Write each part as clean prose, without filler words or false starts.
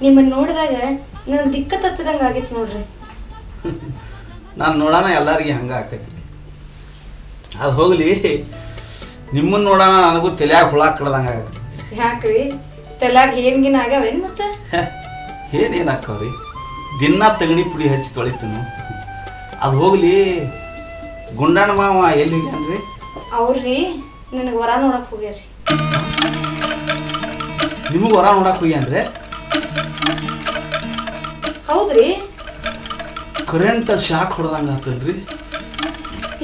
ನಿಮ್ಮನ್ನ ನೋಡಿದಾಗ ನನ್ನ ದಿಕ್ಕ ತಪ್ಪಿದಂಗೆ ಆಗಿತ್ತು ನೋಡ್ರಿ. ನಾನು ನೋಡೋಣ ಎಲ್ಲರಿಗೆ ಹಂಗೆ ಆಕೈತಿ. ಅದು ಹೋಗ್ಲಿ, ನಿಮ್ಮನ್ನು ನೋಡೋಣ ನನಗೂ ತಲೆಯಾಗ ಹುಳ ಕಡ್ದಂಗೆ ಆಗತ್ತೆ. ಯಾಕ್ರಿ ತಲೆಯಾಗ ಏನ್ಗಿನ ಆಗ್ಯಾವೇನು? ಮತ್ತೆ ಏನೇನು ಹಾಕವ್ರಿ, ದಿನ ತಗಣಿ ಪುಡಿ ಹಚ್ಚಿ ತೊಳಿತನು. ಅದು ಹೋಗ್ಲಿ, ಗುಂಡಣ್ಣ ಮಾವ ಎಲ್ಲಿ ಹೋಗ್ಯಾನ್ರಿ? ಅವ್ರಿ ನನಗೆ ವರ ನೋಡಕ್ ಹೋಗ್ಯಾರಿ. ನಿಮಗೆ ವರ ನೋಡಕ್ ಹೋಗ್ಯಾನ್ರಿ? ಹೌದ್ರಿ. ಕರೆಂಟ್ ಶಾಕ್ ಹೊಡೆದಂಗೆ ಆಗ್ತಲ್ರಿ.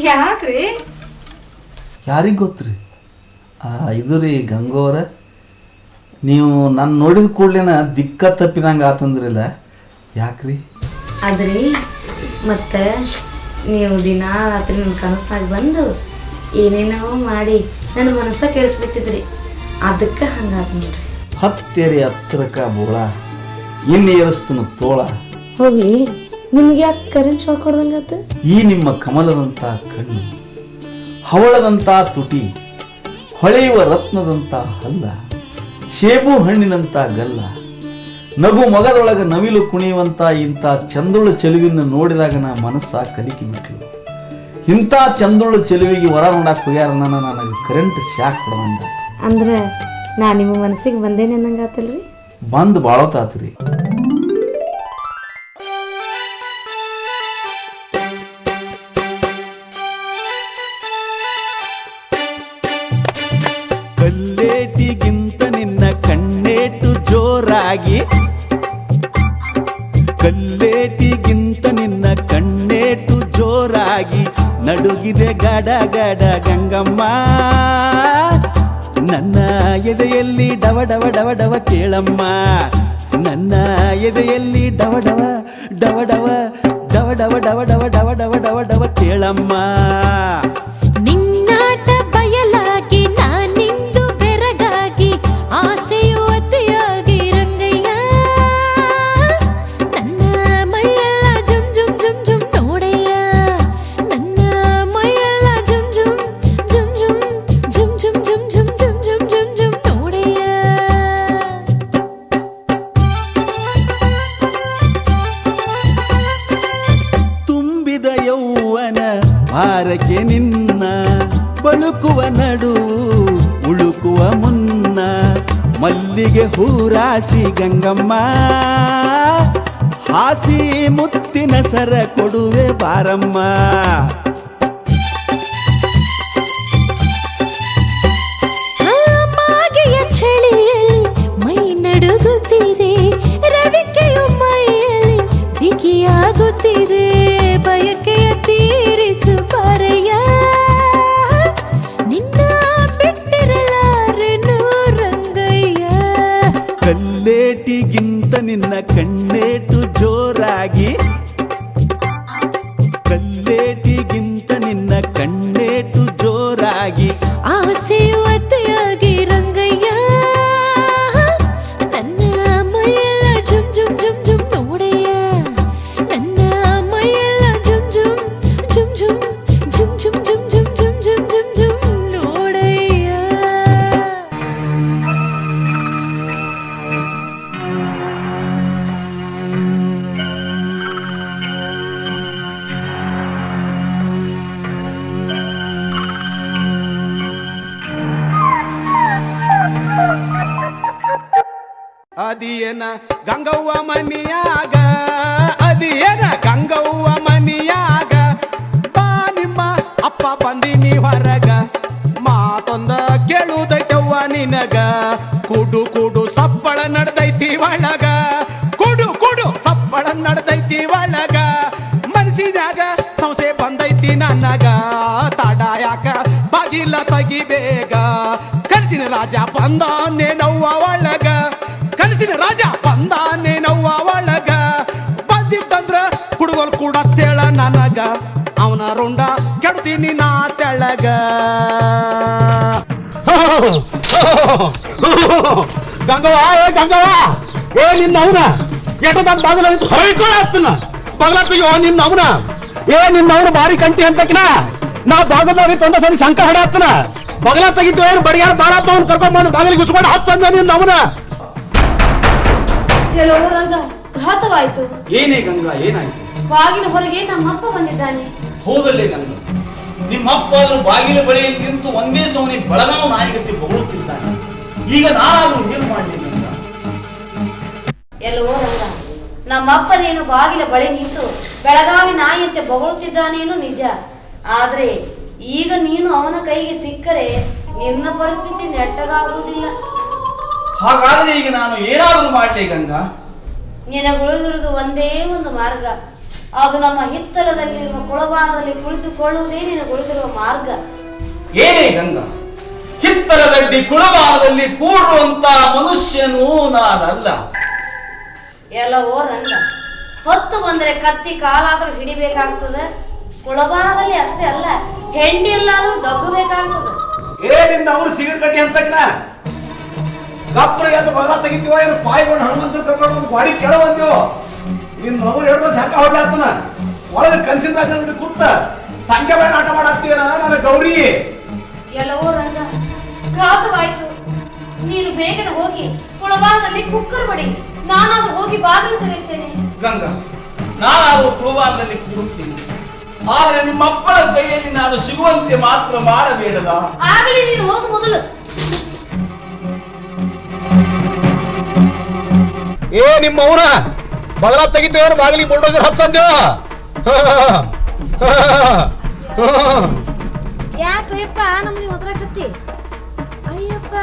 ಯಾಕ್ರಿ? ಯಾರಿಗೆ ಗೊತ್ತ್ರಿ? ಇದು ರೀ ಗಂಗೋರ, ನೀವು ನಾನು ನೋಡಿದ ಕೂಡ್ಲೇನ ದಿಕ್ಕ ತಪ್ಪಿದಂಗೆ ಆತಂದ್ರಿಲ್ಲ, ಯಾಕ್ರಿ? ಅದ್ರಿ ಮತ್ತೆ ನೀವು ದಿನ ರಾತ್ರಿ ನನ್ನ ಕನಸ್ನಾಗ ಬಂದು ಏನೇನೋ ಮಾಡಿ ನನ್ನ ಮನಸ್ಸ ಕೇಳಿಸ್ಬಿಟ್ಟಿದ್ರಿ, ಅದಕ್ಕೆ ಹಂಗಾದ ನೋಡ್ರಿ. ಹತ್ತೇರಿ ಹತ್ತಿರಕ ಬೋಳ, ಇನ್ನು ಏರಿಸ್ತನು ತೋಳ. ಹೋಗಿ ನಿಮ್ಗೆ ಯಾಕೆ ಕರೆಂಟ್ ಶಾಕ್ ಹೊಡೆದಂಗಾತ? ಈ ನಿಮ್ಮ ಕಮಲದಂಥ ಕಣ್ಣು, ಹವಳದಂಥ ತುಟಿ, ಹೊಳೆಯುವ ರತ್ನದಂಥ ಹಲ್ಲ, ಸೇಬು ಹಣ್ಣಿನಂಥ ಗಲ್ಲ, ನಗು ಮಗದೊಳಗೆ ನವಿಲು ಕುಣಿಯುವಂಥ ಇಂಥ ಚಂದುಳು ಚೆಲುವಿನ ನೋಡಿದಾಗ ನಾ ಮನಸ್ಸ ಕಲಿಕೆ ಬಿಟ್ಲು. ಇಂಥ ಚಂದುಳು ಚೆಲುವಿಗೆ ವರ ನೋಡಕ್ಕೆ ಹೋಗ್ಯಾರ ನನಗೆ ಕರೆಂಟ್ ಶಾಕ್ ಹೊಡೆದಂಗ. ಅಂದ್ರೆ ನಾ ನಿಮ್ಮ ಮನಸ್ಸಿಗೆ ಬಂದೇನೆ ಅನ್ನಂಗಾತಲ್ರಿ? ಬಂದು ಬಾಳೋತಾತ್ರಿ. ಕಲ್ಲೇಟಿಗಿಂತ ನಿನ್ನ ಕಣ್ಣೇಟು ಜೋರಾಗಿ, ಕಲ್ಲೇಟಿಗಿಂತ ನಿನ್ನ ಕಣ್ಣೇಟು ಜೋರಾಗಿ ನಡುಗಿದೆ ಗಡ ಗಡ ಗಂಗಮ್ಮ. ನನ್ನ ಎದೆಯಲ್ಲಿ ಡವ ಡವ ಡವ ಡವ ಕೇಳಮ್ಮ, ನನ್ನ ಎದೆಯಲ್ಲಿ ಡವ ಡವ ಡವ ಡವ ಡವ ಡವ ಡವ ಡವ ಡವ ಡವ ಡವ ಡವ ಕೇಳಮ್ಮ. ನಿನ್ನಾಟ ಬಯಲಾಗಿ ನಾನಿಂದು ಬೆರಗಾಗಿ ಆಸೆಯು ಅತಿಯಾಗಿ ರಂಗಯ್ಯ, ನನ್ನ ಮೈಯೆಲ್ಲ ಜುಮ್ ಜುಮ್ ಜುಮ್ ಜುಮ್ ನೋಡಯ್ಯ, ನನ್ನ ಮೈಯೆಲ್ಲ ಜುಮ್ ಜುಮ್ ಜುಮ್ ಜುಮ್ ಜುಮ್ ಜುಮ್ ಜುಮ್ ಜುಮ್ ಜುಮ್ ಜುಮ್ ಜುಮ್ ಜುಮ್ ನೋಡಯ್ಯ. ತುಂಬಿದ ಯೌವನ ಭಾರಕ್ಕೆ ನಿನ್ನ ಬಳುಕುವ ನಡುವು ಉಳುಕುವ ಮುನ್ನ, ಮಲ್ಲಿಗೆ ಹೂರಾಸಿ ಗಂಗಮ್ಮ, ಹಾಸಿ ಮುತ್ತಿನ ಸರ ಕೊಡುವೆ ಬಾರಮ್ಮ. ಮಾಗೆಯ ಚಳಿಯಲ್ಲಿ ಮೈ ನಡುಗುತ್ತಿದೆ, ರವಿಕೆಯು ಮೈಯಲ್ಲಿ ಬಿಗಿಯಾಗುತ್ತಿದೆ, ಬಯಕೆಯ ತೀರಿಸು ಬಾರಯ್ಯ, ನಿನ್ನ ಬಿಟ್ಟಿರಲಾರೆನು ರಂಗಯ್ಯ. ಕಲ್ಲೇಟಿಗಿಂತ ನಿನ್ನ ಕಣ್ಣೇಟು ಜೋರಾಗಿ, ಕಲ್ಲೇಟಿಗಿಂತ ನಿನ್ನ ಕಣ್ಣೇಟು ಜೋರಾಗಿ ಆಸೆಯು ಅತಿಯಾಗಿ ರಂಗಯ್ಯ, ನನ್ನ ಮೈಯೆಲ್ಲ ಜುಮ್ ಜುಮ್ ಜುಮ್ ಜುಮ್ ನೋಡಯ್ಯ, ನನ್ನ ಮೈಯೆಲ್ಲ ಜುಮ್ ಜುಮ್ ಜುಮ್ ಜುಮ್ ಜುಮ್ ಜುಮ್ ಜುಮ್ ಜುಮ್ ಜುಮ್ ಜುಮ್ ಜುಮ್ ಜುಮ್ ನೋಡಯ್ಯ. ಅದಿಯನ ಗಂಗವ್ವ ಮನಿಯಾಗ, ಅದಿಯನ ಗಂಗವ್ವ ಮನಿಯಾಗ, ಬಾ ನಿಮ್ಮ ಅಪ್ಪ ಬಂದಿನಿ ಹೊರಗ, ಮಾತೊಂದ ಕೇಳುದೈತವ್ವ ನಿನಗ, ಕುಡು ಕುಡು ಸಪ್ಪಳ ನಡ್ದೈತಿ ಒಳಗ, ಕುಡು ಕುಡು ಸಪ್ಪಳ ನಡ್ದೈತಿ ಒಳಗ, ಮನಸ್ಸಿನಾಗ ಸಂಸೆ ಬಂದೈತಿ ನನಗ, ತಡ ಯಾಕ ಬಾಗಿಲ ತೆಗಿಬೇಗ, ಕನಸಿನ ರಾಜ ಬಂದಾನೆ ನವ್ವ ಒಳಗ, ಕನಸಿನ ರಾಜ ಬಂದಾನೆ ನವ್ವ ಒಳಗ, ಬಂದಿತ್ತಂದ್ರ ಹುಡುಗರು ಕೂಡ ತೇಳ ನನಗ, ಅವನ ರುಂಡ ಕೆಡ್ತೀನಿ ನಾ ತೆಳಗ. ಗಂಗವ್ವ ಗಂಗವ್ವ, ಏ ನಿನ್ನ ಅವನ ಎಷ್ಟೊತ್ತ ಬಾಗಲ ಹೊರಕೊಳ್ಳ ಹತ್ತನ ಬಾಗಲ ತೆಗಿಯೋ ನಿನ್ನ ಅವನ, ಏ ನಿನ್ನ ಅವನ ಬಾರಿ ಕಂಟಿ ಅಂತಕಿನ ನಾ ಬಾಗಲವ್ರಿ ತೊಂದ ಸರಿ ಸಂಕ ಹಡ ಹತ್ತನ ಬಗಲ ತೆಗಿತೀವ ಏನು ಬಡಿಯಾರ ಬಾರಪ್ಪ ಅವ್ನು ಕರ್ಕೊಂಡ್ ಬಂದು ಬಾಗಿಲಿಗೆ ಗುಸ್ಕೊಂಡು ಹಚ್ಚಂದ ನಿನ್ನ ಅವನ. ಎಲ್ಲೋ ರಂಗ ಘಾತವಾಯ್ತು. ಏನೇ ಗಂಗಾ, ಏನಾಯ್ತು? ಬಾಗಿಲ ಹೊರಗೆ ನಮ್ಮಪ್ಪ ಬಂದಿದ್ದಾನೆ. ಹೋಗಲ್ಲೇ ಗಂಗಾ, ನಿಮ್ಮಪ್ಪ ಆದ್ರೂ ಬಾಗಿಲ ಬಳಿಯಲ್ಲಿ ನಿಂತು ಒಂದೇ ಸಮನೆ ಬೆಳಗಾವ್ ನಾಯಿಗತ್ತಿ ಬೊಗಳುತ್ತಿದ್ದಾನೆ. ಈಗ ನಾನಾದ್ರೂ ಏನು ಮಾಡಲಿ ಗಂಗಾ? ಎಲ್ಲೋ ರಂಗ, ನಮ್ಮಪ್ಪನೇನು ಬಾಗಿಲ ಬಳಿ ನಿಂತು ಬೆಳಗಾವಿ ನಾಯಿಯಂತೆ ಬೊಗಳುತ್ತಿದ್ದಾನೇನು ನಿಜ. ಆದ್ರೆ ಈಗ ನೀನು ಅವನ ಕೈಗೆ ಸಿಕ್ಕರೆ ನಿನ್ನ ಪರಿಸ್ಥಿತಿ ನೆಟ್ಟಗಾಗುವುದಿಲ್ಲ. ಹಾಗಾದ್ರೆ ಈಗ ನಾನು ಏನಾದರೂ ಮಾಡಲಿ ಗಂಗಾ? ನಿನಗುಳಿದಿರುವುದು ಒಂದೇ ಒಂದು ಮಾರ್ಗ. ಅದು ನಮ್ಮ ಹಿತ್ತಲದಲ್ಲಿರುವ ಕುಳಬಾನದಲ್ಲಿ ಕುಳಿತುಕೊಳ್ಳುವುದೇ ನಿನಗುಳಿದಿರುವ ಮಾರ್ಗ. ಏನೇ ಗಂಗಾ? ಹಿತ್ತಲದಡ್ಡಿ ಕುಳಬಾನದಲ್ಲಿ ಕೂಡುವಂತ ಮನುಷ್ಯನು ನಾನಲ್ಲ. ಎಲ್ಲವೋ ರಂಗ, ಹೊತ್ತು ಬಂದ್ರೆ ಕತ್ತಿ ಕಾಲಾದ್ರೂ ಹಿಡಿಬೇಕಾಗ್ತದೆ. ಕುಳಬಾನದಲ್ಲಿ ಅಷ್ಟೇ ಅಲ್ಲ, ಹೆಂಡಿ ಎಲ್ಲಾದ್ರೂ ಡಗ್ಗಬೇಕಾಗ್ತದೆ. ನಿನ್ನ ಅವ್ರು ಸಿಗರ್ ಕಟ್ಟಿ ಅಂತಕ್ನ ಗಪ್ಪರ ಎದ್ದು ಬಗ ತೆಗಿತೀವ, ಏನು ಪಾಯ್ಕೊಂಡು ಹನುಮಂತ ಕರ್ಕೊಂಡು ಒಂದು ಗಾಡಿ ಕೆಳ ಬಂದೀವೋ. ನಿನ್ನ ಅವ್ರು ಹೇಳ್ದ ಸಾಕ ಹೊಡ್ಲಾತನ ಒಳಗೆ ಕನಸಿನ ರಾಜನ ಬಿಟ್ಟು ಕೂತ ಸಂಖ್ಯೆ ಬೇಡ ಆಟ ಮಾಡಾಕ್ತೀನ ನನ್ನ ಗೌರಿ. ಎಲ್ಲವೋ ರಂಗ, ಘಾತವಾಯ್ತು. ನೀನು ಬೇಗನೆ ಹೋಗಿ ಕುಳಬಾನದಲ್ಲಿ ಕುಕ್ಕರ್ ಬಡಿ, ನಾನಾದ್ರೂ ಹೋಗಿ ಬಾಗಿಲು ತೆರೆಯುತ್ತೇನೆ. ಗಂಗಾ, ನಾನಾದ್ರೂ ಕುಳಬಾನದಲ್ಲಿ ಕೂಡುತ್ತೀನಿ. ಆದ್ರೆ ನಿಮ್ಮಪ್ಪನ ಕೈಯಲ್ಲಿ ನಾನು ಸಿಗುವಂತೆ ಮಾತ್ರ ಮಾಡಬೇಡದ? ಆಗಲಿ, ನೀನು ಹೋಗು ಮೊದಲು. ನಿಮ್ಮ ಅವನ ಬಗಲ ತೆಗಿತೀವ ಬಾಗಿಲಿಗೆ ಬುಲ್ಡೋಜರ್ ಹಚ್ಚಂದೇವ. ಯಾಕಯ್ಯಪ್ಪ ನಮ್ಮನಿ ಒದ್ರಾಕತ್ತಿ? ಅಯ್ಯಪ್ಪ,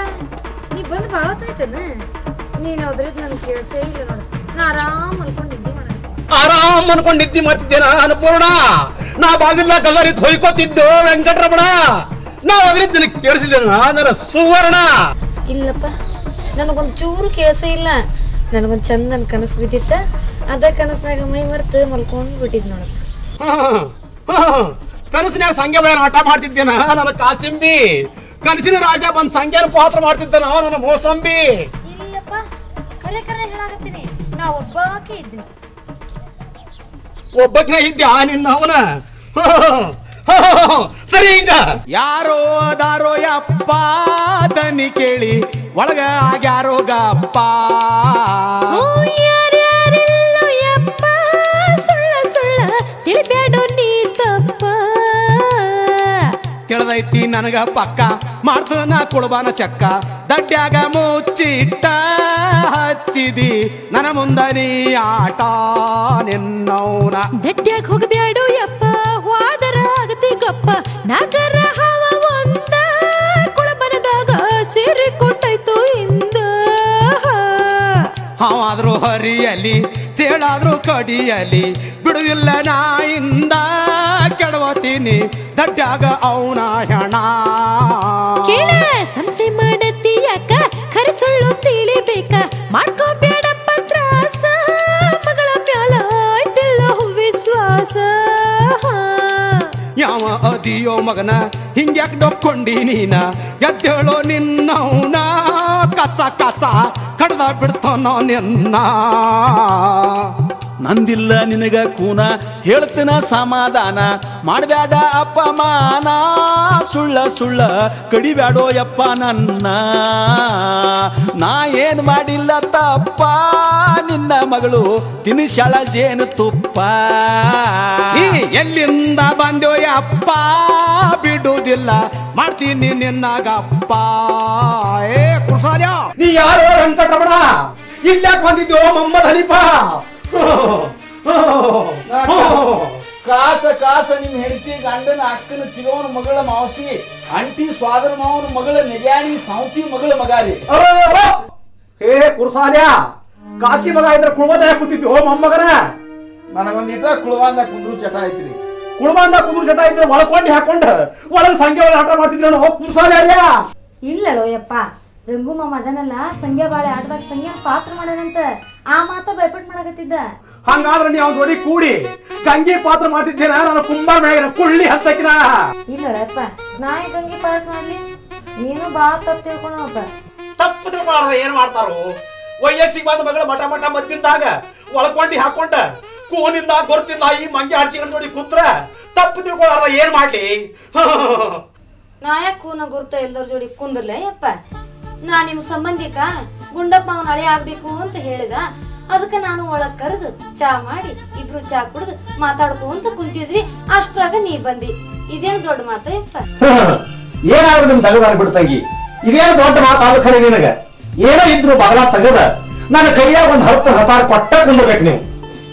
ನೀ ಬಂದು ಬಾಳತ್ತಾಯ್ತನ. ನೀನು ಹೋದ್ರಿದ್ ನನ್ಗೆ ಕೇಳಿಸೇ ಇಲ್ಲ ನೋಡು. ನಾ ಆರಾಮ್ ಅನ್ಕೊಂಡು ನಿದ್ದೆ ಮಾಡ್ತಿದ್ದೇನ ಅನ್ನಪೂರ್ಣ? ನಾ ಬಾಗಿಲ ಕಲ್ಲರಿತ್ ಹೊಯ್ಕೋತಿದ್ದು ವೆಂಕಟರಮಣ. ನಾ ಹೋದ್ರಿದ್ ನನಗೆ ಕೇಳಿಸಿಲ್ಲ ನನ್ನ ಸುವರ್ಣ. ಇಲ್ಲಪ್ಪ, ನನಗೊಂದು ಚೂರು ಕೇಳಿಸೇ ಇಲ್ಲ. ನನಗೊಂದು ಚಂದನ್ ಕನಸು ಬಿದ್ದಿತ್ತ. ಅದ ಕನಸ್ನಾಗ ಮೈ ಮರ್ತು ಮಲ್ಕೊಂಡು ಬಿಟ್ಟಿದ್ ನೋಡ. ಕನಸಿನಾಗ ಸಂಖ್ಯೆ ಬೇಡ ಆಟ ಮಾಡ್ತಿದ್ದೇನ ನನ್ನ ಕಾಸಿಂಬಿ. ಕನಸಿನ ರಾಜ ಬಂದ್ ಸಂಖ್ಯಾನ ಪಾತ್ರ ಮಾಡ್ತಿದ್ದಾನ ನನ್ನ ಮೋಸಂಬಿ. ಇಲ್ಲಪ್ಪ, ಕರೆ ಹೇಳಾಕತ್ತೀನಿ. ನಾ ಒಬ್ಬಾಕೆ ಇದ್ದೀನಿ. ಒಬ್ಬಕ್ಕಿನ ಇದ್ಯಾ ನಿನ್ನ ಅವನ? ಸರಿ, ಹಿಂಗ ಯಾರೋ ದಾರೋ ಯಪ್ಪ ದನಿ ಕೇಳಿ ಒಳಗ ಆಗ್ಯಾರೋ ಗಪ್ಪ. ಯಾರ್ಯಾರಿಲ್ಲೋ ಯಪ್ಪ, ಸುಳ್ಳ ಸುಳ್ಳ ತಿಳಿಬೇಡೋ ನೀ ತಪ್ಪ. ತಿಳಿದೈತಿ ನನಗ ಪಕ್ಕ ಮಾಡ್ತನ ಕುಳಬಾನ ಚಕ್ಕ. ದಡ್ಡ್ಯಾಗ ಮುಚ್ಚಿಟ್ಟ ಹಚ್ಚಿದಿ ನನ್ನ ಮುಂದ ನೀ ಆಟ ನಿನ್ನೌನ. ದಡ್ಡ್ಯಾಗ ಹೋಗಬ್ಯಾಡೋ ಯಪ್ಪ, ಹೋದರ ಆಗತಿ ಗಪ್ಪ. ನಾಗರ ಹಾವ ಒಂದ ಕುಳಬನದಾಗ ಸೇರಿಕೊಂಡಾಯ್ತು ಇಂದ. ಹಾವಾದ್ರೂ ಹರಿಯಲಿ ಚೇಳಾದ್ರೂ ಕಡಿಯಲಿ ಬಿಡುವುದಿಲ್ಲ ನಾಯಿಂದ. ಕೆಡವತೀನಿ ದಡ್ಡಾಗ ಅವನ ಹೆಣ. ಕೇಳ ಸಂಸೆ ಮಾಡತಿ ಯಾಕ, ಖರೆ ಸುಳ್ಳು ತಿಳಿಬೇಕ. ಮಾಡ್ಕೋಬೇಡಪ್ಪ ತ್ರಾಸ, ಮಗಳ ಮ್ಯಾಲ ಆಯ್ತಿಲ್ಲ ವಿಶ್ವಾಸ. ಯಾವ ಅದಿಯೋ ಮಗನ ಹಿಂಗ್ಯಾಕ್ ಡೊಕ್ಕೊಂಡಿ ನೀನ? ಎದ್ದೇಳೋ ನಿನ್ನವನ ಕಸ ಕಸ ಕಡ್ದ ಬಿಡ್ತಾನೋ ನಿನ್ನ. ನಂದಿಲ್ಲ ನಿನಗ ಕೂನ ಹೇಳ್ತಿನ ಸಮಾಧಾನ, ಮಾಡಬೇಡ ಅಪಮಾನ. ಸುಳ್ಳ ಸುಳ್ಳ ಕಡಿಬ್ಯಾಡೋ ಯಪ್ಪ ನನ್ನ. ನಾ ಏನ್ ಮಾಡಿಲ್ಲ ತಪ್ಪ, ನಿನ್ನ ಮಗಳು ತಿನಿಶಾಳ ಜೇನು ತುಪ್ಪ. ಎಲ್ಲಿಂದ ಬಂದೋ ಯಪ್ಪ, ಬಿಡುವುದಿಲ್ಲ ಮಾಡ್ತೀನಿ ನಿನ್ನಗಪ್ಪ. ಕುರ್ಸಾಲ್ಯ, ನೀ ಯಾರೋ ವೆಂಕಟರಮಣ? ಇಲ್ಲಾಕ್ ಬಂದಿದ್ಯೋ ಮೊಹಮ್ಮದ್ ಹನೀಫ? ಕಾಸ ಕಾಸ ನಿಮ್ ಹೆಂಡತಿ ಗಂಡನ ಅಕ್ಕನ ಚಿಗವನ ಮಗಳ ಮಾವಸಿ ಅಂಟಿ ಸ್ವಾದರ ಮಾವನ ಮಗಳ ನೆಗ್ಯಾಣಿ ಸಾಂತಿ ಮಗಳ ಮಗಾರಿ. ಹೇ ಕುರ್ಸಾಲ್ಯ, ಕಾಕಿ ಮಗ ಇದ್ರ ಕುಳ್ಬದ ಕೂತಿದ್ಯೋ ಮೊಮ್ಮಗನ? ನನಗೊಂದಿಟ ಕುಳವಾಂದ ಕುಂದ್ರು ಚಟ ಐತ್ರಿ. ಕುಳ್ಬಂದ ಕುಂದ್ರು ಚಟ ಇದ್ರೆ ಒಳಕೊಂಡಿ ಹಾಕೊಂಡ ಒಳಗ ಸಂಖ್ಯೆ ಒಳಗೆ ಆಟ ಮಾಡ್ತಿದ್ರು ಕುರ್ಸಾಲ್ಯ. ಇಲ್ಲಳೋ ಯಪ್ಪ, ರಂಗು ಮಾಮ ಅದನ್ನೆಲ್ಲ ಸಂಗ್ಯಾ ಬಾಳೆ ಆಟದಾಗ ಸಂಗ್ಯಾನ ಪಾತ್ರ ಮಾಡೋಣಂತ ಆ ಮಾತ ಭಯಪಟ್ ಮಾಡಕತ್ತಿದ್ದ. ಹಂಗಾದ್ರೆ ನೀವು ಅವ್ನ ಜೋಡಿ ಕೂಡಿ ಗಂಗೆ ಪಾತ್ರ ಮಾಡ್ತಿದ್ದೇನ ನನ್ನ ಕುಂಬಾರ ಮ್ಯಾಗಿನ ಕುಳ್ಳಿ ಹತ್ತಕಿನ? ಇಲ್ಲಳಪ್ಪ, ನಾಯಿ ಗಂಗಿ ಪಾಠ ಮಾಡ್ಲಿ, ನೀನು ಬಾಳ ತಪ್ಪು ತಿಳ್ಕೊಳಪ್ಪ. ತಪ್ಪು ತಿಳ್ಕೊಳ್ಳಾರ್ದ ಏನ್ ಮಾಡ್ತಾರೋ? ವಯಸ್ಸಿಗೆ ಬಂದ ಮಗಳ ಮಠ ಮಠ ಮದ್ದಿಂದಾಗ ಒಳಕೊಂಡಿ ಹಾಕೊಂಡ ಕೂನಿಲ್ಲ ಗೊತ್ತಿಲ್ಲ ಈ ಮಂಗಿ ಹಾಡ್ಸಿಗಳ ಜೋಡಿ ಕೂತ್ರ ತಪ್ಪು ತಿಳ್ಕೊಳ್ಳಾರ್ದ ಏನ್ ಮಾಡ್ಲಿ? ನಾಯಕ್ ಕೂನ ಗುರ್ತ ಎಲ್ಲರ ಜೋಡಿ ಕುಂದ್ರಲ್ಲ ಯಪ್ಪ. ನಾ ನಿಮ್ ಸಂಬಂಧಿಕ ಗುಂಡಪ್ಪ ಅವನ ಹಳೆ ಆಗ್ಬೇಕು ಅಂತ ಹೇಳಿದ. ಅದಕ್ಕೆ ನಾನು ಒಳಗ್ ಕರೆದು ಚಾ ಮಾಡಿ ಇಬ್ರು ಚಾ ಕುಡ್ದು ಮಾತಾಡ್ಕೊಂತ ಕುಂತಿದ್ವಿ. ಅಷ್ಟ್ರಾಗ ನೀ ಬಂದಿ. ಇದೇನು ದೊಡ್ಡ ಮಾತು ಯಪ್ಪ. ಏನಾದ್ರು ನಿಮ್ ತಗದಾರ ಬಿಡ್ತಂಗಿ, ಇದೇನು ದೊಡ್ಡ ಮಾತು ಆದ ಖರೆ ನಿನಗ. ಏನೋ ಇದ್ರು ಬಾಗಲ ತಗದ ನನ್ನ ಕೈಯಾಗ ಒಂದ್ ಹತಾರ ಕೊಟ್ಟ ಕುಂಡ್ಬೇಕು.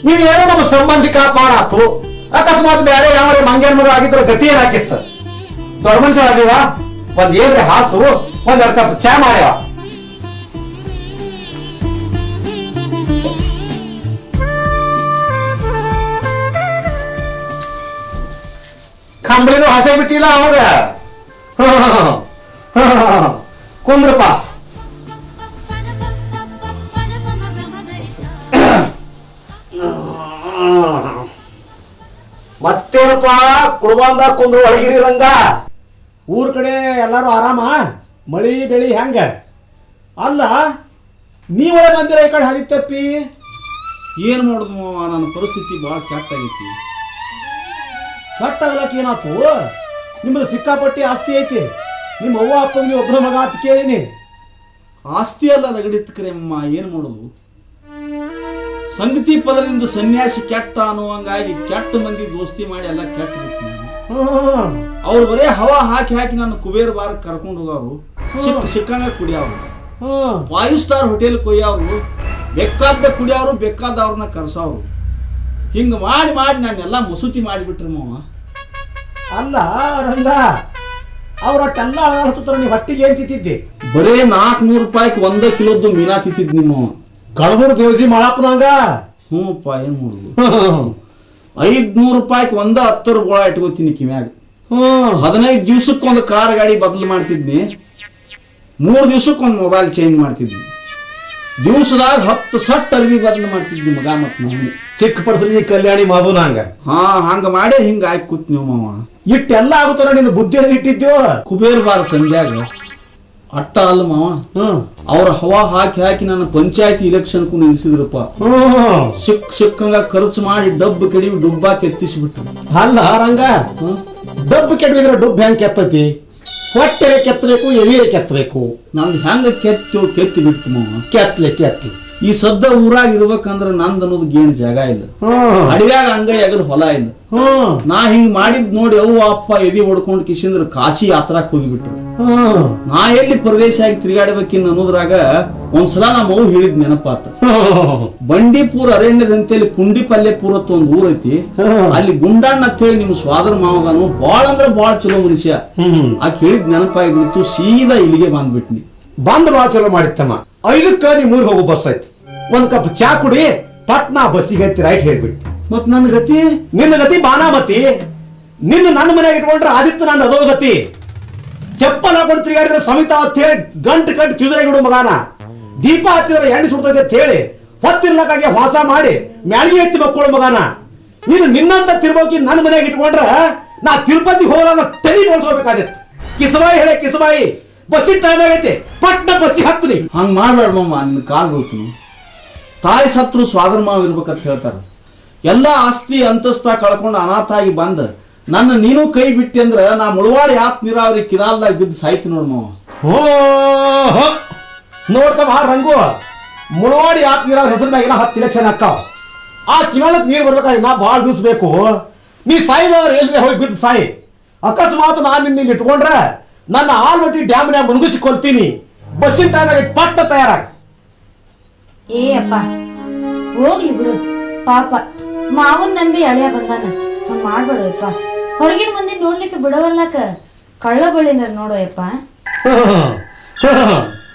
ನೀವು ಏನೋ ನಮ್ಮ ಸಂಬಂಧಿಕ ಪಾಡಾತು, ಅಕಸ್ಮಾತ್ ಬೇರೆ ಯಾವ ಮಂಗ್ಯಾನ್ ಮಗ ಆಗಿದ್ರ ಗತಿ ಏನಾಕಿತ್ತು. ದೊಡ್ಡ ಮನುಷ್ಯ ಆಗಿವ, ಒಂದ್ ಏನ್ರಿ ಹಾಸು, ಒಂದ್ 2 ಕಪ್ ಚಾ ಮಾಡ್ಯಾವ. ಕಂಬಳಿನೂ ಹಸೆ ಬಿಟ್ಟಿಲ್ಲ ಅವಾಗ. ಕುಂದ್ರಪ್ಪ. ಮತ್ತೇನಪ್ಪ ಕುಡ್ಬಂದ ಕುಂದ್ರು ಅಳಗಿರಿ ರಂಗ. ಊರ್ ಕಡೆ ಎಲ್ಲಾರು ಆರಾಮ? ಮಳಿ ಬೆಳಿ ಹೆಂಗ? ಅಲ್ಲ ನೀವೊಳಗೆ ಬಂದಿರ ಈ ಕಡೆ ಹರಿತಪ್ಪಿ. ಏನು ಮಾಡೋದು ಮಾವ, ನನ್ನ ಪರಿಸ್ಥಿತಿ ಭಾಳ ಕೆಟ್ಟಾಗೈತಿ. ಕೆಟ್ಟಾಗ್ಲಕ್ ಏನಾತು? ನಿಮ್ಮದು ಸಿಕ್ಕಾಪಟ್ಟಿ ಆಸ್ತಿ ಐತಿ. ನಿಮ್ಮ ಅವ್ವ ಅಪ್ಪ ನೀವು ಒಬ್ಬರ ಮಗ ಅಂತ ಕೇಳಿನಿ. ಆಸ್ತಿ ಎಲ್ಲ ರಗಡಿತ್ಕರೆ ಅಮ್ಮ, ಏನು ಮಾಡೋದು? ಸಂಗತಿ ಫಲದಿಂದ ಸನ್ಯಾಸಿ ಕೆಟ್ಟ ಅನ್ನುವಂಗಾಗಿ ಕೆಟ್ಟ ಮಂದಿ ದೋಸ್ತಿ ಮಾಡಿ ಎಲ್ಲ ಕೆಟ್ಟ ಬಿಟ್ಟು ಅವ್ರು ಬರೇ ಹವಾ ಹಾಕಿ ಹಾಕಿ ನನ್ನ ಕುಬೇರ್ ಬಾರ್ ಕರ್ಕೊಂಡು ಹೋಗವ್ರು. ಸಿಕ್ಕಂಗ ಕುಡಿಯವ್ರು, 5 ಸ್ಟಾರ್ ಹೋಟೆಲ್ ಕೊಯ್ಯವ್ರು, ಬೇಕಾದ ಕುಡಿಯವ್ರು, ಬೇಕಾದವ್ರನ್ನ ಕರ್ಸವ್ರು. ಹಿಂಗ ಮಾಡಿ ಮಾಡಿ ನಾನೆಲ್ಲ ಮಸೂತಿ ಮಾಡಿಬಿಟ್ರಿ ಮಾವ. ಅಲ್ಲ ರಂಗ, ಅವ್ರಟ್ಟೆಲ್ಲ ಅಳಾಡ್ತಾರ, ನೀವು ಹೊಟ್ಟಿಗೆ ಏನ್ ತಿಂತಿದ್ದೆ? ಬರೇ 400 ರೂಪಾಯಿಗೆ 1 ಕಿಲೋದ್ದು ಮೀನಾ ತಿಂತಿದ್ ನಿಮ್ಮ ಕಡಬೂರು ದೇವಸಿ ಮಾಡಪ್ಪನಂಗ. ಹ್ಞೂಪ್ಪ, ಏನ್ ಮಾಡುದು? 500 ರೂಪಾಯಿಗೆ 10 ಬೋಳ ಇಟ್ಕೋತೀನಿ ಕಿವ್ಯಾಗ. 15 ದಿವ್ಸಕ್ಕೊಂದು ಕಾರ್ ಗಾಡಿ ಬದಲು ಮಾಡ್ತಿದ್ನಿ, 3 ದಿವ್ಸಕ್ಕೊಂದು ಮೊಬೈಲ್ ಚೇಂಜ್ ಮಾಡ್ತಿದ್ವಿ, ದಿವ್ಸದಾಗ 10 ಸಟ್ ಅರ್ವಿ ಬದಲು ಮಾಡ್ತಿದ್ವಿ ಮಗ. ಮತ್ ನಾವು ಚಿಕ್ಕ ಪಡಿಸ್ರಿ ಕಲ್ಯಾಣಿ ಮಾಧುನ ಹಂಗ. ಹಂಗ ಮಾಡೇ ಹಿಂಗ ಆಯ್ತು ಕೂತ್ ನೀವು ಮಾವ. ಇಟ್ಟೆಲ್ಲ ಆಗುತ್ತಾರ, ನಿನ್ನ ಬುದ್ಧಿ ಇಟ್ಟಿದ್ಯೋ. ಕುಬೇರ್ ಬಾರ ಸಂಧ್ಯಾಗ ಅಟ್ಟ ಅಲ್ಲ ಮಾವ, ಅವ್ರ ಹವಾ ಹಾಕಿ ಹಾಕಿ ನನ್ನ ಪಂಚಾಯತಿ ಇಲೆಕ್ಷನ್ಗೂ ನಿಲ್ಸಿದ್ರಪ್ಪ. ಸಿಕ್ಕಂಗ ಖರ್ಚು ಮಾಡಿ ಡಬ್ಬು ಕೆಡಿ ಡುಬ್ಬಾ ಕೆತ್ತಿಸ್ಬಿಟ್ರು. ಅಲ್ಲ ರಂಗ, ಡಬ್ಬು ಕೆಡವಿದ್ರೆ ಡುಬ್ಬ ಹೆಂಗ್ ಕೆತ್ತತಿ? ಹೊಟ್ಟೆರೆ ಕೆತ್ತಬೇಕು, ಎಲಿಯರೆ ಕೆತ್ತಬೇಕು. ನಂದು ಹೆಂಗ ಕೆತ್ತಿ ಬಿಡ್ತು ಮಾವ. ಕೆತ್ಲಿ ಈ ಸದ್ದ ಊರಾಗ ಇರ್ಬೇಕಂದ್ರ ನಂದ್ ಅನ್ನೋದು ಗೇಣ್ ಜಾಗ ಇಲ್ಲ. ಅಡಿವ್ಯಾಗ ಹಂಗ ಎಗರ್ ಹೊಲ ಇಲ್ಲ. ನಾ ಹಿಂಗ್ ಮಾಡಿದ್ ನೋಡಿ ಅವ್ವ ಅಪ್ಪ ಎದಿ ಹೊಡ್ಕೊಂಡ್ ಕಿಶಿಂದ್ರ ಕಾಶಿ ಯಾತ್ರಾಕ್ ಹೋಗಿಬಿಟ್ರು. ನಾ ಎಲ್ಲಿ ಪ್ರದೇಶ ಆಗಿ ತಿರುಗಾಡ್ಬೇಕಿನ್ ಅನ್ನೋದ್ರಾಗ ಒಂದ್ಸಲ ನಮ್ಮ ಅವ್ವ ಹೇಳಿದ್ ನೆನಪಾತ. ಬಂಡೀಪುರ ಅರಣ್ಯದಂತೇಳಿ ಪುಂಡಿಪಲ್ಯಪುರ ಅಂತ ಒಂದ್ ಊರ್ ಐತಿ, ಅಲ್ಲಿ ಗುಂಡಣ್ಣ ಅಂತ ಹೇಳಿ ನಿಮ್ ಸ್ವಾದರ ಮಾವಗಾನು ಬಾಳ ಅಂದ್ರ ಬಾಳ ಚಲೋ ಮನುಷ್ಯ. ಆಕೆ ಹೇಳಿದ್ ನೆನಪಾಗಿತ್ತು, ಸೀದಾ ಇಲ್ಲಿಗೆ ಬಂದ್ಬಿಟ್ನಿ. ಬಾಳ ಚಲೋ ಮಾಡಿತ್ತಮ್ಮ. 5ಕ್ಕ ನೀ 3 ಹೋಗೋ ಬಸ್ ಐತಿ, 1 ಕಪ್ ಚಾ ಕುಡಿ, ಪಟ್ನಾ ಬಸ್ಸಿಗೆ ಐತಿ ರೈಟ್ ಹೇಳ್ಬಿಟ್ಟು. ಮತ್ ನನ್ ಗತಿ? ನಿನ್ನ ಗತಿ ಬಾನಾಮತಿ. ನಿನ್ನ ನನ್ನ ಮನೆಯಾಗ ಇಟ್ಕೊಂಡ್ರೆ ಆದಿತ್ತು ನನ್ನ ಅದೋ ಗತಿ. ಚಪ್ಪಲ್ ಹಾಕೊಂಡು ತಿರುಗಾಡಿದ್ರೆ ಸಮಿತ ಅಂತ ಹೇಳಿ ಗಂಟು ಕಟ್ಟಿ ಚುದುರಾಗಿಡು ಮಗಾನ. ದೀಪ ಹಚ್ಚಿದ್ರೆ ಎಣ್ಣೆ ಸುಡ್ತದೆ ಅಂತ ಹೇಳಿ ಹೊತ್ತಿರ್ಲಕ್ಕಾಗಿ ಹೊಸ ಮಾಡಿ ಮ್ಯಾಳ್ಗಿ ಎತ್ತಿ ಮಕ್ಕಳು ಮಗಾನ. ನೀನು ನಿನ್ನಂತ ತಿರ್ಬೋಕಿ ನನ್ನ ಮನೆಯಾಗ ಇಟ್ಕೊಂಡ್ರೆ ನಾ ತಿರುಪತಿ ಹೋಗಲ್ಲ ತಲೆ ಬೋಳ್ಸ್ಕೋಬೇಕಾಗಿತ್ತು. ಕಿಸಬಾಯಿ ಹೇಳಿ ಕಿಸಬಾಯಿ, ಬಸ್ಸಿನ ಟೈಮ್ ಆಗೈತಿ, ಪಟ್ನ ಬಸ್ಸಿಗೆ ಹತ್ತನಿ. ಹಂಗ ಮಾಡ್ಬೇಡ ಮಮ್ಮ, ನಿನ್ನ ಕಾಲ್ ಬೀಳ್ತೀನಿ. ತಾಯಿ ಸತ್ರು ಸ್ವಾದರ ಮಾವ ಇರ್ಬೇಕಂತ ಹೇಳ್ತಾರ. ಎಲ್ಲ ಆಸ್ತಿ ಅಂತಸ್ತ ಕಳ್ಕೊಂಡು ಅನಾಥ ಆಗಿ ಬಂದ ನನ್ನ ನೀನು ಕೈ ಬಿಟ್ಟಿ ಅಂದ್ರ ನಾ ಮುಳವಾಡಿ ಹಾತ್ ನೀರಾವರಿ ಕಿನಾಲ್ದಾಗ ಬಿದ್ದು ಸಾಯ್ತಿ ನೋಡ್ ಮಾವ. ನೋಡ್ತಮ್ಮ ರಂಗು, ಮುಳವಾಡಿ ಆತ್ ನೀರಾವರಿ ಹೆಸರು ಮ್ಯಾಗಿನ 10 ಲಕ್ಷ ಅಕ್ಕಾವ. ಆ ಕಿನಾಲಕ್ ನೀರು ಬರ್ಬೇಕಾದ್ರೆ ನಾ ಭಾಳ ದಿವ್ಸಬೇಕು. ನೀ ಸಾಯಿದವ್ರು ಎಲ್ರಿ ಹೋಗಿ ಬಿದ್ದು ಸಾಯಿ. ಅಕಸ್ಮಾತ್ ನಾನು ನಿನ್ನ ಇಟ್ಕೊಂಡ್ರೆ ನನ್ನ ಆಲ್ಮಟ್ಟಿ ಡ್ಯಾಮ್ನ್ಯಾಗ ಮುನುಗಿಸಿಕೊಳ್ತೀನಿ. ಬಸ್ಸಿನ ಟೈಮ್ ಆಗೈತಿ, ಪಟ್ಟ ತಯಾರಾಗ. ಏ ಅಪ್ಪ ಹೋಗ್ಲಿ ಬಿಡು, ಪಾಪ ಮಾವನ್ ನಂಬಿ ಅಳಿಯ ಬಂದಾನ. ಹಂಗ ಮಾಡ್ಬೇಡಪ್ಪ, ಹೊರಗಿನ ಮಂದಿ ನೋಡ್ಲಿಕ್ಕೆ ಬಿಡವಲ್ಲಾಕ. ಕಳ್ಳ ಬಳ್ಳಿನ ನೋಡೋಯಪ್ಪ.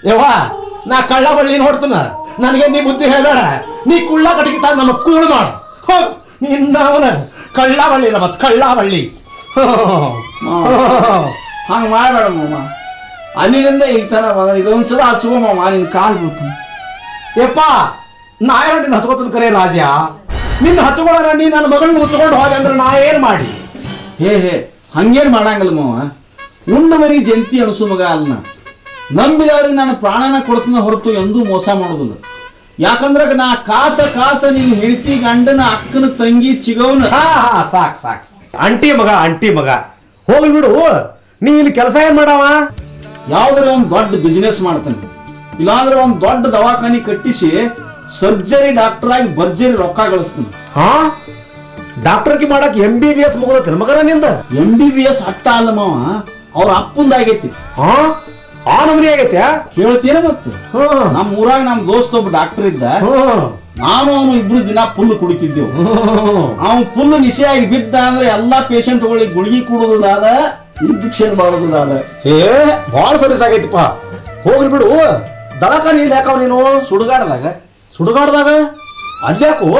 ಯವ್ವ, ನಾ ಕಳ್ಳ ಬಳ್ಳಿ ನೋಡ್ತಾನ, ನನಗೆ ನೀ ಬುದ್ಧಿ ಹೇಳಬೇಡ. ನೀ ಕುಳ್ಳ ಕಟಕಿತ ನಮ್ಮ ಕೂಳು ಮಾಡು. ನಿನ್ನ ಅವನ ಕಳ್ಳ ಬಳ್ಳಿ ಇಲ್ಲ, ಮತ್ ಕಳ್ಳ ಬಳ್ಳಿ. ಹಂಗ ಮಾಡ್ಬೇಡ ಮಾಮ, ಅಲ್ಲಿಂದ ಈಗ ತರ ಇದೊಂದ್ಸಲ ಹಚ್ಕೋ ಮಾಮ, ನಿನ್ ಕಾಲ್ ಬಿಡ್ತೀನಿ. ಯಪ್ಪ, ನಾ ಯಾರು ನಿನ್ನ ಹಚ್ಕೋತನ ಕರೆ ರಾಜ. ನಿನ್ನ ಹಚ್ಕೊಳ್ಳೋಣ, ನೀ ನನ್ನ ಮಗಳನ್ನ ಮುಚ್ಕೊಂಡು ಹೋದೆ ಅಂದ್ರೆ ನಾ ಏನ್ ಮಾಡಿ? ಹೇ ಹಂಗೇನ್ ಮಾಡಂಗಿಲ್ಲ ಮಾವ. ಉಂಡ ಮರಿ ಜಂತಿ ಅನಸು ಮಗ ಅಲ್ಲ. ನಂಬಿದವ್ರಿಗೆ ನಾನು ಪ್ರಾಣನ ಕೊಡ್ತೀನಿ ಹೊರತು ಎಂದೂ ಮೋಸ ಮಾಡೋದಿಲ್ಲ. ಯಾಕಂದ್ರ ನಾ ಕಾಸ ನೀನು ಹೆಂಡತಿ ಗಂಡನ ಅಕ್ಕನ ತಂಗಿ ಚಿಗವನ. ಸಾಕ್ ಅಂಟಿ ಮಗ ಹೋಗ್ಲಿ ಬಿಡು. ನೀ ಇಲ್ಲಿ ಕೆಲಸ ಏನ್ ಮಾಡವ? ಯಾವ್ದಾರ ಒಂದ್ ದೊಡ್ಡ ಬಿಸ್ನೆಸ್ ಮಾಡ್ತಾನೆ, ಇಲ್ಲಾಂದ್ರೆ ಒಂದ್ ದೊಡ್ಡ ದವಾಖಾನಿ ಕಟ್ಟಿಸಿ ಸರ್ಜರಿ ಡಾಕ್ಟರ್ ಆಗಿ ಭರ್ಜರಿ ರೊಕ್ಕ ಗಳಿಸ್ತೀನಿ. ಹಾ ಡಾಕ್ಟರ್ಗೆ ಮಾಡಕ್ MBBS ಮುಗಿದತ್ತಿನ ಮಗನ ನಿಂದ. MBBS ಅಟ್ಟ ಅಲ್ಲ ಮಾವ, ಅವ್ರ ಅಪ್ಪಂದಾಗೈತಿ. ಹಾ ಆ ನಮನಿ ಆಗೈತೆ. ಹೇಳ್ತೀರ ಮತ್ತೆ ನಮ್ ಊರಾಗ ನಮ್ ದೋಸ್ತ ಒಬ್ಬ ಡಾಕ್ಟರ್ ಇದ್ದ. ನಾನು ಅವನು ಇಬ್ರು ದಿನ ಫುಲ್ ಕುಡಿತಿದ್ದೆವು. ಅವನು ಫುಲ್ ನಿಶೆಯಾಗಿ ಬಿದ್ದ ಅಂದ್ರೆ ಎಲ್ಲಾ ಪೇಷಂಟ್ಗಳಿಗೆ ಗುಳಿಗೆ ಕುಡುವುದಾದ, ಇಂಜೆಕ್ಷನ್ ಮಾಡೋದಾದ. ಬಹಳ ಸರ್ವಿಸ್ ಆಗೈತಿಪ್ಪ. ಹೋಗ್ರಿ ಬಿಡು, ದವಾಖಾನೆ ಇಲ್ಲಿ ಯಾಕವ್ ನೀನು? ಸುಡುಗಾಡ್ದಾಗ ಅಲ್ಯಾಕು?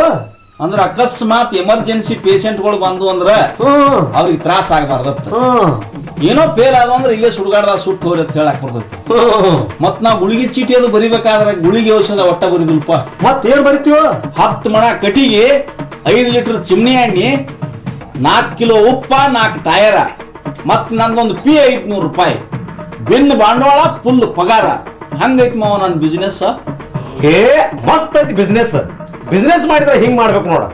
ಅಂದ್ರೆ ಅಕಸ್ಮಾತ್ ಎಮರ್ಜೆನ್ಸಿ ಪೇಷಂಟ್ಗಳು ಬಂದು ಅಂದ್ರ ಅವ್ರಿಗೆ ತ್ರಾಸ ಆಗಬಾರ್ದತ್ತ. ಏನೋ ಫೇಲ್ ಆದ ಅಂದ್ರೆ ಇಲ್ಲೇ ಸುಡುಗಾಡ್ದಾಗ ಸುಟ್ಟು ಹೋಗ್ರಿ ಅಂತ ಹೇಳಕ್ ಬರ್ತೈತಿ. ಮತ್ ನಾವ್ ಗುಳಿಗೆ ಚೀಟಿ ಅದು ಬರಿಬೇಕಾದ್ರೆ ಗುಳಿಗೆ ಔಷಧ ಒಟ್ಟ ಬರಿದಿಲ್ಪ. ಮತ್ತೇನ್ ಬರಿತೀವ? 10 ಮಣ ಕಟಿಗೆ, 5 ಲೀಟರ್ ಚಿಮ್ನಿ ಎಣ್ಣೆ, 4 ಕಿಲೋ ಉಪ್ಪ, 4 ಟಯರ, ಮತ್ ನಂದೊಂದು ಫೀ 500 ರೂಪಾಯಿ, ಬಿನ್ ಬಂಡವಾಳ ಫುಲ್ ಪಗಾರ. ಹಂಗೈತಿ ಮಾವ ನನ್ ಬಿಸ್ನೆಸ್. ಮಸ್ತ್ ಐತಿ ಬಿಸ್ನೆಸ್. ಬಿಸ್ನೆಸ್ ಮಾಡಿದ್ರೆ ಹಿಂಗ್ ಮಾಡ್ಬೇಕು ನೋಡ.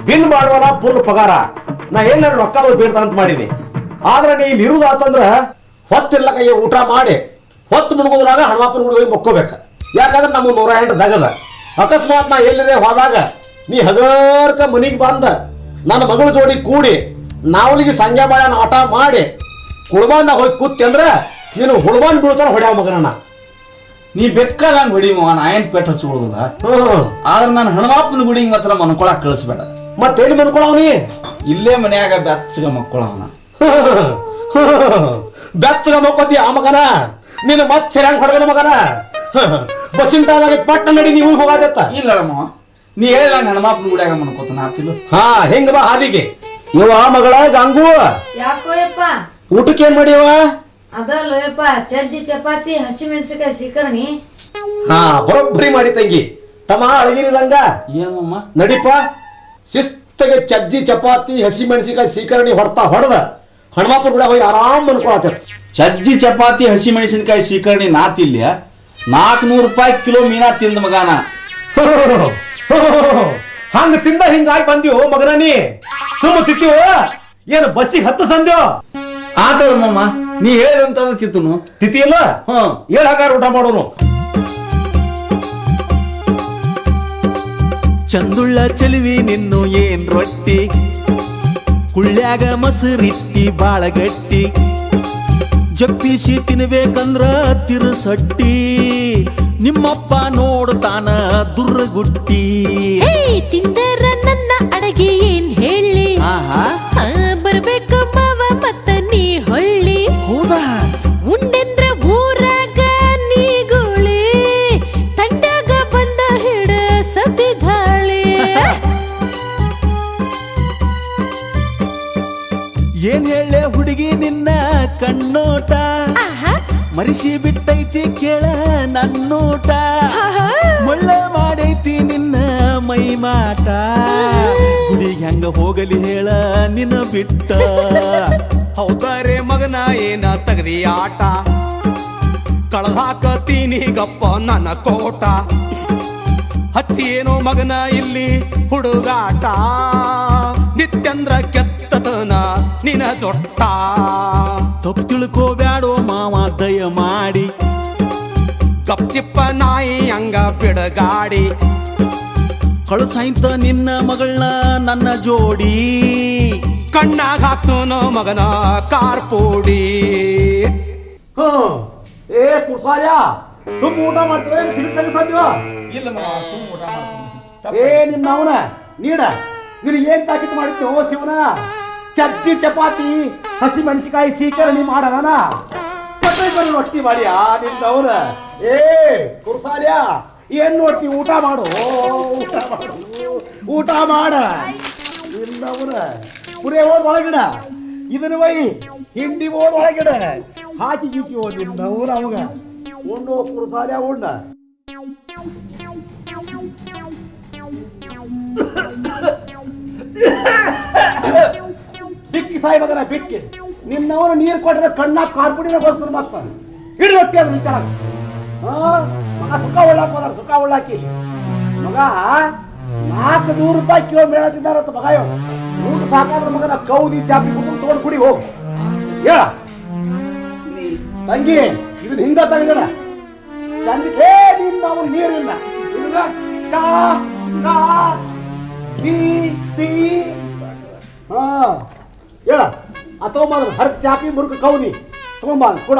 ಬಿಲ್ ಮಾಡುವಲ್ಲ ಫುಲ್ ಪಗಾರ. ನಾ ಏನಾರ ರೊಕ್ಕ ಬೇಡ್ತಾ ಅಂತ ಮಾಡೀನಿ. ಆದ್ರೆ ನೀ ಇಲ್ಲಿ ಇರುದಾತಂದ್ರ ಹೊತ್ತಿರ್ಲಕ್ಕ ಊಟ ಮಾಡಿ ಹೊತ್ತು ಮುಣಗೋದ್ರಾಗ ಹಣಮಾಪನ ಗುಡಿ ಹೋಗಿ ಮಕ್ಕೋಬೇಕ. ಯಾಕಂದ್ರೆ ನಮ್ಮ 108 ದಗದ. ಅಕಸ್ಮಾತ್ ನಾ ಎಲ್ಲರೇ ಹೋದಾಗ ನೀ ಹಗರ್ಕ ಮನಿಗೆ ಬಂದ ನನ್ನ ಮಗಳ ಜೋಡಿ ಕೂಡಿ ನಾವಲಿಗೆ ಸಂಜೆ ಬಾಳ ಆಟ ಮಾಡಿ ಕುಳ್ಬಾನ್ ಹೋಗಿ ಕೂತಿ ಅಂದ್ರ ನೀನು ಹುಳ್ಬಾನ್ ಬೀಳ್ತಾರ ಹೊಡ್ಯಾವ ಮಗನಣ್ಣ. ನೀ ಬೇಕಾದಂಗ್ ಹೊಡಿ ಮವ, ನಾ ಏನ್ ಪೇಟ ಹಚ್ಕೊಳ್ಳೋದಿಲ್ಲ. ಆದ್ರೆ ನಾನು ಹಣಮಾಪನ ಗುಡಿಗೆ ಮಾತ್ರ ಮನ್ಕೊಳಕ್ ಕಳಿಸ್ಬೇಡ. ಮತ್ತೇಳಿ ಮನ್ಕೊಳವನಿ? ಇಲ್ಲೇ ಮನ್ಯಾಗ ಬೆಚ್ಚಗ ಮಕ್ಕೊಳವನ. ಬೆಚ್ಚಗ ಮಕ್ಕೋತಿ ಆ ಮಗನ. ನೀನು ಮತ್ ಸೆರಂಗ್ ಹೊಡೆದ ಮಗನ. ಬಸ್ಸಿನ ಟೈಮ್ ಆಗೈತಿ, ಪಟ್ಟ ನಡಿ ನೀವು ಹೋಗಾದತ್ತ. ಇಲ್ಲ ಮವ, ನೀ ಹೇಳ್ದಂಗ ಹಣಮಾಪನ ಗುಡಿಯಾಗ ಮನ್ಕೋತಾನ ಆತಿಲ್ಲ. ಹಾ ಹೆಂಗ ಬಾ ಹಾದಿಗೆ. ಇವ ಮಗಳ ಗಂಗು, ಯಾಕೋ ಯಪ್ಪ? ಊಟಕ್ಕೆ ಏನ್ ಮಾಡಿವ? ಅದಲ್ಲೋ ಯಪ್ಪ, ಚಡ್ಡಿ ಚಪಾತಿ, ಹಸಿಮೆಣಸಿಕಾಯಿ ಸೀಕರಣಿ. ಹಾ ಬರೋಬ್ಬರಿ ಮಾಡಿ ತಂಗಿ. ತಮ್ಮ ಅಳಗಿರಿದಂಗ ಏನಮ್ಮ ನಡಿಪ. ಶಿಸ್ತಗೆ ಚಜ್ಜಿ ಚಪಾತಿ ಹಸಿಮೆಣಸಿಕಾಯಿ ಸೀಕರಣಿ ಹೊಡೆದ ಹನುಮಪ್ಪನ ಕೂಡ ಹೋಗಿ ಆರಾಮ್ ಅನ್ಕೊಳತ್ತ. ಚಜ್ಜಿ ಚಪಾತಿ ಹಸಿ ಮೆಣಸಿನಕಾಯಿ ಸೀಕರಣಿ ನಾತಿಲ್ಯ 400 ರೂಪಾಯಿ ಕಿಲೋ ಮೀನಾ ತಿಂದ ಮಗಾನ. ಹಂಗ ತಿಂದ ಹಿಂಗಾಗಿ ಬಂದಿವು ಮಗನ. ನೀ ಸುಮ್ಮ ತಿತ್ತೀವ ಏನು ಬಸ್ಸಿಗೆ ಹತ್ತು ಸಂದ್ಯೋ? ಆತಳಮ್ಮ, ನೀ ಹೇಳಿದಂತ ತಿತ್ತನು ತಿಥಿ ಇಲ್ಲ. ಹೇಳಾಗಾರ ಊಟ ಮಾಡೋನು. ಚಂದುಳ್ಳ ಚೆಲುವಿ ನಿನ್ನು ಏನ್ ರೊಟ್ಟಿ, ಕುಳ್ಳ್ಯಾಗ ಮೊಸರಿಟ್ಟಿ ಬಾಳ ಗಟ್ಟಿ, ಜಪ್ಪಿಸಿ ತಿನ್ಬೇಕಂದ್ರ ತಿರುಸಟ್ಟಿ, ನಿಮ್ಮಪ್ಪ ನೋಡ್ತಾನ ದುರ್ಗುಟ್ಟಿ. ತಿಂದರ ನನ್ನ ಅಡಗೆ ಏನ್ ಹೇಳಿ, ಬರ್ಬೇಕು ಮಾವ ಮತ್ತ ನೀ ಹೊಳ್ಳಿ. ಹೌದಾ? ಉಂಡೆಂದ್ರ ಊರಾಗ ನೀಗುಳಿ, ತಂಡಾಗ ಬಂದ ಹಿಡ ಸತಿಧಾಳಿ. ಏನ್ ಹೇಳೆ ಹುಡುಗಿ ನಿನ್ನ ಕಣ್ಣೋಟ, ಮರಿಸಿ ಬಿಟ್ಟೈತಿ ಕೇಳ ನನ್ನೋಟ, ಮುಳ್ಳ ಮಾಡೈತಿ ನಿನ್ನ ಮೈ ಮಾಟ, ಹುಡುಗಿ ಹೆಂಗ ಹೋಗಲಿ ಹೇಳ ನಿನ್ನ ಬಿಟ್ಟ. ಹೌದಾರೆ ಮಗನ ಏನ ತಗದಿ ಆಟ, ಕಳಹಾಕತೀನಿ ಗಪ್ಪ ನನ್ನ ಕೋಟ, ಹಚ್ಚಿ ಏನೋ ಮಗನ ಇಲ್ಲಿ ಹುಡುಗಾಟ, ನಿತ್ಯಂದ್ರ ಕೆತ್ತತನ ನಿನ ಜೊಟ್ಟ. ತಪ್ಪು ತಿಳ್ಕೋಬ್ಯಾಡೋ ಮಾವ ದಯ ಮಾಡಿ, ಕಪ್ಚಿಪ್ಪ ನಾಯಿ ಹಂಗ ಬಿಡಗಾಡಿ, ಕಳಸಾಯ್ತ ನಿನ್ನ ಮಗಳನ್ನ ನನ್ನ ಜೋಡಿ, ಕಣ್ಣಾಗ ಹಾಕ್ತನೋ ಮಗನ ಕಾರ್ಪೋಡಿ. ಏ ಪುರ್ಸಾಯ, ಸುಮ್ಮ ಊಟ ಮಾಡ್ತೇವೆ ತಿಳ್ತಂಗ ಸಾಧ್ಯ ಇಲ್ಲ ಸುಮ್ಮ ಊಟ ಮಾಡ್ತಾನೆ. ಏ ನಿನ್ನ ಅವನ ನೀಡ ನಿನಗೆ ಏನ್ ತಾಕೀತು ಮಾಡಿತ್ತು ಓ ಶಿವನ? ಚಜ್ಜಿ ಚಪಾತಿ ಹಸಿ ಮೆಣಸಿಕಾಯಿ ಸೀಕರಣಿ ಮಾಡಣ ರೊಟ್ಟಿ ಮಾಡಿ ನಿಂದವನ. ಏ ಕುರ್ಸಾಲ್ಯ ಏನ್ ನೋಡ್ತಿ? ಊಟ ಮಾಡು, ಊಟ ಮಾಡು, ಊಟ ಮಾಡ. ನಿಂದವನ ಪುರೇ ಹೋದ್ ಒಳಗಿಡ, ಇದನ್ನ ಬೈ ಹಿಂಡಿ ಹೋದ್ ಒಳಗಿಡ ಹಾಕಿ ಗೀಕಿ ಹೋದ್ ನಿಂದವನ. ಅವಾಗ ಉಣ್ಣು ಕುರ್ಸಾಲ್ಯ ಉಣ್ಣ. ಬಿಕ್ಕಿ ಸಾಯಿ ಮಗನ ಬಿಕ್ಕಿ. ನಿನ್ನವನು ನೀರು ಕೊಟ್ಟರೆ ಕಣ್ಣಾಗ ಕಾರ್ಪುಡಿನ ಗೋಸ್ಕರ ಮತ್ತ ಹಿಡಿ ರೊಟ್ಟಿ ಅದ್ರ ನಿಂತ ಮಗ ಸುಖ ಉಳ್ಳಾಕ ಹೋದಾರ. ಸುಖ ಉಳ್ಳಾಕಿ ಮಗ 400 ರೂಪಾಯಿ ಕಿಲೋ ಮೇಳ ತಿಂದಾರಂತ ಮಗ. ಊಟ ಸಾಕಾದ್ರ ಮಗನ ಕೌದಿ ಚಾಪಿ ಕುಡ್ದು ತಗೊಂಡು ಕುಡಿ ಹೋಗು. ಹೇಳ ತಂಗಿ ಇದನ್ನ ಹಿಂಗ ತೆಗೆದ ಚಂದ. ನಿನ್ನ ಅವನು ನೀರಿಲ್ಲ ಇದನ್ನ ಕಾ ಕಾ ಸಿ ಸಿ ಹಾ ಹೇಳ ಆ ತಗೊಂಬಂದ ಹರಕ್ ಚಾಪಿ ಮುರುಕ ಕೌನಿ ತಗೊಂಬಂದ ಕೊಡ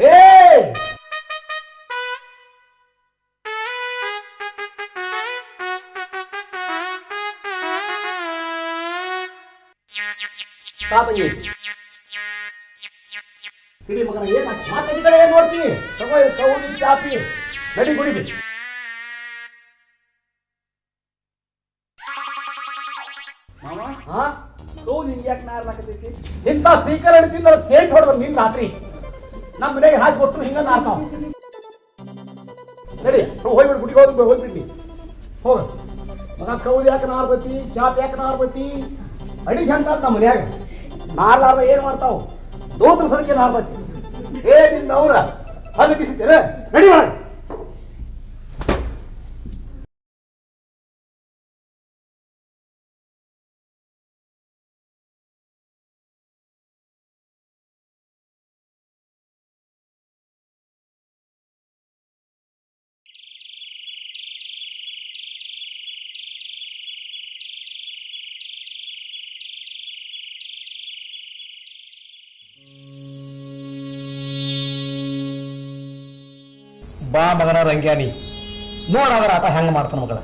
ಏ ತಾತಂಗಿ ತಿಳಿ ಮಗನ ಏನ್ ಮಾತಾಡಿ ಕಡೆ ಏನ್ ನೋಡ್ತೀನಿ ತಗೋ ಕೌನಿ ಚಾಪಿ ನಡಿ ಗುಡಿಗೆ ಇಂಥ ಶ್ರೀಕರಣ ತಿಂದ ಸೇಟ್ ಹೊಡೆದ ನಿನ್ ರಾತ್ರಿ ನಮ್ಮ ಮನೆಗೆ ಹಾಸಿ ಕೊಟ್ಟರು ಹಿಂಗ ನಾರ್ತಾವ ನಡಿ ಹೋಗ್ಬಿಟ್ಟು ಗುಡಿಗೆ ಹೋಗ್ಬಿಡ್ಲಿ ಹೋಗ ಮಗ ಕೌದಿ ಯಾಕೆ ನಾರ್ತತಿ ಚಾಪ್ ಯಾಕೆ ನಾರ್ತತಿ ಅಡಿಗೆ ಅಂತ ನಮ್ಮ ಮನ್ಯಾಗ ನಾರ್ಲಾರ್ದ ಏನ್ ಮಾಡ್ತಾವ ದೋತ್ರ ಸದಕ್ಕೆ ನಾರ್ತತಿ ಏ ನಿನ್ನ ಅವ್ರ ಅದು ಬಿಸಿದ್ದೀರ ನಡಿ ಒಳಗೆ ಬಾ ಮಗನ ರಂಗ್ಯಾನಿ ನೋಡಾದ್ರ ಆತ ಹೆಂಗ ಮಾಡ್ತಾನ ಮಗಳ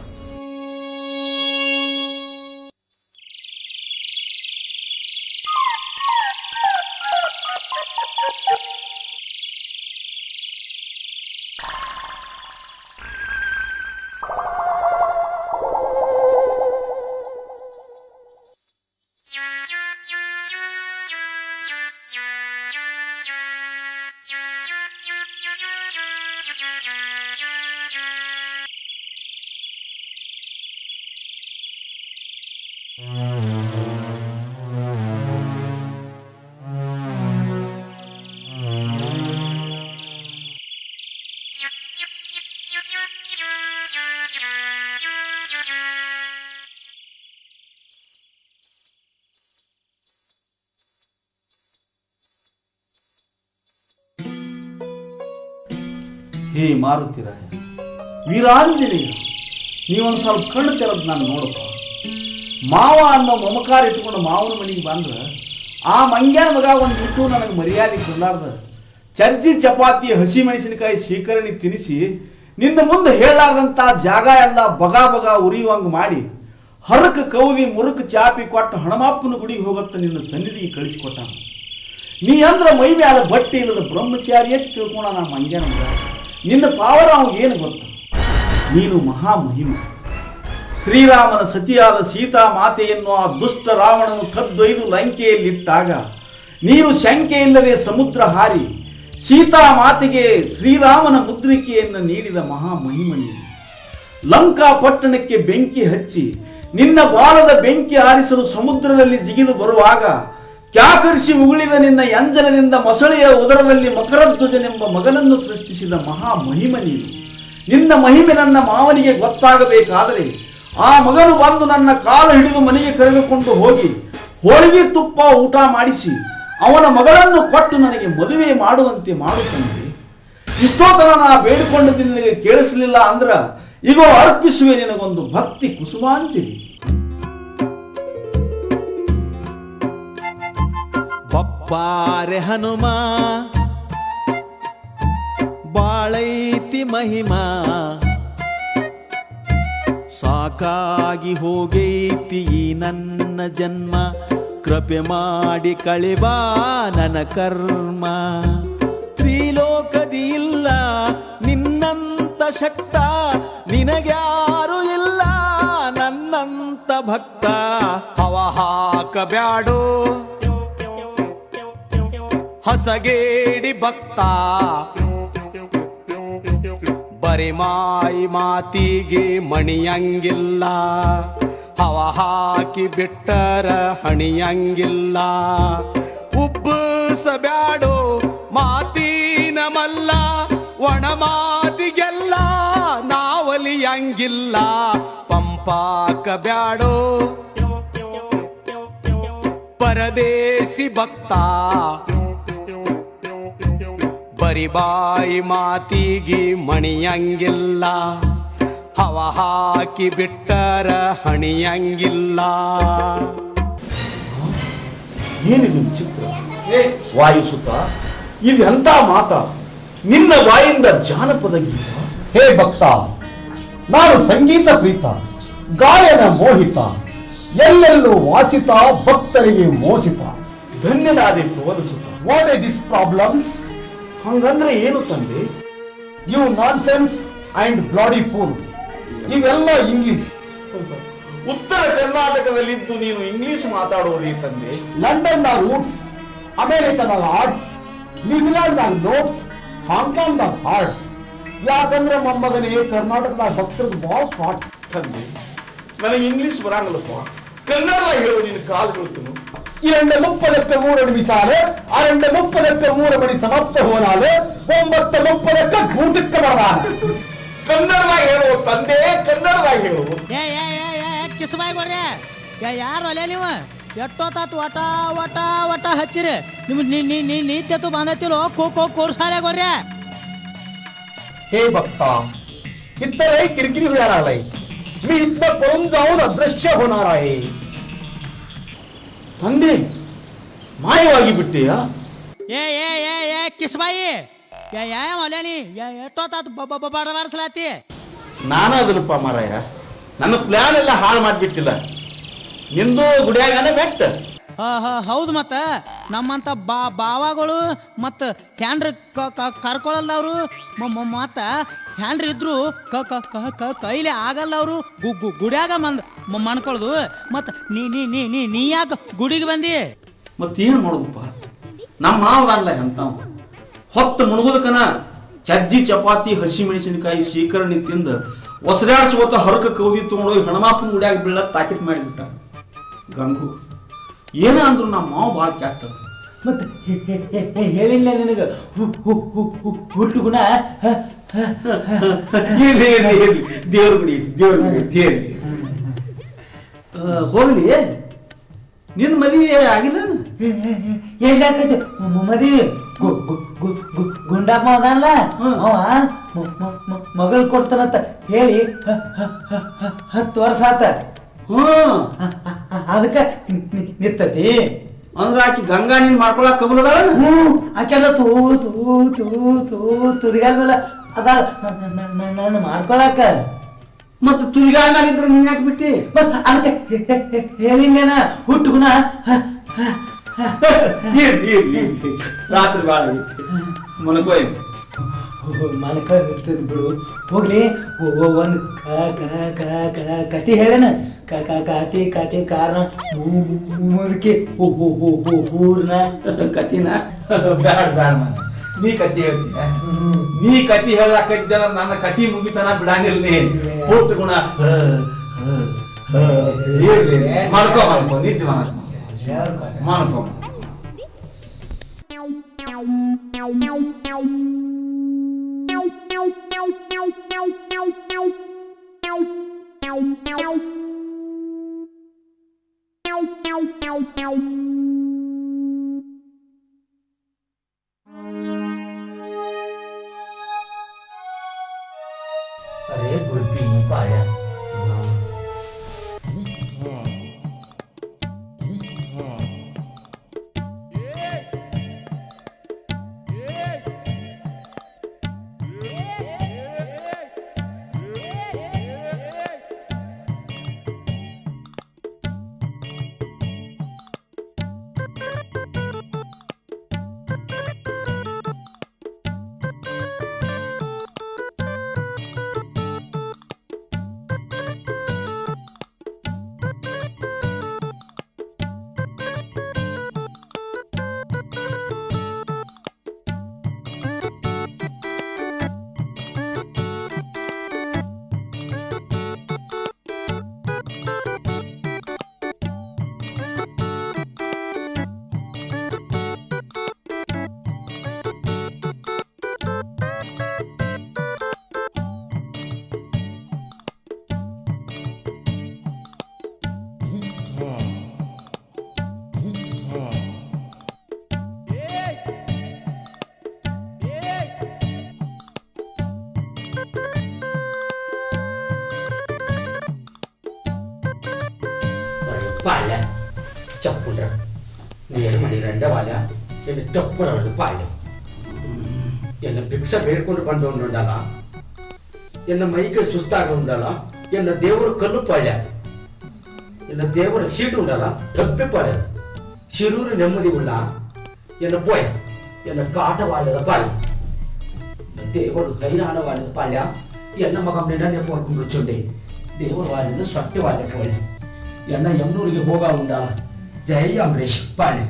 ಹೇ ಮಾರುತಿರಾಯ ವೀರಾಂಜನೇಯ ನೀವೊಂದು ಸ್ವಲ್ಪ ಕಣ್ಣು ತೆರೆದು ನಾನು ನೋಡಪ್ಪ. ಮಾವ ಅನ್ನೋ ಮಮಕಾರ ಇಟ್ಕೊಂಡು ಮಾವನ ಮನೆಗೆ ಬಂದ್ರೆ ಆ ಮಂಗ್ಯಾನ ಮಗ ಒಂದು ಇಟ್ಟು ನನಗೆ ಮರ್ಯಾದೆ ಕೊಡಲಾರ್ದ ಚಜ್ಜಿ ಚಪಾತಿ ಹಸಿ ಮೆಣಸಿನಕಾಯಿ ಶೇಖರಣೆ ತಿನ್ನಿಸಿ ನಿನ್ನ ಮುಂದೆ ಹೇಳಲಾರ್ದಂಥ ಜಾಗ ಎಲ್ಲ ಬಗ ಬಗ ಉರಿಯುವಂಗೆ ಮಾಡಿ ಹರಕ ಕೌದಿ ಮುರುಕ ಚಾಪಿ ಕೊಟ್ಟು ಹಣಮಾಪ್ಪನ ಗುಡಿಗೆ ಹೋಗತ್ತ ನಿನ್ನ ಸನ್ನಿಧಿಗೆ ಕಳಿಸಿಕೊಟ್ಟಾನ. ನೀ ಅಂದ್ರೆ ಮೈ ಮ್ಯಾಲ ಬಟ್ಟೆ ಇಲ್ಲದ ಬ್ರಹ್ಮಚಾರಿ ಅಂತ ತಿಳ್ಕೊಳ ನಾ ಮಂಗ್ಯಾನ ಮಗ. ನಿನ್ನ ಪಾವರ ಅವ್ಗೆ ಏನು ಗೊತ್ತ? ನೀನು ಮಹಾಮಹಿಮ. ಶ್ರೀರಾಮನ ಸತಿಯಾದ ಸೀತಾ ಮಾತೆಯನ್ನು ಆ ದುಷ್ಟ ರಾವಣನು ಕದ್ದೊಯ್ದು ಲಂಕೆಯಲ್ಲಿಟ್ಟಾಗ ನೀನು ಶಂಕೆ ಇಲ್ಲದೆ ಸಮುದ್ರ ಹಾರಿ ಸೀತಾ ಮಾತೆಗೆ ಶ್ರೀರಾಮನ ಮುದ್ರಿಕೆಯನ್ನು ನೀಡಿದ ಮಹಾಮಹಿಮ ನೀನು. ಲಂಕಾ ಪಟ್ಟಣಕ್ಕೆ ಬೆಂಕಿ ಹಚ್ಚಿ ನಿನ್ನ ಬಾಲದ ಬೆಂಕಿ ಆರಿಸಲು ಸಮುದ್ರದಲ್ಲಿ ಜಿಗಿದು ಬರುವಾಗ ಕ್ಯಾಕರಿಸಿ ಉಗುಳಿದ ನಿನ್ನ ಎಂಜಲದಿಂದ ಮೊಸಳೆಯ ಉದರದಲ್ಲಿ ಮಕರಧ್ವಜನೆಂಬ ಮಗನನ್ನು ಸೃಷ್ಟಿಸಿದ ಮಹಾಮಹಿಮ ನೀನು. ನಿನ್ನ ಮಹಿಮೆ ನನ್ನ ಮಾವನಿಗೆ ಗೊತ್ತಾಗಬೇಕಾದರೆ ಆ ಮಗನು ಬಂದು ನನ್ನ ಕಾಲು ಹಿಡಿದು ಮನೆಗೆ ಕರೆದುಕೊಂಡು ಹೋಗಿ ಹೋಳಿಗೆ ತುಪ್ಪ ಊಟ ಮಾಡಿಸಿ ಅವನ ಮಗಳನ್ನು ಕೊಟ್ಟು ನನಗೆ ಮದುವೆ ಮಾಡುವಂತೆ ಮಾಡುತ್ತಂತೆ. ಇಷ್ಟೋತರ ನಾ ಬೇಡಿಕೊಂಡದ್ದು ನಿನಗೆ ಕೇಳಿಸಲಿಲ್ಲ ಅಂದ್ರ ಈಗೋ ಅರ್ಪಿಸುವೆ ನಿನಗೊಂದು ಭಕ್ತಿ ಕುಸುಮಾಂಜಲಿ. ಬಪ್ಪಾರೆ ಹನುಮ ಬಾಳೈತಿ ಮಹಿಮಾ ಸಾಕಾಗಿ ಹೋಗೈತಿ ಈ ನನ್ನ ಜನ್ಮ ಕೃಪೆ ಮಾಡಿ ಕಳಿಬಾ ನನ್ನ ಕರ್ಮ ತ್ರಿಲೋಕದಿ ಇಲ್ಲ ನಿನ್ನಂತ ಶಕ್ತ ನಿನಗ್ಯಾರು ಇಲ್ಲ ನನ್ನಂತ ಭಕ್ತ ಹವ ಹಾಕಬ್ಯಾಡೋ ಹಸಗೇಡಿ ಭಕ್ತ ಬರಿಮಾಯಿ ಮಾತಿಗೆ ಮಣಿಯಂಗಿಲ್ಲ ಹವ ಹಾಕಿ ಬಿಟ್ಟರ ಹಣಿಯಂಗಿಲ್ಲ ಉಬ್ಬಸಬ್ಯಾಡೋ ಮಾತಿನ ಮಲ್ಲ ಒಣ ಮಾತಿಗೆಲ್ಲ ನಾವಲಿಯಂಗಿಲ್ಲ ಪಂಪಾಕ ಬ್ಯಾಡೋ ಪರದೇಶಿ ಭಕ್ತ ಬರಿಬಾಯಿ ಮಾತಿಗೆ ಮಣಿಯಂಗಿಲ್ಲ ಹವ ಅವ ಹಾಕಿ ಬಿಟ್ಟರ ಹಣಿಯಂಗಿಲ್ಲ. ಏನಿದು ವಿಚಿತ್ರ? ವಾಯುಸುತ, ಇದು ಎಂತ ಮಾತ? ನಿನ್ನ ಬಾಯಿಂದ ಜಾನಪದ ಗೀತ? ಹೇ ಭಕ್ತ, ನಾನು ಸಂಗೀತ ಪ್ರೀತ, ಗಾಯನ ಮೋಹಿತ, ಎಲ್ಲೆಲ್ಲೂ ವಾಸಿತ, ಭಕ್ತರಿಗೆ ಮೋಸಿತ. ಧನ್ಯನಾದೆ ಪವನಸುತ. What is this problems? ಹಂಗಂದ್ರೆ ಏನು ತಂದೆ? You nonsense and bloody fool. ಇವೆಲ್ಲ ಇಂಗ್ಲಿಷ್. ಉತ್ತರ ಕರ್ನಾಟಕದಲ್ಲಿದ್ದು ನೀನು ಇಂಗ್ಲಿಷ್ ಮಾತಾಡುವುದೇ ತಂದೆ? ಲಂಡನ್ ನ ರೂಟ್ಸ್, ಅಮೆರಿಕದ ಆರ್ಟ್ಸ್, ನ್ಯೂಜಿಲೆಂಡ್ ನ ನೋಟ್ಸ್, ಹಾಂಗ್ಕಾಂಗ್ ನ ಹಾರ್ಟ್ಸ್. ಯಾಕಂದ್ರೆ ಮೊಮ್ಮಗನೇ ಕರ್ನಾಟಕದ ಭಕ್ತರದ ಬಾಳ್ ಪಾಟ್ಸ್. ತಂದೆ, ನನಗೆ ಇಂಗ್ಲಿಷ್ ಬರಂಗಿಲ್ಲಪ್ಪ, ಕನ್ನಡದಾಗ ಹೇಳು, ನಿನ್ನ ಕಾಲು ಬೀಳ್ತನು. 2:30 ನಿಮಿಷಾಲು, 2:30 ಮಣಿ ಸಮಾಪ್ತ ಹೋನಾಲು, 9:30 ಗೂಟಕ್ಕೆ ಬರದಾನ. ಕನ್ನಡದಾಗ ಹೇಳು ತಂದೆ, ಕನ್ನಡದಾಗ ಹೇಳು. ಕಿಸ್ಬಾಯ್ ಕೊಡ್ರಿ. ಯಾರು ಅಲ್ಲೇ ನೀವು ಎಷ್ಟೊತ್ತಾತು ವಟ ವಟ ವಟ ಹಚ್ಚಿರಿ. ನಿಮ್ ನೀತ್ಯತು ಬಾಂಧತಿलो कोर्साले गोर्या. हे भक्ता, इथं किरकिरी व्हायला लागलाय. मी इथनं पळून जाऊन अदृश्य होणार आहे. ತಂದೆ, ಮಾಯವಾಗಿ ಬಿಟ್ಟೆಯಾ? ಕಿಸ್ಬಾಯಿ ಅಲ್ಲೇನಿ ಎಷ್ಟೊತ್ತಾತು ಬಡಬಡಿಸ್ಲಾತಿ. ನಾನು ಅದನ್ನಪ್ಪ ಮಾರಾಯ, ನನ್ನ ಪ್ಲಾನ್ ಎಲ್ಲ ಹಾಳು ಮಾಡಿಬಿಟ್ಟಿಲ್ಲ. ನಿಂದು ಗುಡಿಯಾಗನ ಮೆಟ್ಟ. ಹೌದು, ಮತ್ತ ನಮ್ಮಂತ ಬಾವಾಗಳು ಮತ್ತ ಹ್ಯಾಂಡ್ರ್ ಕರ್ಕೊಳ್ಳಲ್ದವ್ರು ಮತ್ತ ಹ್ಯಾಂಡ್ರ್ ಇದ್ರು ಕೈಲಿ ಆಗಲ್ಲವ್ರು ಗುಡಿಯಾಗ ಮಣ್ಕೊಳ್ದು. ಮತ್ತ ನೀ ಯಾಕೆ ಗುಡಿಗೆ ಬಂದಿ? ಮತ್ತೇನು ಮಾಡೋದಪ್ಪ, ನಮ್ಮ ಮಾವಲ್ಲ ಅಂತ ಹೊತ್ತು ಮುಳುಗೋದಕ್ಕನ ಚಜ್ಜಿ ಚಪಾತಿ ಹಸಿ ಮೆಣಸಿನಕಾಯಿ ಶೇಖರಣೆ ತಿಂದು ಒಸರಾಡಿಸ್ಕೋತ ಹರಕ ಕೌದಿ ತಗೊಂಡೋಗಿ ಹೆಣ್ಮಾಪನ ಗುಡಿಯಾಗ ಬೀಳ ತಾಕೀತ್ ಮಾಡಿಬಿಟ್ಟ ಗಂಗು. ಏನ ಅಂದ್ರು ನಮ್ಮ ಮಾವ ಭಾಳ ಕೆಟ್ಟ. ಮತ್ತೆ ಹೇಳಿಲ್ಲ ನಿನಗ ಹುಟ್ಟು ಗುಣ. ದೇವ್ರ ಗುಡಿ ದೇವ್ರ ಹೋಗ್ಲಿ, ನಿನ್ನ ಮದುವೆ ಆಗಿಲ್ಲ? ಏನಾಕೈತಿ ಮದುವೆ? ಗುಂಡಪ್ಪ ಅದಲ್ಲ ಅವ ಮಗಳು ಕೊಡ್ತಾನಂತ ಹೇಳಿ 10 ವರ್ಷ ಆತ. ಅದಕ್ಕ ನಿತ್ತತಿ ಅಂದ್ರ ಆಕಿ ಗಂಗಾ ನೀನ್ ಮಾಡ್ಕೊಳಕ್ ಕಬಲದಾಳ. ಆಕೆಲ್ಲ ತುದಿಗಾಲ ಮೇಲೆ ಅದ ನಾನು ಮಾಡ್ಕೊಳಕ. ಮತ್ತ ತುದಿಗಾಲ ಮ್ಯಾಲಿದ್ರ ನೀನ್ ಯಾಕೆ ಬಿಟ್ಟಿ? ಅದಕ್ಕೆ ಹೇಳಿಲ್ಲೇನ ಹುಟ್ಟು ಗುಣ. ರಾತ್ರಿ ಬಾಳ ಆಗೈತಿ, ಮನಕೋ ಮನಕ ಬಿಡು. ಹೋಗ್ಲಿ, ಒಂದು ಕತಿ ಹೇಳೇನ. ಕತಿ ಕಾರಣ ಮುದುಕಿ ಊರ್ನ ಕತಿನ ಬ್ಯಾಡ ಬ್ಯಾಡ ಮಾಡ. ನೀ ಕತಿ ಹೇಳ್ತೀಯ, ನೀ ಕತಿ ಹೇಳಾಕೈತ ನನ್ನ ಕತಿ ಮುಗಿತನ ಬಿಡಂಗಿಲ್ಲ. ನೀ ಹುಟ್ಟು ಗುಣ ಮಾಡ್ಕೋ ನಿದ್ದೆ ಮಾಡ್ಕೋ. अरे गुरपी पाया ಪಾಳ್ಯ ಚಪ್ಪುಂಡ್ರ ನೀರು ಮಡಿ ರಂಡ ವಾಲ್ಯ ಎನ್ನ ಚಪ್ಪುಡವಳು ಪಾಳ್ಯ ಎನ್ನ ಭಿಕ್ಷ ಬೇಡ್ಕೊಂಡು ಬಂದು ಉಂಡಲ್ಲ ಎನ್ನ ಮೈಗೆ ಸುಸ್ತಾಗ ಉಂಡಲ್ಲ ಎನ್ನ ದೇವರ ಕಲ್ಲು ಪಾಳ್ಯ ಎನ್ನ ದೇವರ ಸೀಟು ಉಂಡಲ್ಲ ತಪ್ಪೆ ಪಾಳ್ಯ ಶಿರೂರು ನೆಮ್ಮದಿ ಉಳ್ಳ ಎನ್ನ ಪೋಯ ಎನ್ನ ಕಾಟ ವಾಳ್ಯದ ಪಾಳ್ಯ ದೇವರು ಹೈರಾಣ ವಾಳ್ಯದ ಪಾಳ್ಯ ಎನ್ನ ಮಗ ನಿನ್ನೆ ಪೋರ್ಕೊಂಡು ಚುಂಡೆ ದೇವರು ವಾಳ್ಯದ ಸೊಟ್ಟೆ ವಾಳ್ಯ ಪೋಳ್ಯ ಎನ್ನ ಯಮ್ನೂರಿಗೆ ಹೋಗ ಉಂಡಲ್ಲ ಜೈ ಅಂಬರೀಶ್ ಪಾಳ್ಯ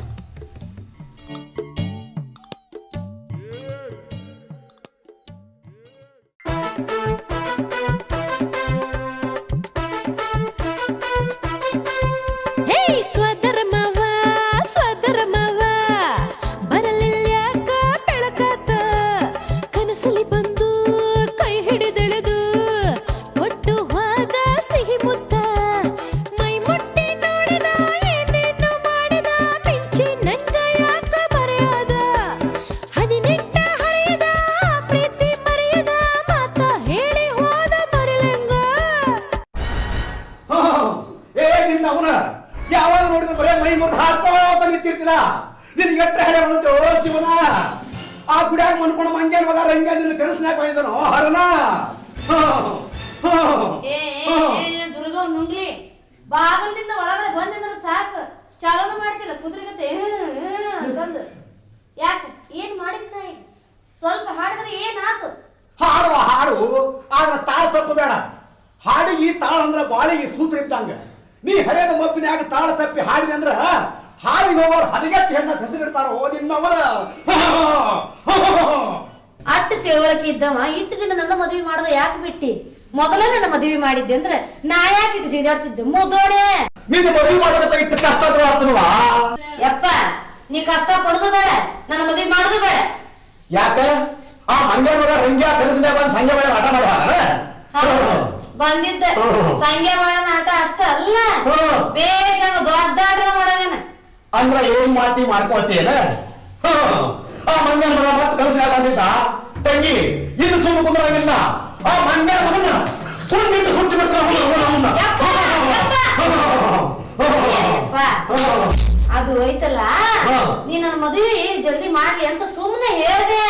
ಹೇ ಸ್ವಧರ್ಮವ ಸ್ವಧರ್ಮವ ಬರಲಿಲ್ಯಾಕ ಬೆಳಕಾತ ಕನಸಲಿ ಬಂದು ಕೈ ಹಿಡಿದೆಳೆದು ಕೊಟ್ಟು ಹೋದ ಸಿಹಿ ಮುತ್ತ ಮೈ ಮುಟ್ಟಿ ನೋಡಿದ ಏನೇನು ಮಾಡಿದ ಮಿಂಚಿ ನಂಗ ಯಾಕ ಬರೆಯದ ಹದಿನೆಂಟ ಹರಿಯದ ಪ್ರೀತಿ ಮರೆಯದ ಮಾತ ಹೇಳಿ ಹೋದ ಮರಿಲಂಗ ಏ ನಿನ್ನ ಅವನ ಯಾವಾಗ ನೋಡಿದ್ರೆ ಬರೇ ಮೈ ಮುರಿದು ಹಾಡ್ಕೋತ ನಿಂತಿರ್ತೀರ ನಿನಗೆ ಎಟ್ಟ ಹೆರೆ ಬಂತು ಶಿವನ ಆ ಗುಡಿಯಾಗ ಮನ್ಕೊಂಡು ಮಂಗೇನ್ ಮಗ ರಂಗ ನಿನ್ನ ಕನಸ್ನ್ಯಾಗ ಬಂದಿದ್ದನೋ ಹರನ ದುರ್ಗ ನುಂಗ್ಲಿ ಬಾಗಲದಿಂದ ಒಳಗಡೆ ಬಂದಿದ್ರೆ ಸಾಕು ಚಾಲನೆ ಮಾಡ್ತಿಲ್ಲ ಕುದುರೆಗತ್ತೆ ಅಂತಂದು ಯಾಕೆ ಏನ್ ಮಾಡಿದ್ನ ಈಗ ಸ್ವಲ್ಪ ಹಾಡಿದ್ರೆ ಏನಾತು ಹಾಡುವ ಹಾಡು ಆದ್ರೆ ತಾಳ ತಪ್ಪು ಬೇಡ ಹಾಡಿಗೆ ತಾಳ ಅಂದ್ರ ಬಾಳಿಗೆ ಸೂತ್ರ ಇದ್ದಂಗ ನೀ ಹಳೆಯದ ಮಬ್ಬಿನ್ಯಾಗ ತಾಳ ತಪ್ಪಿ ಹಾಡಿದೆ ಅಂದ್ರ ಹಾಡಿಗೆ ಹೋಗೋರು ಹದಗೆಟ್ಟು ಹೆಣ್ಣ ಹೆಸರಿಡ್ತಾರ ಓ ನಿನ್ನವರ ಅಟ್ಟು ತಿಳುವಳಿಕೆ ಇದ್ದವ ಇಟ್ಟು ದಿನ ನನ್ನ ಮದುವೆ ಮಾಡೋದು ಯಾಕೆ ಬಿಟ್ಟಿ ಮೊದಲೇ ನನ್ನ ಮದುವೆ ಮಾಡಿದ್ದೆ ಅಂದ್ರೆ ನಾ ಯಾಕೆ ಇಟ್ಟು ಸಿಗಾಡ್ತಿದ್ದೆ ಮುದೋಡೆ ನಿನ್ನ ಮದುವೆ ಮಾಡಬೇಕ ಇಟ್ಟು ಕಷ್ಟ ಆಗ್ತದವಾ ಯಪ್ಪ ನೀ ಕಷ್ಟ ಪಡೋದು ಬೇಡ ನನ್ನ ಮದುವೆ ಮಾಡೋದು ಬೇಡ ಯಾಕ ಆ ಮಂಗ್ಯ ಮಗ ರಂಗ್ಯ ಕನಸಿನ್ಯಾಗ ಬಂದು ಸಂಜೆ ಮೇಲೆ ಆಟ ಮಾಡುವ ಬಂದಿದ್ದ ಸಂಖ್ಯೆ ಮಾಡೋಣ ಆಟ ಅಷ್ಟ ಅಲ್ಲ ಬೇಷ ದೊಡ್ಡ ಆಟನ ಮಾಡೋದೇನ ಅಂದ್ರ ಏನ್ ಮಾತಿ ಮಾಡ್ಕೋತೀಯನ ಆ ಮಂಗ್ಯ ಮಗ ಮತ್ತೆ ಕನಸಿನ್ಯಾಗ ಬಂದಿದ್ದ ತಂಗಿ ಇನ್ನು ಸುಮ್ಮನೆ ಕುಂದ್ರಾಗಿಲ್ಲ ಆ ಮಂಗ್ಯ ಮಗನ ಸುಳ್ಳು ಸುಟ್ಟಿ ಬಿಡ್ತಾರ ಅದು ಹೋಯ್ತಲ್ಲ ನೀ ನನ್ನ ಮದುವೆ ಜಲ್ದಿ ಮಾಡ್ಲಿ ಅಂತ ಸುಮ್ನೆ ಹೇಳ್ದೆ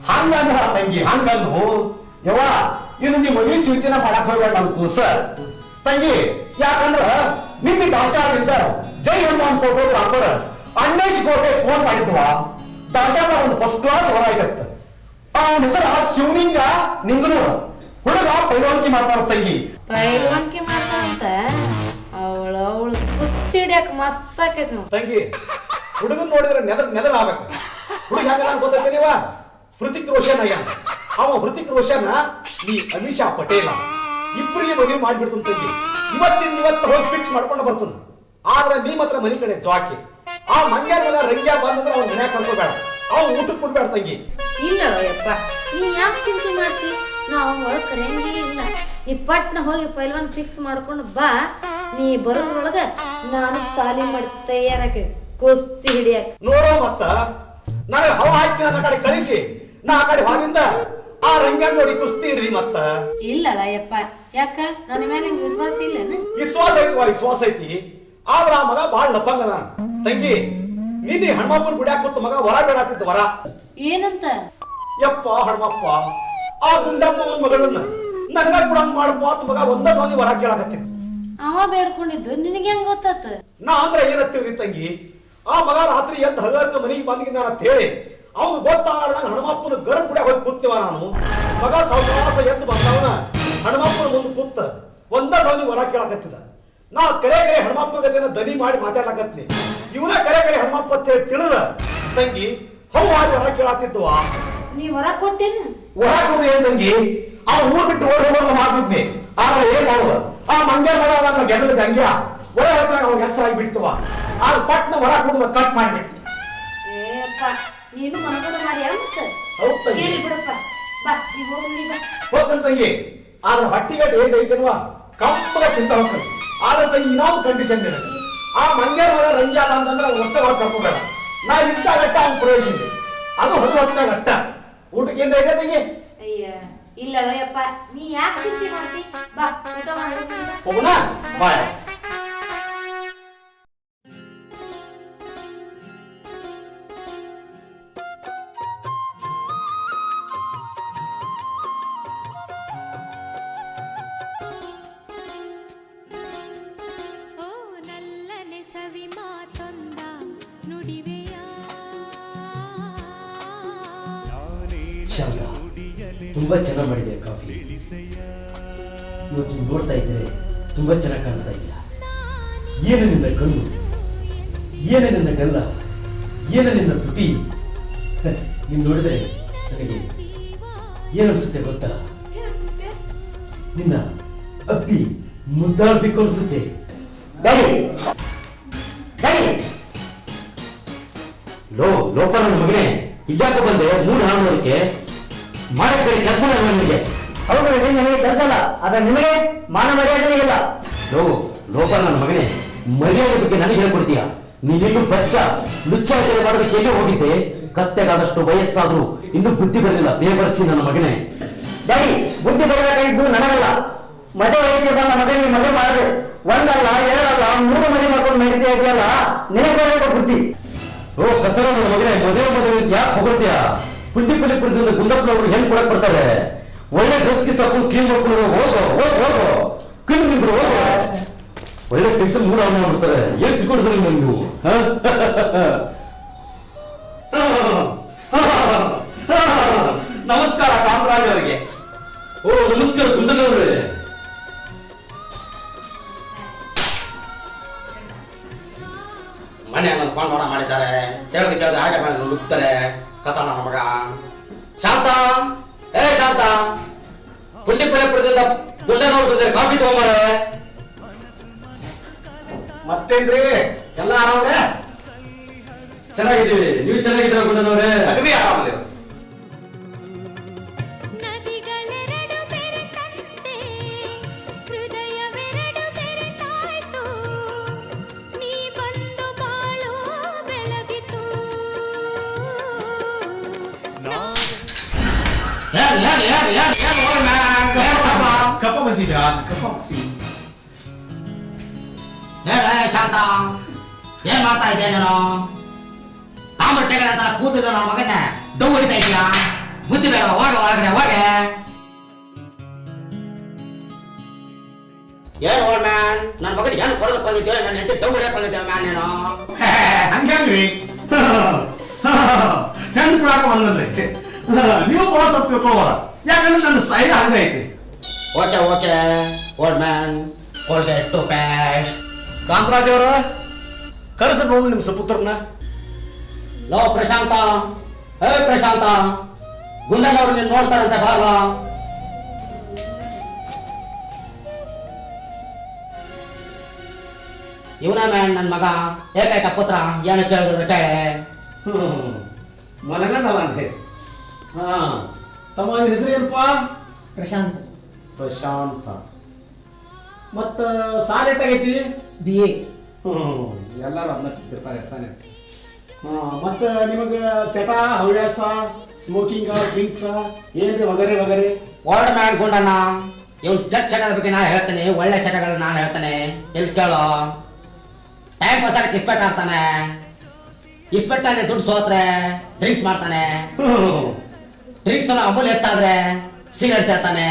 ಹಂಗಂದ್ರ ತಂಗಿ ಹಂಗನ್ನು ಯವ್ವ ಇದು ನೀ ಮದುವೆ ಚಿಂತನ ಮಾಡಕ್ ಹೋಗ್ಬೇಡ ನನ್ ಕೂಸ ತಂಗಿ ಯಾಕಂದ್ರ ನಿನ್ನೆ ದಾಸಾದಿಂದ ಜೈ ಹನುಮಾನ್ ಕೋಟೆ ಹಾಕೋರ ಅಣ್ಣೇಶ್ ಕೋಟೆ ಫೋನ್ ಮಾಡಿದ್ವ ದಾಸಾದ ಒಂದು ಫಸ್ಟ್ ಕ್ಲಾಸ್ ಹೊರ ಆಗತ್ತ ಅವನ ಹೆಸರ ಶಿವನಿಂಗ ನಿಂಗನು ಹುಡುಗ ಪೈಲವಾನ್ಕಿ ಮಾಡ್ತಾರ ತಂಗಿ ಪೈಲ್ವಾನ್ಕಿ ಮಾಡ್ತಾರಂತ ಅವಳು ಕುಸ್ತಿ ಹಿಡಿಯಕ್ ಮಸ್ತ್ ಆಕೈತಿ ನಾವು ತಂಗಿ ಹುಡುಗನ್ ನೋಡಿದ್ರೆ ನೆದರ್ ಆಗ್ಬೇಕು ಹುಡುಗ ಯಾಕಂದ್ರೆ ಗೊತ್ತೈತೆ ನೀವ ಹೃತಿಕ್ ರೋಷನ್ ಅಯ್ಯ ಅವ ಹೃತಿಕ್ ರೋಷನ್ ನೀ ಅಮಿಷಾ ಪಟೇಲ ಇಬ್ಬರಿಗೆ ಮದುವೆ ಮಾಡ್ಬಿಡ್ತಾನ ತಂಗಿ ಇವತ್ತು ಹೋಗಿ ಫಿಕ್ಸ್ ಮಾಡ್ಕೊಂಡು ಬರ್ತಾನ ಆದ್ರೆ ನೀ ಮಾತ್ರ ಮನಿ ಕಡೆ ಜ್ವಾಕಿ ಆ ಮಂಗ್ಯ ಮಗ ರಂಗ್ಯ ಬಂದ್ರೆ ಅವ್ನ ಮನ್ಯಾಗ ಕರ್ಕೋಬೇಡ ಅವ್ನು ಊಟಕ್ಕೆ ಕೊಡ್ಬೇಡ ತಂಗಿ ಇಲ್ಲ ಯಪ್ಪ ನೀ ಯಾಕೆ ಚಿಂತೆ ಮಾಡ್ತಿ ನಾವು ಒಳಗ್ ಕರೆಯಂಗೇ ಇಲ್ಲ ನೀ ಪಟ್ನ ಹೋಗಿ ಪೈಲ್ವಾನ್ ಫಿಕ್ಸ್ ಮಾಡ್ಕೊಂಡು ಬಾ ನೀ ಬರೋದ್ರೊಳಗ ನಾನು ತಾಲೀಮ್ ಮಾಡಿ ತಯಾರಾಕಿ ಕುಸ್ತಿ ಹಿಡಿಯಕ್ ನೋಡೋ ಮತ್ತ ನನಗೆ ಹವಾ ಹಾಕಿ ನನ್ನ ಕಡೆ ಕಳಿಸಿ ನಾ ಆ ಕಡೆ ಹೋಗಿಂದ ಆ ರಂಗ್ಯ ಜೋಡಿ ಕುಸ್ತಿ ಹಿಡಿದಿ ಮತ್ತ ಇಲ್ಲಲ್ಲ ಯಪ್ಪ ಯಾಕ ನನ್ನ ಮೇಲೆ ನಿಂಗೆ ವಿಶ್ವಾಸ ಇಲ್ಲನ ವಿಶ್ವಾಸ ಐತಿ ಆದ್ರ ಆ ಮಗ ಬಾಳ್ ಲಪಂಗ ಅದಾನ ತಂಗಿ ನಿನ್ನೆ ಹನುಮಪ್ಪನ ಗುಡ್ಯಾಗ ಕೂತು ಮಗ ವರ ಬೇಡಾತಿದ್ದ ವರ ಏನಂತ ಯಪ್ಪ ಹನುಮಪ್ಪ ಆ ಗುಂಡಮ್ಮನ ಮಗಳನ್ನ ನನಗ ಕೂಡ ಮಾಡಪ್ಪ ಅಂತ ಮಗ ಒಂದ ಸೌನಿ ವರ ಕೇಳಾಕತ್ತಿದ್ದ ಅವ ಬೇಡ್ಕೊಂಡಿದ್ದು ನಿನಗೆ ಹೆಂಗ್ ಗೊತ್ತಾತ ನಾ ಅಂದ್ರ ಏನ ತಿಳಿದಿ ತಂಗಿ ಆ ಮಗ ರಾತ್ರಿ ಎದ್ದು ಹಗರ್ಕ ಮನೆಗೆ ಬಂದಿದ್ದ ಅಂತ ಹೇಳಿ ಅವ್ನು ಗೊತ್ತಾಗ ಹನುಮಪ್ಪನ ಗರ್ಭ ಕೂಡ ಹೋಗಿ ಕೂತಿವ ನಾನು ಮಗ ಸಾವಕಾಸ ಎದ್ದು ಬಂದವನ ಹನುಮಪ್ಪನ ಮುಂದೆ ಕೂತ ಒಂದ ಸೌನಿ ವರ ಕೇಳಾಕತ್ತಿದ ನಾ ಕರೆ ಹನುಮಪ್ಪನ ಗತಿನ ದನಿ ಮಾಡಿ ಮಾತಾಡ್ಲಾಕತ್ನಿ ಇವನ ಕರೆ ಹನುಮಪ್ಪ ಅಂತ ಹೇಳಿ ತಿಳಿದ ತಂಗಿ ಹೌ ಆಗಿ ವರ ಕೇಳಾತಿದ್ವಾ ನೀ ವರ ಕೊಟ್ಟೇನ ವರ ಕೊಡುದು ಏನ್ ತಂಗಿ ಅವ ಊರ್ ಬಿಟ್ಟು ಓಡಿ ಹೋಗೋದು ಮಾಡ್ತಿದ್ನಿ ಆದ್ರೆ ಏನ್ ಮಾಡುದು ಆ ಮಂಗ್ಯ ಮಗ ನನ್ನ ಗೆದಲು ಗಂಗ್ಯ ಒಳ ಹೊತ್ತಾಗ ಅವ್ನ ಹೆಸರಾಗಿ ಬಿಡ್ತವ ಆಗ ಪಟ್ನ ವರ ಕೊಡುದ ಕಟ್ ಮಾಡ್ಬಿಟ್ನಿ ಏಪ್ಪ ನೀನು ಮನಗಡ ಮಾಡಿ ಅಂತ ಹೌದ್ ತಂಗಿ. ಏರಿ ಬಿಡಪ್ಪ ಬಾ ನೀ ಹೋಗಿ ಬಾ ಹೋಗ್ತಾನ ತಂಗಿ ಆದ್ರೆ ಹಟ್ಟಿಗಟ್ಟು ಹೇಗೆ ಐತೇನ್ವಾ ಕಂಪಗ ತಿಂತ ಹೋಗ್ತಾನೆ ಆದ್ರೆ ತಂಗಿ ಇನ್ನೊಂದು ಕಂಡೀಷನ್ ಇದೆ ಆ ಮಂಗ್ಯ ಮಗ ರಂಗ್ಯ ಅಂತಂದ್ರೆ ಒಟ್ಟೆ ಹೊರಗೆ ಕರ್ಕೋಬೇಡ ನಾ ಇಂಥ ಗಟ್ಟ ಅವ್ನು ಪ್ರವೇಶಿದೆ ಅದು ಹೊತ್ತು ಗಟ್ಟ ಊಟಕ್ಕೆ ಏನ್ ಐತೆ ತಂಗಿ ಅಯ್ಯ ಇಲ್ಲಲ್ಲ ಯಪ್ಪ ನೀ ಯಾಕೆ ಚಿಂತೆ ಮಾಡ್ತಿ ಬಾ ಊಟ ಮಾಡಿ ಹೋಗೋಣ ಬಾಯ್ ಶಾಂತ, ತುಂಬಾ ಚೆನ್ನಾಗಿ ಮಾಡಿದೆ ಕಾಫಿ. ಇವತ್ತು ನೋಡ್ತಾ ಇದ್ರೆ ತುಂಬಾ ಚೆನ್ನಾಗಿ ಕಾಣಿಸ್ತಾ ಇದೆಯಾ. ಏನು ನಿನ್ನ ಕಣ್ಣು, ಏನು ನಿನ್ನ ಗಲ್ಲ, ಏನು ನಿನ್ನ ತುಟಿ. ನೀನ್ ನೋಡಿದ್ರೆ ನನಗೆ ಏನು ಅನ್ಸುತ್ತೆ ಗೊತ್ತಾ? ನಿನ್ನ ಅಪ್ಪಿ ಮುದ್ದಾಡ್ಬೇಕು ಅನ್ಸುತ್ತೆ. ಲೋಪ ನನ್ನ ಮಗನೇ, ಇಲ್ಲಾಕ ಬಂದೆ ಮೂರು ಹಾಡೋದಕ್ಕೆ ಮಾಡಕ್ಕೆ ಕೆಲಸ ನಿಮಗೆ. ಹೌದು ನನಗೆ ಕೆಲಸ ಅಲ್ಲ, ಅದ ನಿಮಗೆ ಮಾನ ಮರ್ಯಾದೆ ಇಲ್ಲ. ಲೋಪ ನನ್ನ ಮಗನೇ, ಮರ್ಯಾದೆ ಬಗ್ಗೆ ನನಗೆ ಹೇಳ್ಕೊಡ್ತೀಯ? ನೀನಿನ್ನು ಬಚ್ಚ ಲುಚ್ಚ ಮಾಡೋದಕ್ಕೆ ಎಲ್ಲಿ ಹೋಗಿದ್ದೆ? ಕತ್ತೆಗಾದಷ್ಟು ವಯಸ್ಸಾದ್ರೂ ಇನ್ನೂ ಬುದ್ಧಿ ಬರಲಿಲ್ಲ. ಬೇಬರ್ಸಿ ನನ್ನ ಮಗನೇ. ಡ್ಯಾಡಿ, ಬುದ್ಧಿ ಬರಬೇಕಾಗಿದ್ದು ನನಗಲ್ಲ. ಮದುವೆ ವಯಸ್ಸಿಗೆ ಬಂದ ಮಗನಿಗೆ ಮದುವೆ ಮಾಡಿದ್ರೆ ಒಂದಲ್ಲ ಎರಡಲ್ಲ 3 ಮದುವೆ ಮಾಡ್ಕೊಂಡು ನಡೀತಾ ಇದೆಯಲ್ಲ, ನಿನಗೆ ಬರಬೇಕು ಬುದ್ಧಿ. ಓ ಕಚರ ನನ್ನ ಮಗನೇ, ಮದುವೆ ಯಾಕೆ ಹೊಗಳ್ತೀಯ? ಪುಂಡಿಪುಲಿಪುರದಿಂದ ಗುಂಡಪ್ಪನವ್ರು ಹೆಂಗ್ ಕೊಡಕ್ ಬರ್ತಾರೆ? ಒಳ್ಳೆ ಡ್ರೆಸ್ ಗಿಸ್ ಹಾಕೊಂಡು ಕ್ಲೀನ್ ಮಾಡ್ಕೊಂಡು ಹೋಗೋ ಕಿಂಡು ನಿಂತ್ರು ಹೋಗೋ. ಒಳ್ಳೆ ಟೆನ್ಷನ್ ಮೂಡ ಮಾಡ್ಬಿಡ್ತಾರೆ. ಏನ್ ತಿಳ್ಕೊಂಡಿದ್ರಿ ನೀವು? ನಮಸ್ಕಾರ ಕಾಂತರಾಜ್ ಅವರಿಗೆ. ಓ ನಮಸ್ಕಾರ ಕುಂದನವ್ರೆ. ಮನೆ ಕೊಂಡು ನೋಡ ಮಾಡಿದ್ದಾರೆ. ಕೇಳ್ದೆ ಹಾಗೆ ನುಗ್ತಾರೆ ಕಸ ನನ್ನ ಮಗ. ಶಾಂತ, ಏ ಶಾಂತ, ಪುಂಡಿಪುರದಿಂದ ಗುಂಡನವ್ರು ಬಂದ್ರೆ ಕಾಫಿ ತಗೊಂಬಾರೆ. ಮತ್ತೇನ್ರಿ, ಎಲ್ಲ ಆರಾಮ್ರೆ? ಚೆನ್ನಾಗಿದ್ದೀವಿ, ನೀವು ಚೆನ್ನಾಗಿದ್ದೀರಾ ಗುಂಡನವ್ರೆ? ಅಗದಿ ಆರಾಮದೇವ್ರು. ನದಿಗಳೆರಡು ಬೆರೆತಂತೆ ಹೃದಯವೆರಡು ಬೆರೆತಾಯ್ತು, ನೀ ಬಂದು ಬಾಳು ಬೆಳಗಿತು. ಕಪ್ಪ ಬಸಿ. ಹೇಳ ಶಾಂತ, ಏನ್ ಮಾಡ್ತಾ ಇದ್ದೆ ನೀನು? ತಾಮ್ರಟೆಗಳ ತರ ಕೂತಿದ್ದ ನನ್ನ ಮಗನ ಡೌ ಹೊಡಿತಾ ಇದೀಯಾ? ಬುದ್ಧಿ ಬೇಡ, ಹೋಗ ಒಳಗಡೆ ಹೋಗೆ. ಏನ್ ಓಲ್ಡ್ ಮ್ಯಾನ್, ನನ್ನ ಮಗನಿಗೆ ಏನು ಕೊಡೋದಕ್ಕೆ ಬಂದಿದ್ದೇವೆ? ನನ್ನ ಹೆಂಡತಿ ಡೌ ಹೊಡಿಯಕ್ಕೆ ಬಂದಿದ್ದೇವೆ ಮ್ಯಾನ್ ನೀನು? ಹಂಗ್ರಿ ಹೆಣ್ಣು ಕೊಡಾಕ ಬಂದ್ರಿ ನೀವು ಕೊಡ ತಪ್ಪು ತಿಳ್ಕೊಳ್ಳೋರ. ಯಾಕಂದ್ರೆ ನನ್ನ ಸ್ಟೈಲ್ ಹಂಗೈತಿ. Okay old man, Colgate toothpaste. Kantharaj ಅವರ ಕರೆಸ ನೋಡು ನಿಮ್ ಸುಪುತ್ರನ. ಲೋ ಪ್ರಶಾಂತ, ಹೇ ಪ್ರಶಾಂತ, ಗುಂಡನವ್ರು ನೀನು ನೋಡ್ತಾರಂತೆ ಬಾರ್ವಾ. ಇವನ ಮ್ಯಾನ್ ನನ್ನ ಮಗ, ಏಕೈಕ ಪುತ್ರ, ಏನು ಕೇಳಿದ್ರೆ ಕೇಳೆ. ಮನಗಂಡಲ್ಲ ಅಂದ್ರೆ. ಹಾ ತಮ್ಮ ಹೆಸರು ಏನಪ್ಪಾ? ಪ್ರಶಾಂತ್, ಪ್ರಶಾಂತ. ಮತ್ತ ಸಾಲ ಎಷ್ಟಾಗೈತಿ? BA. ಎಲ್ಲಾರು ಅದನ್ನ ತಿರ್ತಾರೆ. ಮತ್ತ ನಿಮಗ ಚಟ, ಹವ್ಯಾಸ, ಸ್ಮೋಕಿಂಗ್, ಡ್ರಿಂಕ್ಸ್ ಏನ್ರಿ ವಗರೆ? ಓಲ್ಡ್ ಮ್ಯಾನ್ ಗುಂಡಣ್ಣ, ಇವನ್ ಚಟದ ಬಗ್ಗೆ ನಾನು ಹೇಳ್ತೇನೆ, ಒಳ್ಳೆ ಚಟಗಳನ್ನ ನಾನು ಹೇಳ್ತೇನೆ. ಇಲ್ಲಿ ಕೇಳೋ, ಟೈಮ್ ಪಾಸ್ ಆಗಕ್ಕೆ ಇಸ್ಪೆಟ್ ಆಡ್ತಾನೆ, ಇಸ್ಪೆಟ್ಟಲ್ಲಿ ದುಡ್ಡು ಸೋತ್ರೆ ಡ್ರಿಂಕ್ಸ್ ಮಾಡ್ತಾನೆ, ಡ್ರಿಂಕ್ಸ್ ಅಮೂಲ್ ಹೆಚ್ಚಾದ್ರೆ ಸಿಗರೇಟ್ ಸೇರ್ತಾನೆ,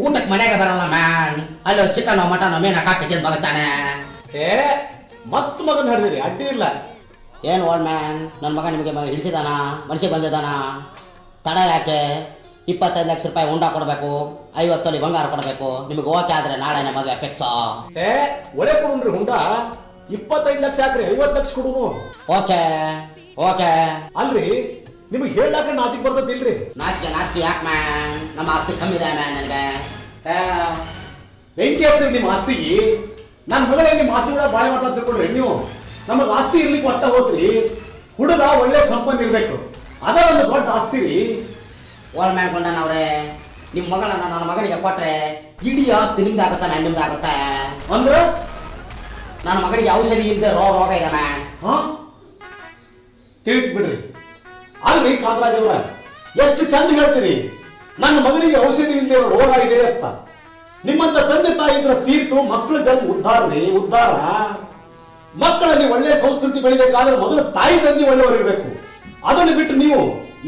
ಊಟಕ್ಕೆ ಮನೆಗೆ ಬರಲ್ಲ ಮ್ಯಾನ್, ಅಲ್ಲಿ ಚಿಕನ್ ಮಟನ್ ಮೀನ ಕಾಪಿ ತಿಂದು ಬದುಕ್ತಾನೆ. ಏ ಮಸ್ತ್ ಮಗನ್ ಹಿಡಿದಿರಿ, ಅಡ್ಡಿ ಇಲ್ಲ. ಏನು ಓಲ್ಡ್ ಮ್ಯಾನ್, ನನ್ನ ಮಗ ನಿಮಗೆ ಹಿಡಿಸಿದಾನ, ಮನುಷ್ಯ ಬಂದಿದ್ದಾನ? ತಡ ಯಾಕೆ? 25 ಲಕ್ಷ ರೂಪಾಯಿ ಉಂಡ ಕೊಡಬೇಕು, 50 ತೊಲಿ ಬಂಗಾರ ಕೊಡಬೇಕು. ನಿಮಗೆ ಓಕೆ ಆದ್ರೆ ನಾಳೆನೆ ಮದುವೆ ಫಿಕ್ಸ್. ಏ ಒಳ್ಳೆ ಕೊಡುನ್ರಿ ಹುಂಡ. 25 ಲಕ್ಷ ಯಾಕ್ರಿ, 50 ಲಕ್ಷ ಕೊಡುನು. ಓಕೆ ಅಲ್ರಿ ನಿಮಗೆ ಹೇಳಾಕ್ರೆ ನಾಸಿಕ್ ಬರ್ತದಿಲ್ರಿ? ನಾಚಿಕೆ ಯಾಕೆ ಮ್ಯಾನ್? ನಮ್ಮ ಆಸ್ತಿ ಕಮ್ಮಿ ಇದೆ ಮ್ಯಾನ್ ನನಗೆ. ಬೆಂಕಿ ಹಚ್ಚಿರಿ ನಿಮ್ಮ ಆಸ್ತಿಗೆ. ನನ್ನ ಮಗಳೇ ನಿಮ್ಮ ಆಸ್ತಿ ಕೂಡ ಬಾಳೆ ಮಾಡ್ತಾ ತಿಳ್ಕೊಂಡ್ರಿ ನೀವು. ನಮಗ್ ಆಸ್ತಿ ಇರ್ಲಿಕ್ಕೆ ಒಟ್ಟ ಹೋತ್ರಿ. ಹುಡುಗ ಒಳ್ಳೆ ಸಂಪನ್ನ ಇರ್ಬೇಕು, ಅದ ಒಂದು ದೊಡ್ಡ ಆಸ್ತಿ ರೀ. ಓಲ್ಡ್ ಮ್ಯಾನ್ ಕೊಂಡನವ್ರೆ, ನಿಮ್ಮ ಮಗಳನ್ನ ನನ್ನ ಮಗನಿಗೆ ಕೊಟ್ರೆ ಇಡೀ ಆಸ್ತಿ ನಿಮ್ದಾಗುತ್ತೆ ಮ್ಯಾನ್, ನಿಮ್ದಾಗುತ್ತೆ. ಅಂದ್ರ ನನ್ನ ಮಗನಿಗೆ ಔಷಧಿ ಇಲ್ಲದೆ ರೋಗ ಇದೆ ಮ್ಯಾನ್. ತಿಳಿತ್ ಬಿಡ್ರಿ. ಅಲ್ರಿ ಕಾಂತರಾಜ್ ಅವರ, ಎಷ್ಟು ಚಂದ ಹೇಳ್ತೀರಿ ನನ್ನ ಮಗನಿಗೆ ಔಷಧಿ ಇಲ್ಲದೆ ರೋಗ ಇದೆ ಅಂತ. ನಿಮ್ಮಂತ ತಂದೆ ತಾಯಿ ಇದ್ರ ತೀರ್ತು ಮಕ್ಕಳ ಜನ್ಮ ಉದ್ಧಾರ. ಮಕ್ಕಳಲ್ಲಿ ಒಳ್ಳೆ ಸಂಸ್ಕೃತಿ ಬೆಳಿಬೇಕಾದ್ರೆ ಮೊದಲು ತಾಯಿ ತಂದೆ ಒಳ್ಳೆಯವರಿರ್ಬೇಕು. ಅದನ್ನು ಬಿಟ್ಟು ನೀವು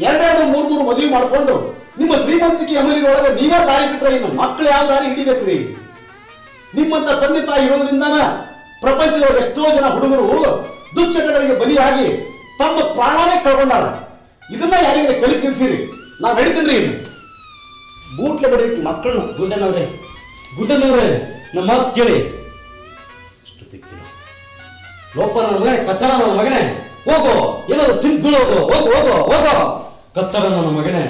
2 3 ಮದುವೆ ಮಾಡ್ಕೊಂಡು ನಿಮ್ಮ ಶ್ರೀಮಂತಿಕೆ ಅಮಲಿನೊಳಗೆ ನೀವೇ ದಾರಿ ಬಿಟ್ರೆ ಇನ್ನು ಮಕ್ಕಳು ಯಾವ ದಾರಿ ಹಿಡಿಬೇಕ್ರಿ? ನಿಮ್ಮಂತ ತಂದೆ ತಾಯಿ ಇರೋದ್ರಿಂದಾನ ಪ್ರಪಂಚದೊಳಗೆ ಎಷ್ಟೋ ಜನ ಹುಡುಗರು ದುಶ್ಚಟಗಳಿಗೆ ಬಲಿಯಾಗಿ ತಮ್ಮ ಪ್ರಾಣನೇ ಕಳ್ಕೊಂಡಾರ. ಇದನ್ನ ಯಾರಿಗೆ ಕಲಿಸಿರಿ? ನಾ ನಡೀತೀನಿ ರೀ. ಬೂಟ್ಲೆ ಬರೀ ಮಕ್ಕಳನ್ನ. ಗುಡ್ಡನವ್ರೆ ನಮ್ಮ ಮಾತು ಕೇಳಿ. ಅಷ್ಟು ತಿಕ್ಕಿಲ್ಲ ಲೋಪ ನನ್ನ ಮಗನೇ, ಕಚ್ಚಡ ನನ್ನ ಮಗನೇ, ಹೋಗೋ ಏನಾದ್ರು ತಿನ್ಕೊಳ್ಳೋ, ಹೋಗೋ ಹೋಗೋ ಹೋಗೋ ಕಚ್ಚಡ ನನ್ನ ಮಗನೇ.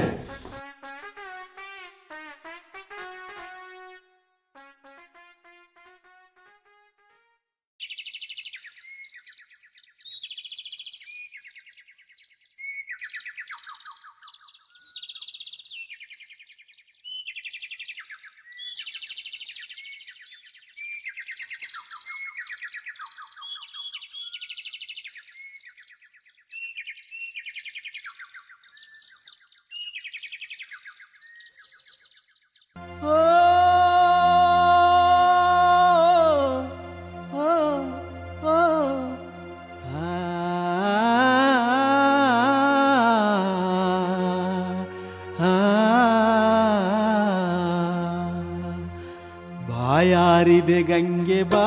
ಬಾಯಾರಿದೆ ಗಂಗೆ ಬಾ,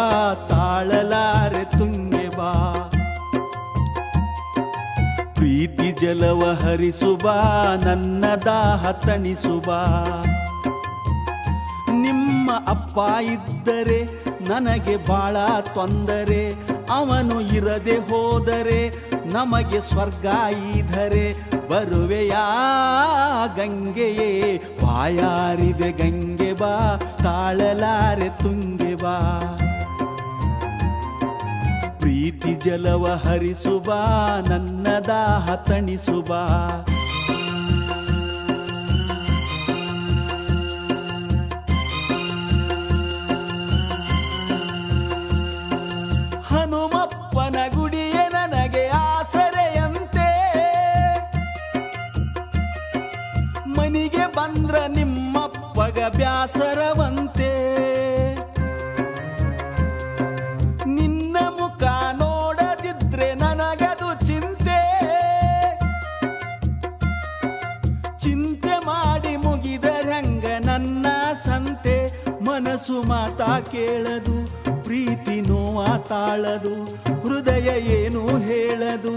ತಾಳಲಾರೆ ತುಂಗೆ ಬಾ, ಪ್ರೀತಿ ಜಲವ ಹರಿಸುಬಾ, ನನ್ನ ದಾಹ ತಣಿಸುಬಾ. ನಿಮ್ಮ ಅಪ್ಪ ಇದ್ದರೆ ನನಗೆ ಬಾಳ ತೊಂದರೆ, ಅವನು ಇರದೆ ಹೋದರೆ ನಮಗೆ ಸ್ವರ್ಗ ಈಧರೆ. ಬರುವೆಯಾ ಗಂಗೆಯೇ, ಬಾಯಾರಿದೆ ಗಂಗೆ ಬಾ, ತಾಳಲಾರೆ ತುಂಗೆ ಬಾ, ಪ್ರೀತಿ ಜಲವ ಹರಿಸುಬಾ, ನನ್ನ ದಾಹ ತಣಿಸುಬಾ. ಹನುಮಪ್ಪನ ಗುಡಿಯೇ ನನಗೆ ಆಸರೆಯಂತೆ, ಮನಿಗೆ ಬಂದ್ರ ನಿಮ್ಮಪ್ಪಗ ಬ್ಯಾಸರವಂತೆ. ನಿನ್ನ ಮುಖ ನೋಡದಿದ್ರೆ ನನಗದು ಚಿಂತೆ, ಚಿಂತೆ ಮಾಡಿ ಮುಗಿದರಂಗ ನನ್ನ ಸಂತೆ. ಮನಸ್ಸು ಮಾತಾ ಕೇಳದು, ಪ್ರೀತಿ ನೋವ ತಾಳದು, ಹೃದಯ ಏನು ಹೇಳದು,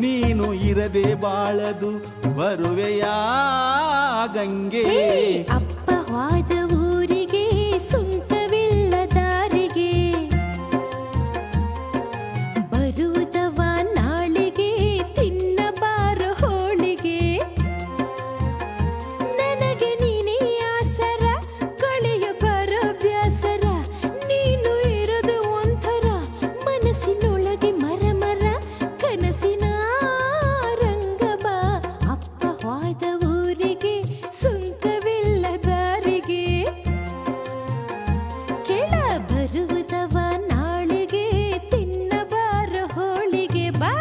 ನೀನು ಇರದೆ ಬಾಳದು. ಬರುವೆಯಾ ಗಂಗೆ, ಅಪ್ಪ ಹೋದ ಊರಿಗೆ ಸುಂಕವಿಲ್ಲ ದಾರಿಗೆ, ಬರುವುದವ ನಾಳಿಗೆ ತಿನ್ನಬಾರ ಹೋಳಿಗೆ. ನನಗೆ ನೀನೇ ಆಸರ, ಕಳೆಯ ಬರೋ ಬ್ಯಾಸರ, ನೀನು ಇರೋದು ಒಂಥರ ಮನಸ್ಸಿನೊಳಗೆ ಮರ ಮರ, ಕನಸಿನ ರಂಗಬ. ಅಪ್ಪ ಹೋದ ಊರಿಗೆ ಸುಂಕವಿಲ್ಲ ದಾರಿಗೆ, ಕೆಳ ಬರುವುದವ ನಾಳಿಗೆ ತಿನ್ನಬಾರ ಹೋಳಿಗೆ ಬಾ.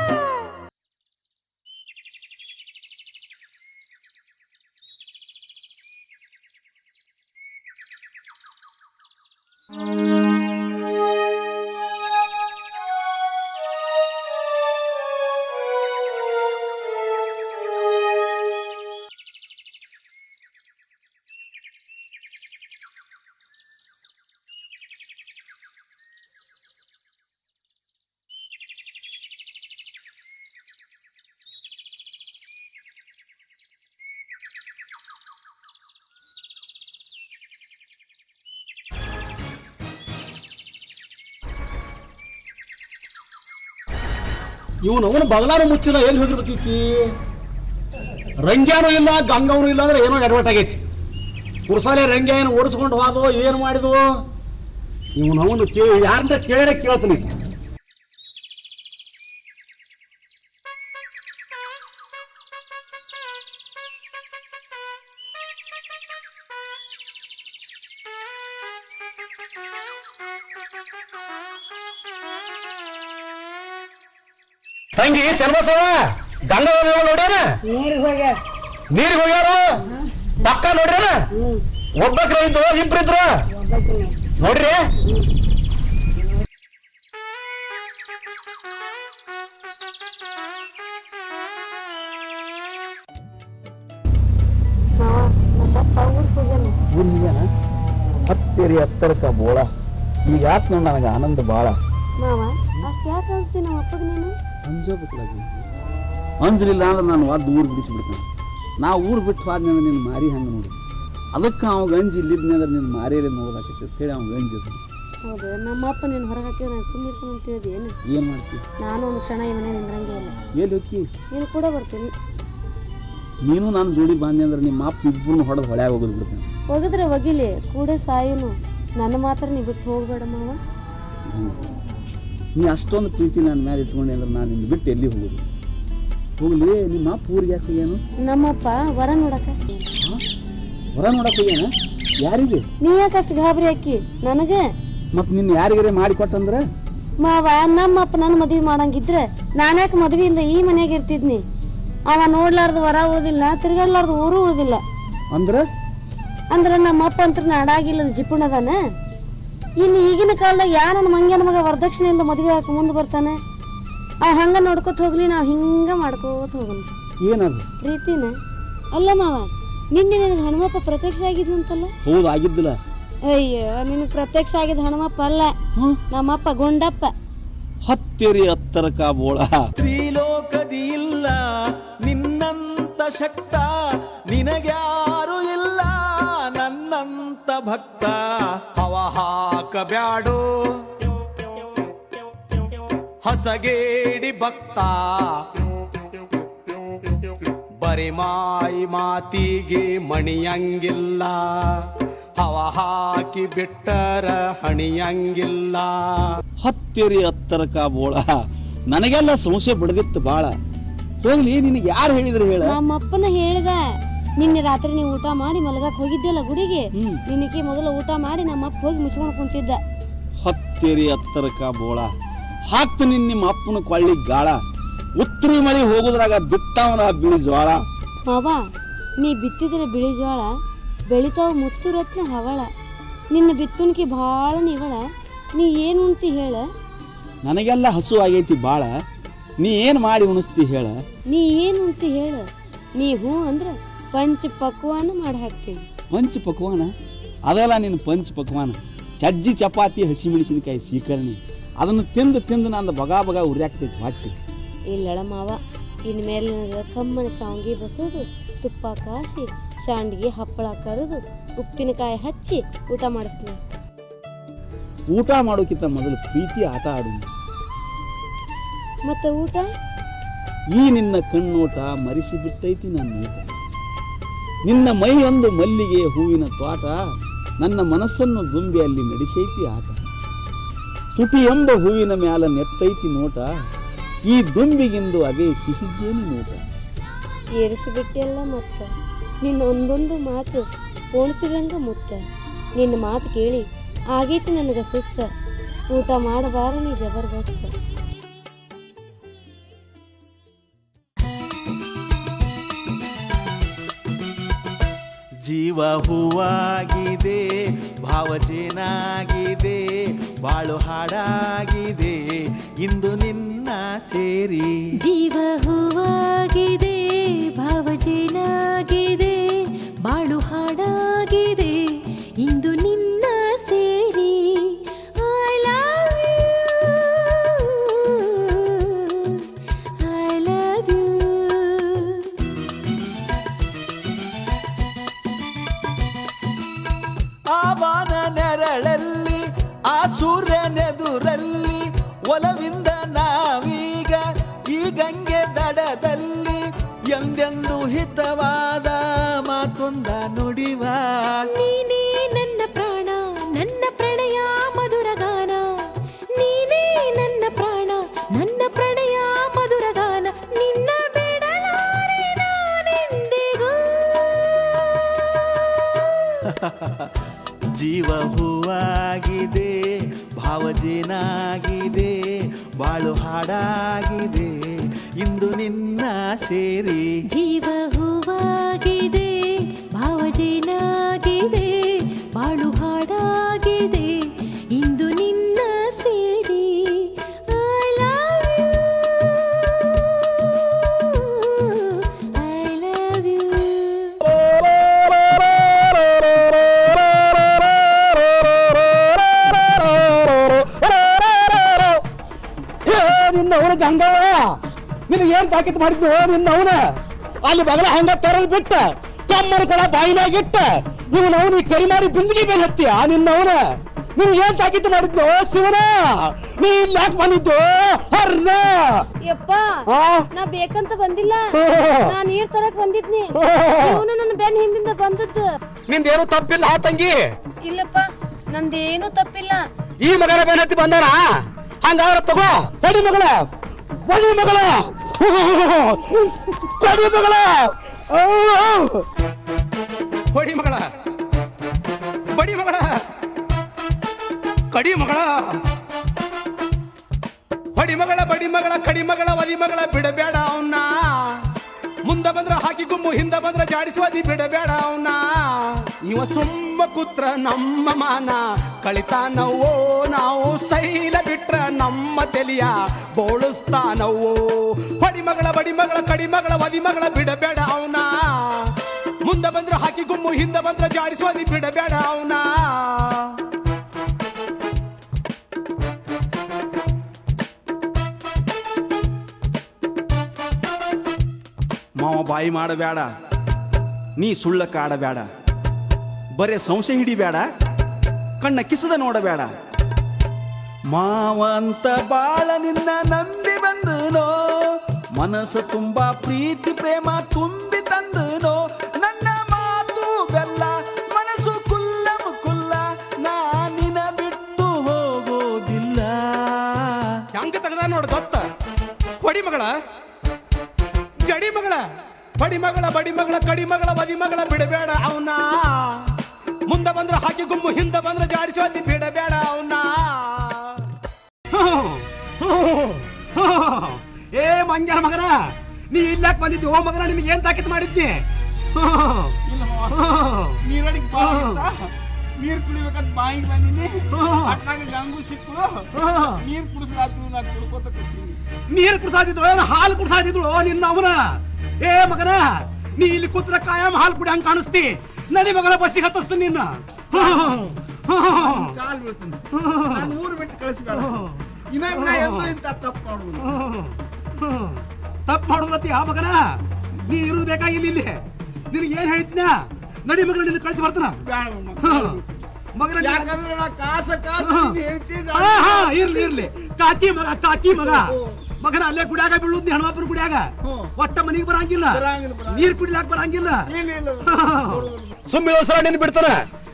ಅವನು ಬಗಲಾರು ಮುಚ್ಚಿಲ್ಲ, ಎಲ್ಲಿ ಹೋಗಿರ್ಬೇಕೀಕಿ? ರಂಗ್ಯಾನು ಇಲ್ಲ, ಗಂಗವನು ಇಲ್ಲ ಅಂದ್ರೆ ಏನೋ ಎಡವಟ್ ಆಗೈತಿ. ಕುರ್ಸಾಲೆ ರಂಗ್ಯ ಏನು ಓಡಿಸ್ಕೊಂಡು ಹೋದೋ ಏನು ಮಾಡಿದ್ವು? ಅವನು ಯಾರಂತ ಕೇಳೇ ಕೇಳ್ತೀನಿ. ತಂಗಿ ಚನ್ನಬಸವ ಗಂಗಾ ನೋಡ್ಯಾನ? ನೀರಿಗೆ ಹೋಗ್ಯಾರ ಪಕ್ಕ ನೋಡ್ಯಾನ? ಒಬ್ಬಕ್ರ ಇದ್ರು ಇಬ್ರಿದ್ರು ನೋಡ್ರಿ. ಹತ್ತಿರಿ ಹತ್ತರಕ ಬೋಳ ಈಗ ಆತ್ ನೋಡ್ ನನಗೆ ಆನಂದ ಬಾಳ. ಅಂಜಲಿಲ್ಲ ಅಂದ್ರೆ ನಾನು ವಾದ ದೂರ ಬಿಡಿಸಿಬಿಡ್ತೇನೆ. ನಾ ಊರು ಬಿಟ್ಟು ಹೋದ್ನಂದ್ರೆ ನಿನ್ನ ಮಾರಿ ಹಂಗೆ ನೋಡಿ ಅದಕ್ಕೆ ಅವ ಗಂಜಿ ಇಲ್ಲಿದ್ನಂದ್ರೆ ನಿನ್ನ ಮಾರಿಯಲ್ಲೇ ನೋಡ್ಬೇಕೈತಿ ಅಂತೇಳಿ ಅವ್ನು ಗಂಜಿ ಅದು. ಹೌದು, ನಮ್ಮಪ್ಪ ನೀನು ಹೊರಗೆ ಹಾಕಿದ್ರೆ ನಾನು ಸುಮ್ಮನೆ ಇರ್ತೀನಿ ಅಂತ ಹೇಳಿದೆ ಏನು? ಏನು ಮಾಡ್ತೀವಿ? ನಾನು ಒಂದು ಕ್ಷಣ ಈ ಮನೆ ನಿಂದ್ರಂಗೆ ಇಲ್ಲ. ಎಲ್ಲಿ ಹೋಕ್ಕಿ? ನೀನು ಕೂಡ ಬರ್ತೀನಿ. ನೀನು ನಾನು ಜೋಡಿ ಬಂದೆ ಅಂದ್ರೆ ನಿಮ್ಮ ಅಪ್ಪ ಇಬ್ಬರನ್ನ ಹೊಡೆದು ಹೊಳ್ಯಾಗ ಹೋಗೋದು ಬಿಡ್ತಾನೆ. ಹೋಗಿದ್ರೆ ಒಗಿಲಿ, ಕೂಡ ಸಾಯಿನು. ನನ್ನ ಮಾತ್ರ ನೀ ಬಿಟ್ಟು ಹೋಗ್ಬೇಡ ಮಾವ. ನೀ ಅಷ್ಟೊಂದು ಪ್ರೀತಿ ನನ್ನ ಮೇಲೆ ಇಟ್ಕೊಂಡೆ ಅಂದ್ರೆ ನಾನು ನಿನ್ನ ಬಿಟ್ಟು ಎಲ್ಲಿ ಹೋಗೋದು? ಹೋಗ್ಲಿ, ನಿಮ್ಮ ಅಪ್ಪ ಊರಿಗೆ ಯಾಕೆ ಹೋಗ್ಯಾನು? ನಮ್ಮಪ್ಪ ವರ ನೋಡಕ. ಹೊರ ನೋಡಕ್ಕೆ ಹೋಗ್ಯಾನ? ಯಾರಿಗೆ? ನೀ ಯಾಕಷ್ಟು ಗಾಬರಿ ಹಾಕಿ ನನಗೆ? ಮತ್ತು ನಿನ್ನ ಯಾರಿಗಾರೆ ಮಾಡಿ ಕೊಟ್ಟಂದ್ರೆ? ಮಾವ, ನಮ್ಮಪ್ಪ ನನ್ನ ಮದ್ವೆ ಮಾಡಂಗಿದ್ರೆ ನಾನ್ಯಾಕೆ ಮದ್ವೆ ಇಲ್ಲ ಈ ಮನೆಯಾಗ ಇರ್ತಿದ್ನಿ. ಅವ ನೋಡ್ಲಾರ್ದು ವರ ಉಳ್ದಿಲ್ಲ, ತಿರ್ಗಾಡ್ಲಾರ್ದು ಊರು ಉಳ್ದಿಲ್ಲ. ಅಂದ್ರೆ ನಮ್ಮಪ್ಪ ಅಂತ ನಾಡಾಗಿಲ್ಲದ ಜಿಪುಣದಾನ. ಇನ್ನು ಈಗಿನ ಕಾಲದಾಗ ಯಾ ನನ್ನ ಮಂಗ್ಯನ ಮಗ ವರದಕ್ಷಿಣೆ ಇಲ್ಲದ ಮದ್ವೆ ಹಾಕಿ ಮುಂದೆ ಬರ್ತಾನೆ. ಅವ್ ಹಂಗ ನೋಡ್ಕೊತ ಹೋಗ್ಲಿ, ನಾವ್ ಹಿಂಗ ಮಾಡ್ಕೋತ ಹೋಗೋಣ. ಏನದು ಪ್ರೀತಿನ? ಅಲ್ಲ ಮಾವ, ನಿನ್ನೆ ನಿನಗೆ ಹನುಮಪ್ಪ ಪ್ರತ್ಯಕ್ಷ ಆಗಿದ್ನಂತಲ್ಲ? ಹೌದು, ಆಗಿದ್ದಿಲ್ಲ. ಅಯ್ಯೋ, ನಿನಗೆ ಪ್ರತ್ಯಕ್ಷ ಆಗಿದ್ದ ಹನುಮಪ್ಪ ಅಲ್ಲ, ನಮ್ಮಪ್ಪ ಗುಂಡಪ್ಪ. ಹತ್ತಿರಿ ಹತ್ತರ ಕಾಬೋಳ. ತ್ರಿಲೋಕದಿ ಇಲ್ಲ ನಿನ್ನಂತ ಶಕ್ತ, ನಿನಗ್ಯಾರು ಇಲ್ಲ ನನ್ನಂತ ಭಕ್ತ. ಹವ ಹಾಕಬ್ಯಾಡು ಹಸಗೇಡಿ ಭಕ್ತ, ಬರಿ ಮಾಯಿ ಮಾತಿಗೆ ಮಣಿಯಂಗಿಲ್ಲ, ಹವ ಹಾಕಿ ಬಿಟ್ಟರ ಹಣಿಯಂಗಿಲ್ಲ. ಹತ್ತಿರಿ ಹತ್ತರ ಕಾಬೋಳ. ನನಗೆಲ್ಲ ಸಂಶಯ ಬಿಡದಿತ್ತು ಬಾಳ. ಹೋಗ್ಲಿ, ನಿನಗೆ ಯಾರು ಹೇಳಿದ್ರು ಹೇಳ? ನಮ್ಮಪ್ಪನ ಹೇಳ್ದ. ನಿನ್ನೆ ರಾತ್ರಿ ನೀವು ಊಟ ಮಾಡಿ ಮಲಗಕ್ ಹೋಗಿದ್ದೆಲ್ಲ ಗುಡಿಗೆ, ನಿನಗೆ ಮೊದಲು ಊಟ ಮಾಡಿ ನಮ್ಮಪ್ಪ ಹೋಗಿ ಮುಚ್ಕೊಂಡು ಕುಂತಿದ್ದ. ಹತ್ತಿರಿ ಹತ್ತರ ಕಾಬೋಳ. ಹಾಕ್ತು ನಿಮ್ಮ ಅಪ್ಪನ ಕೊಳ್ಳಿ ಗಾಳ. ಉತ್ತರಿ ಮಳಿ ಹೋಗುದ್ರಾಗ ಬಿತ್ತಾವನ ಬಿಳಿ ಜ್ವಾಳ. ಮಾವ, ನೀ ಬಿತ್ತಿದ್ರೆ ಬಿಳಿ ಜ್ವಾಳ, ಬೆಳಿತಾವ ಮುತ್ತು ರತ್ನ ಹವಳ. ನಿನ್ನ ಬಿತ್ತುನ್ಕಿ ಭಾಳ ನಿವಳ. ನೀ ಏನು ಉಣ್ತಿ ಹೇಳ? ನನಗೆಲ್ಲ ಹಸು ಆಗೈತಿ ಬಾಳ. ನೀ ಏನು ಮಾಡಿ ಉಣಿಸ್ತಿ ಹೇಳ? ನೀ ಏನು ಉಣ್ತಿ ಹೇಳ? ನೀ ಹೂ ಅಂದ್ರೆ ಪಂಚ ಪಕ್ವಾನ ಮಾಡಿ ಹಾಕ್ತೀನಿ. ಪಂಚ ಪಕ್ವಾನ? ಅದೆಲ್ಲ ನಿನ್ನ ಪಂಚ ಪಕ್ವಾನ. ಚಜ್ಜಿ ಚಪಾತಿ ಹಸಿಮೆಣಸಿನಕಾಯಿ ಸೀಕರಣಿ ಅದನ್ನು ತಿಂದು ತಿಂದು ನಂದು ಬಗ ಬಗ ಉರಿಯಾಗ್ತೈತಿ ಹೊಟ್ಟೆ. ಇಲ್ಲಳ ಮಾವ, ಇನ್ಮೇಲೆ ನನಗೆ ಕಮ್ಮನ ಶಾವ್ಗಿ ಬಸೋದು, ತುಪ್ಪ ಕಾಸಿ, ಶಾಂಡ್ಗಿ ಹಪ್ಪಳ ಕರೆದು, ಉಪ್ಪಿನಕಾಯಿ ಹಚ್ಚಿ ಊಟ ಮಾಡಿಸ್ತೀನಿ. ಊಟ ಮಾಡೋಕ್ಕಿಂತ ಮೊದಲು ಪ್ರೀತಿ ಆಟ ಆಡು. ಮತ್ತೆ ಊಟ? ಈ ನಿನ್ನ ಕಣ್ಣೋಟ ಮರಿಸಿ ಬಿಟ್ಟೈತಿ ನನ್ನ ಊಟ. ನಿನ್ನ ಮೈ ಒಂದು ಮಲ್ಲಿಗೆ ಹೂವಿನ ತೋಟ, ನನ್ನ ಮನಸ್ಸನ್ನು ದುಂಬಿಯಲ್ಲಿ ನಡೆಸೈತಿ ಆಟ. ತುಟಿ ಎಂಬ ಹೂವಿನ ಮ್ಯಾಲ ನೆತ್ತೈತಿ ನೋಟ, ಈ ದುಂಬಿಗಿಂದು ಅದೇ ಸಿಹಿಜೇನಿ ನೋಟ. ಏರಿಸಿಬಿಟ್ಟೆಲ್ಲ ಮತ್ತ ನಿನ್ನ ಒಂದೊಂದು ಮಾತು ಪೋಣಿಸಿದಂಗ ಮುತ್ತ. ನಿನ್ನ ಮಾತು ಕೇಳಿ ಆಗೈತಿ ನನಗೆ ಸುಸ್ತ, ಊಟ ಮಾಡಬಾರ ನೀ ಜಬರ್ದಸ್ತ. ಜೀವ ಹೂವಾಗಿದೆ, ಭಾವಜೇನಾಗಿದೆ, ಬಾಳು ಹಾಡಾಗಿದೆ ಇಂದು ನಿನ್ನ ಸೇರಿ. ಜೀವ ಹೂವಾಗಿದೆ, ಭಾವಜೇನಾಗಿದೆ, ಬಾಳು ಹಾಡಾಗಿದೆ ಇಂದು ನಿನ್ನ ಸೇರಿ. I love you, I love you. ಆ ಬಾನ ನೆರಳಲ್ಲಿ, ಆ ಸೂರ್ಯನೆದುರಲ್ಲಿ, ಒಲವಿಂದ ನಾವೀಗ ಈ ಗಂಗೆ ದಡದಲ್ಲಿ ಎಂದೆಂದು ಹಿತವಾದ ಮಾತೊಂದ ನುಡಿವ. ನೀನೇ ನನ್ನ ಪ್ರಾಣ, ನನ್ನ ಪ್ರಣಯ ಮಧುರ ಗಾನ. ನೀನೇ ನನ್ನ ಪ್ರಾಣ, ನನ್ನ ಪ್ರಣಯ ಮಧುರ ಗಾನ. ನಿನ್ನ ಬಿಡಲಾರೆ ನಾನೆಂದಿಗೂ. ಜೀವ ಹೂವಾಗಿದೆ, ಭಾವಜೇನಾಗಿದೆ, ಬಾಳು ಹಾಡಾಗಿದೆ ಇಂದು ನಿನ್ನ ಸೇರಿ. ಜೀವ ಹೂವಾಗಿದೆ, ಭಾವಜೇನಾಗಿದೆ, ಬಾಳು ಹಾಡಾಗಿದೆ ಇಂದು ನಿನ್ನ ಸೇರಿ. I love you, I love you. ನಿನ್ನವನ ಗಂಗವ್ವ, ನಿನಗೇನು ತಾಕೀತು ಮಾಡಿದ್ದು ನಿನ್ನವನ? ಅಲ್ಲಿ ಬಗಲ ಹಂಗ ತೆರಳು ಬಿಟ್ಟ ಕಮ್ಮರು ಕೂಡ ಬಾಯಿನಾಗಿಟ್ಟ ನೀವು ನಾವು ನೀ ಕರಿ ಮಾರಿ ಬಿಂದಿಗೆ ಮೇಲೆ ಹತ್ತಿ ನಿನ್ನವನ ನೀನು ಏನ್ ತಾಕೀತು ಮಾಡಿದ್ನು ಶಿವನ ನೀ ಇಲ್ಲಿ ಯಾಕೆ ಬಂದಿದ್ದು ಹರ್ನ ಯಪ್ಪ ನಾ ಬೇಕಂತ ಬಂದಿಲ್ಲ ನಾ ನೀರ್ ತರಕ್ ಬಂದಿದ್ನಿ ಇವನು ನನ್ನ ಬೆನ್ ಹಿಂದಿಂದ ಬಂದದ್ದು. ನಿಂದೇನು ತಪ್ಪಿಲ್ಲ ತಂಗಿ. ಇಲ್ಲಪ್ಪ ನಂದೇನು ತಪ್ಪಿಲ್ಲ. ಈ ಮಗನ ಬೆನ್ ಹತ್ತಿ ಬಂದಾನ ಹಂಗಾದ್ರೆ ತಗೋ ಕಡಿ ಮಗಳ ಬಡಿ ಮಗಳ ಕಡಿ ಮಗಳ ಹೊಡಿ ಮಗಳ ಬಡಿ ಮಗಳ ಕಡಿ ಮಗಳ ಹೊಡಿ ಮಗಳ ಬಡಿ ಮಗಳ ಕಡಿ ಮಗಳ ಒದಿ ಮಗಳ ಬಿಡಬೇಡ ಅವನ್ನ ಮುಂದ ಬಂದ್ರ ಹಾಕಿ ಗುಮ್ಮು ಹಿಂದ ಬಂದ್ರ ಜಾಡಿಸುವದಿ ಬಿಡಬೇಡ ಅವನ್ನ ಇವ ಸುಮ್ಮ ಕುತ್ರ ನಮ್ಮ ಮಾನ ಕಳಿತಾನವೋ ನಾವು ಸೈಲ ಬಿಟ್ರ ನಮ್ಮ ತೆಲಿಯ ಬೋಳಿಸ್ತಾನವೋ ಹೊಡಿ ಮಗಳ ಬಡಿ ಮಗಳ ಕಡಿ ಮಗಳ ಒದಿ ಮಗಳ ಬಿಡಬೇಡ ಅವನ ಮುಂದ ಬಂದ್ರ ಹಾಕಿ ಗುಮ್ಮು ಹಿಂದ ಬಂದ್ರ ಜಾಡಿಸುವದಿ ಬಿಡಬೇಡ ಅವನ ಮಾವ ಬಾಯಿ ಮಾಡಬೇಡ ನೀ ಸುಳ್ಳ ಕಾಡಬೇಡ ಬರೇ ಸಂಶಯ ಹಿಡಿಬೇಡ ಕಣ್ಣ ಕಿಸದ ನೋಡಬೇಡ ಮಾವಂತ ಬಾಳ ನಿನ್ನ ನಂಬಿ ಬಂದನೋ ಮನಸ್ಸು ತುಂಬಾ ಪ್ರೀತಿ ಪ್ರೇಮ ತುಂಬಿ ತಂದನೋ ನನ್ನ ಮಾತು ಬೆಲ್ಲ ಮನಸ್ಸು ಕುಲ್ಲ ಮುಕುಲ್ಲ ನಾ ನಿನ ಬಿಟ್ಟು ಹೋಗೋದಿಲ್ಲ ಹೆಂಗ ತಗದ ನೋಡ ಗೊತ್ತ ಹೊಡಿ ಮಗಳ ಜಡಿ ಮಗಳ ಬಡಿ ಮಗಳ ಬಡಿ ಮಗಳ ಕಡಿ ಮಗಳ ಬದಿ ಮಗಳ ಬಿಡಬೇಡ ಅವನ ಮುಂದ ಬಂದ್ರ ಹಾಕಿ ಗುಮ್ಮು ಹಿಂದ ಬಂದ್ರ ಜಾಡಿಸೋದಿ ಬಿಡಬೇಡ ಅವನ ಏ ಮಂಗ್ಯಾರ ಮಗನ ನೀ ಇಲ್ಲಾಕ್ ಬಂದಿದ್ದಿ ಓ ಮಗನ ನಿಮ್ಗೆ ಏನ್ ತಾಕೀತು ಮಾಡಿದ್ದಿ ನೀರ್ ಕುಡಿಬೇಕಂತ ಬಾಯಿಗೆ ಬಂದಿನಿ ಅಟ್ನಾಗ ಗಂಗು ಸಿಕ್ಕು ನೀರ್ ಕುಡಿಸ್ಲಾತು ನಾ ಕುಡ್ಕೋತ ಕೂತೀನಿ. ನೀರು ಕುಡ್ಸಾದಿದ್ರು ಹಾಲು ಕುಡ್ಸಾದಿದ್ರು ನಿನ್ನ ಅವನ ಏ ಮಗನ ನೀ ಇಲ್ಲಿ ಕೂತ್ರ ಕಾಯಂ ಹಾಲು ಕುಡಿ ಹಂಗ ಕಾಣಿಸ್ತಿ ನಡಿ ಮಗನ ಬಸ್ಸಿಗೆ ಹತ್ತಿಸ್ತೀನಿ ನಿನ್ನ ಕಾಲ್ ಬೀಳ್ತೀನಿ ನಾನು ಊರು ಬಿಟ್ಟು ಕಳಿಸ್ಬೇಡ ಇನ್ನ ಎಂತ ತಪ್ಪು ಮಾಡುದು ತಪ್ಪು ಮಾಡೋದ್ರತಿ ಆ ಮಗನ ನೀ ಇರುದು ಬೇಕಾಗಿಲ್ಲ ಇಲ್ಲಿ ನಿನಗೆ ಏನ್ ಹೇಳ್ತೀನ ನಡಿ ಮಗನ ನಿನ್ನ ಕಳಿಸಿ ಬರ್ತಾನ ಮಗನ ಯಾಕಂದ್ರೆ ನಾ ಕಾಸ ಹೇಳ್ತೀನಿ ಇರ್ಲಿ ಇರ್ಲಿ ಕಾಕಿ ಮಗ ಮಗನ ಅಲ್ಲೇ ಗುಡಿಯಾಗ ಬೀಳುದ್ ಹಣಮಾಪುರ ಗುಡಿಯಾಗ ಒಟ್ಟ ಮನಿಗೆ ಬರಂಗಿಲ್ಲ ನೀರ್ ಕುಡಿಲಾಕ ಬರಂಗಿಲ್ಲ ಸುಮ್ಮಿ ಸರ ನಿನ್ ಬಿಡ್ತಾನ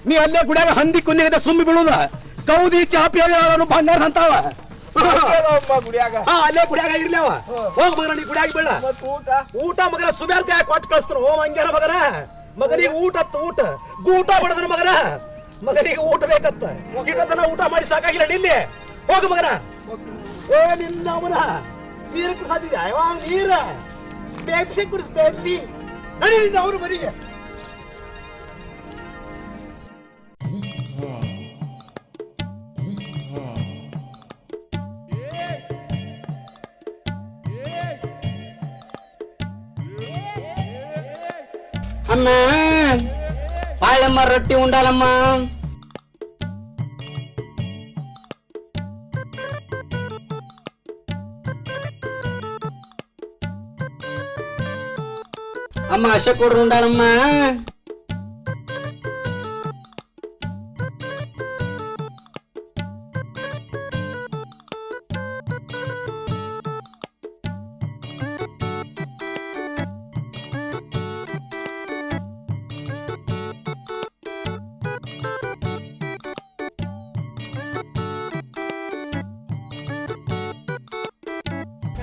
ನೀ ಅಲ್ಲೇ ಗುಡಿಯಾಗ ಹಂದಿ ಕುನ್ನಿಗದ ಸುಮ್ಮಿ ಬೀಳುದ ಕೌದಿ ಚಾಪಿ ಬಂಗಾರ ಅಂತಾವ ಅಲ್ಲೇ ಗುಡಿಯಾಗ ಇರ್ಲಿ ಅವ ಹೋಗ್ ಮಗನ ನೀ ಗುಡಿಯಾಗ ಬೀಳ ಊಟ ಮಗನ ಸುಮ್ಯಾರ್ತಿ ಕೊಟ್ಟು ಕಳಿಸ್ತಾರ ಓ ಹಂಗ್ಯಾರ ಮಗನ ಮಗನಿಗೆ ಊಟ ಗೂಟ ಬಡದ್ರ ಮಗನಿಗೆ ಊಟ ಬೇಕತ್ತ ಇಟ್ಟತನ ಊಟ ಮಾಡಿ ಸಾಕಾಗಿಲ್ಲ ನಿಲ್ಲಿ ಹೋಗ ಮಗನ ಏ ನಿನ್ನ ಅವನ ನೀರು ಕುಡಿಸಾದಿದ್ಯ ನೀರ ಪೆಪ್ಸಿ ಕುಡಿಸ್ ಪೆಪ್ಸಿ ನಡಿ ನಿನ್ನ ಅವನು ಮನೆಗೆ ಅಮ್ಮ ಪಾಳಮ್ಮ ರೊಟ್ಟಿ ಉಂಡಾಲಮ್ಮ ಅಮ್ಮ ಅಶ ಕೊಡ್ರು ಉಂಡಾಲಮ್ಮ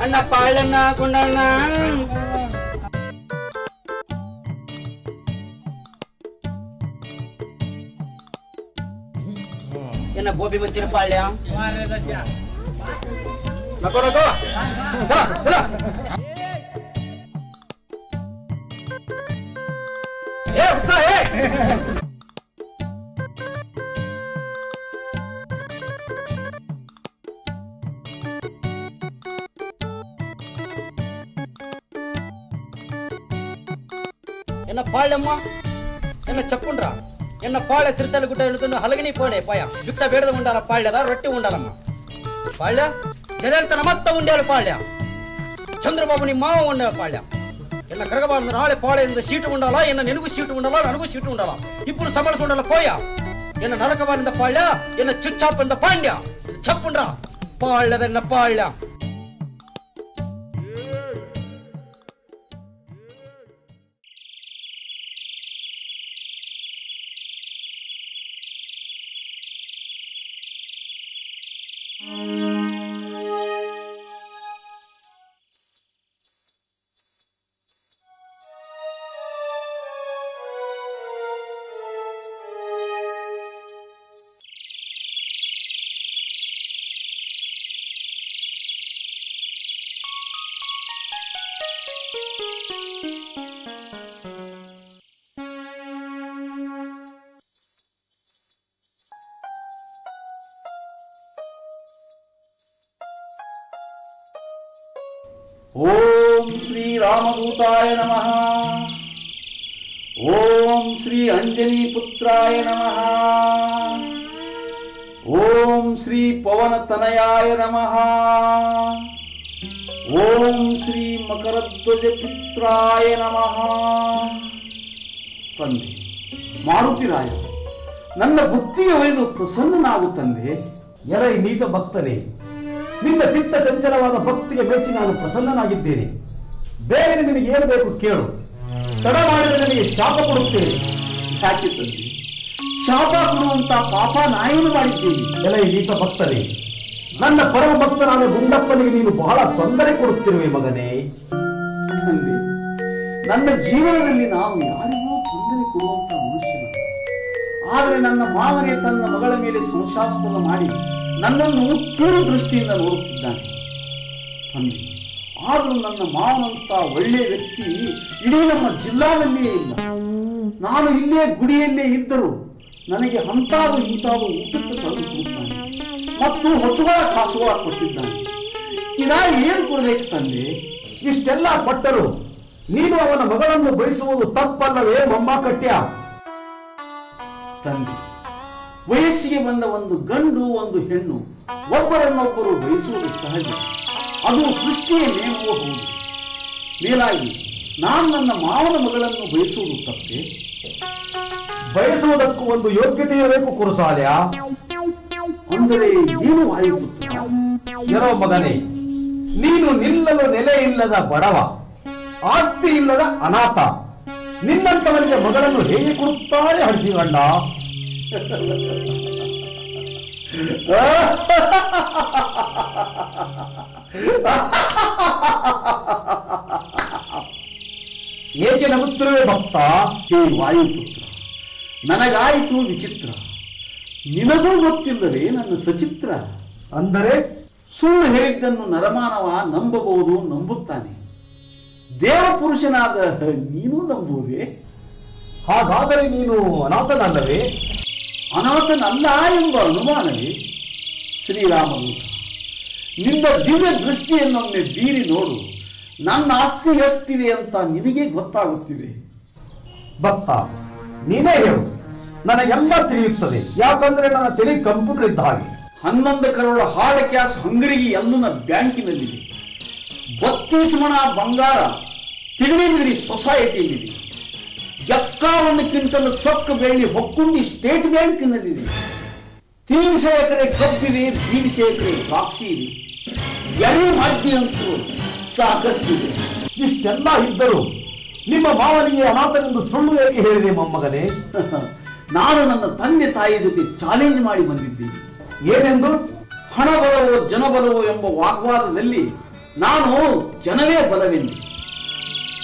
ಅಣ್ಣ ಪಾಳಣ್ಣ ಗುಂಡಣ್ಣ ಏನ ಗೋಬಿ ಮಂಚಿನ ಪಾಳ್ಯ என்ன பாழம்மா என்ன చెప్పుండ్రా என்ன పాళ్ళ తిరుసల గుట్ట వెళ్తున్న హలగిని పోడే పాయ భిక్ష ಬೇಡದ ఉండాల పాళ్ళದ రొట్టె ఉండాలమ్మ పాళ్ళ జనలతన మొత్తం ఉండాలి పాళ్ళ చంద్రబాబుని మావ ఉండాలి పాళ్ళ ಎಲ್ಲ ಕರಗಬಾರ್ದು ನಾಳೆ ಪಾಳೆಯಿಂದ ಸೀಟು ಉಂಡಲ್ಲ ಎನ್ನ ನಿನಗೂ ಸೀಟು ಉಂಡಲ್ಲ ನನಗೂ ಸೀಟು ಉಂಡಲ್ಲ ಇಬ್ಬರು ಸಂಬಳಿಸ್ಕೊಂಡಲ್ಲ ಕೋಯ ಎನ್ನ ನರಕಬಾರಿಂದ ಪಾಳ್ಯ ಎನ್ನ ಚುಚ್ಚಾಪಂದ ಪಾಂಡ್ಯ ಚಪ್ಪುಂಡ್ರ ಪಾಳ್ಯದನ್ನ ಪಾಳ್ಯ. ಓಂ ಶ್ರೀ ರಾಮದೂತಾಯ ನಮಃ. ಓಂ ಶ್ರೀ ಅಂಜನಿ ಪುತ್ರಾಯ ನಮಃ. ಓಂ ಶ್ರೀ ಪವನತನಯಾಯ ನಮಃ. ಓಂ ಶ್ರೀ ಮಕರಧ್ವಜ ಪುತ್ರಾಯ ನಮಃ. ತಂದೆ ಮಾರುತಿರಾಯ, ನನ್ನ ಭಕ್ತಿಯ ಒಯ್ದು ಪ್ರಸನ್ನನಾಗು ತಂದೆ. ಎಲೈ ನೀಚ ಭಕ್ತನೇ, ನಿನ್ನ ಚಿತ್ತ ಚಂಚಲವಾದ ಭಕ್ತಿಗೆ ಮೆಚ್ಚಿ ನಾನು ಪ್ರಸನ್ನನಾಗಿದ್ದೇನೆ. ಬೇರೆ ನಿನಗೆ ಏನು ಬೇಕು ಕೇಳು, ತಡ ಮಾಡಿದರೆ ನಿನಗೆ ಶಾಪ ಕೊಡುತ್ತೇನೆ. ಯಾಕೆ ತಂದೆ ಶಾಪ ಕೊಡುವಂತ ಪಾಪ ನಾಯೇನು ಮಾಡಿದ್ದೇನೆ? ಎಲೈ ನೀಚ ಭಕ್ತನೇ, ನನ್ನ ಪರಮ ಭಕ್ತನಾದ ಗುಂಡಪ್ಪನಿಗೆ ನೀನು ಬಹಳ ತೊಂದರೆ ಕೊಡುತ್ತಿರುವೆ ಮಗನೇ. ತಂದೆ, ನನ್ನ ಜೀವನದಲ್ಲಿ ನಾವು ಯಾರಿಗೂ ತೊಂದರೆ ಕೊಡುವಂತ ಮನುಷ್ಯನ, ಆದರೆ ನನ್ನ ಮಾವನೇ ತನ್ನ ಮಗಳ ಮೇಲೆ ಸಂಶಯಾಸ್ಪದ ಮಾಡಿ ನನ್ನನ್ನು ಕೀಳು ದೃಷ್ಟಿಯಿಂದ ನೋಡುತ್ತಿದ್ದಾನೆ. ತಂದೆ, ಆದರೂ ನನ್ನ ಮಾವನಂತ ಒಳ್ಳೆಯ ವ್ಯಕ್ತಿ ಇಡೀ ನಮ್ಮ ಜಿಲ್ಲಾದಲ್ಲಿಯೇ ಇಲ್ಲ. ನಾನು ಇಲ್ಲೇ ಗುಡಿಯಲ್ಲೇ ಇದ್ದರೂ ನನಗೆ ಅಂತಾದು ಇಂತಾದು ಊಟಕ್ಕೆ ತಂದು ಕೊಡುತ್ತಾನೆ ಮತ್ತು ಹೊಚ್ಚುಗಳ ಕಾಸುಗಳ ಕೊಟ್ಟಿದ್ದಾನೆ. ಇದಾಗಿ ಏನು ಕೊಡಬೇಕು ತಂದೆ? ಇಷ್ಟೆಲ್ಲ ಕೊಟ್ಟರು ನೀನು ಅವನ ಮಗಳನ್ನು ಬಯಸುವುದು ತಪ್ಪಲ್ಲವೇ ಮೊಮ್ಮಕ್ಕಟ್ಯ? ತಂದೆ, ವಯಸ್ಸಿಗೆ ಬಂದ ಒಂದು ಗಂಡು ಒಂದು ಹೆಣ್ಣು ಒಬ್ಬರನ್ನೊಬ್ಬರು ಬಯಸುವುದು ಸಹಜ. ಅದು ಸೃಷ್ಟಿಯ ನೇಮವೂ ಹೌದು. ಮೇಲಾಗಿ ನಾನು ನನ್ನ ಮಾವನ ಮಗಳನ್ನು ಬಯಸುವುದು ತಪ್ಪೆ? ಬಯಸುವುದಕ್ಕೂ ಒಂದು ಯೋಗ್ಯತೆ ಇರಬೇಕು ಕುರುಸಾಲ್ಯ. ಅಂದರೆ ಏನು ವಾಯುಪುತ್ರ? ಎರೋ ಮಗನೇ, ನೀನು ನಿಲ್ಲಲು ನೆಲೆ ಇಲ್ಲದ ಬಡವ, ಆಸ್ತಿ ಇಲ್ಲದ ಅನಾಥ. ನಿನ್ನಂತವನಿಗೆ ಮಗಳನ್ನು ಹೇಗೆ ಕೊಡುತ್ತಾರೆ ಹಡಿಸಿಗಂಡ? ಏಕೆ ನಗುತ್ತಿರುವೆ ಭಕ್ತ? ಹೇ ವಾಯುಪುತ್ರ, ನನಗಾಯಿತು ವಿಚಿತ್ರ, ನಿನಗೂ ಗೊತ್ತಿಲ್ಲವೇ ನನ್ನ ಸಚಿತ್ರ? ಅಂದರೆ ಸುಳ್ಳು ಹೇಳಿದ್ದನ್ನು ನರಮಾನವ ನಂಬಬಹುದು, ನಂಬುತ್ತಾನೆ. ದೇವಪುರುಷನಾದ ನೀನು ನಂಬುವುದೇ? ಹಾಗಾದರೆ ನೀನು ಅನಾಥನಲ್ಲವೇ? ಅನಾಥನಲ್ಲ ಎಂಬ ಅನುಮಾನವೇ? ಶ್ರೀರಾಮದೂತ, ನಿನ್ನ ದಿವ್ಯ ದೃಷ್ಟಿಯನ್ನೊಮ್ಮೆ ಬೀರಿ ನೋಡು. ನನ್ನ ಆಸ್ತಿ ಎಷ್ಟಿದೆ ಅಂತ ನಿನಗೆ ಗೊತ್ತಾಗುತ್ತಿದೆ. ಭಕ್ತ, ನೀನೇ ಹೇಳು, ನನಗೆಲ್ಲ ತಿಳಿಯುತ್ತದೆ. ಯಾಕಂದ್ರೆ ನನ್ನ ತಲೆ ಕಂಪ್ಯೂಟರ್ ಇದ್ದ ಹಾಗೆ. 11 ಕರೋಡ ಹಾರ್ಡ್ ಕ್ಯಾಶ್ ಹಂಗರಿಗೆ ಎಲ್ಲುನ ಬ್ಯಾಂಕಿನಲ್ಲಿದೆ. 32 ಮಣ ಬಂಗಾರ ತಿಗಣಿಬಿದಿರಿ ಸೊಸೈಟಿಯಲ್ಲಿದೆ. 51 ಕ್ವಿಂಟಲ್ ಚೊಕ್ಕ ಬೆಳ್ಳಿ ಹೊಕ್ಕುಂಡಿ ಸ್ಟೇಟ್ ಬ್ಯಾಂಕಿನಲ್ಲಿದೆ. 300 ಎಕರೆ ಕಬ್ಬಿದೆ, 150 ಎಕರೆ ದ್ರಾಕ್ಷಿ ಇದೆ. ಎಳೆ ಮಾಡ್ಡಿ ಅಂತೂ ಸಾಕಷ್ಟಿದೆ. ಇಷ್ಟೆಲ್ಲ ಇದ್ದರೂ ನಿಮ್ಮ ಮಾವನಿಗೆ ಅನಾಥನೆಂದು ಸುಳ್ಳು ಏಕೆ ಹೇಳಿದೆ ಮೊಮ್ಮಗನೇ? ನಾನು ನನ್ನ ತಂದೆ ತಾಯಿ ಜೊತೆ ಚಾಲೆಂಜ್ ಮಾಡಿ ಬಂದಿದ್ದೀನಿ. ಏನೆಂದು? ಹಣ ಬಲವೋ ಜನಬಲವೋ ಎಂಬ ವಾಗ್ವಾದದಲ್ಲಿ ನಾನು ಜನವೇ ಬಲವೆಂದೆ.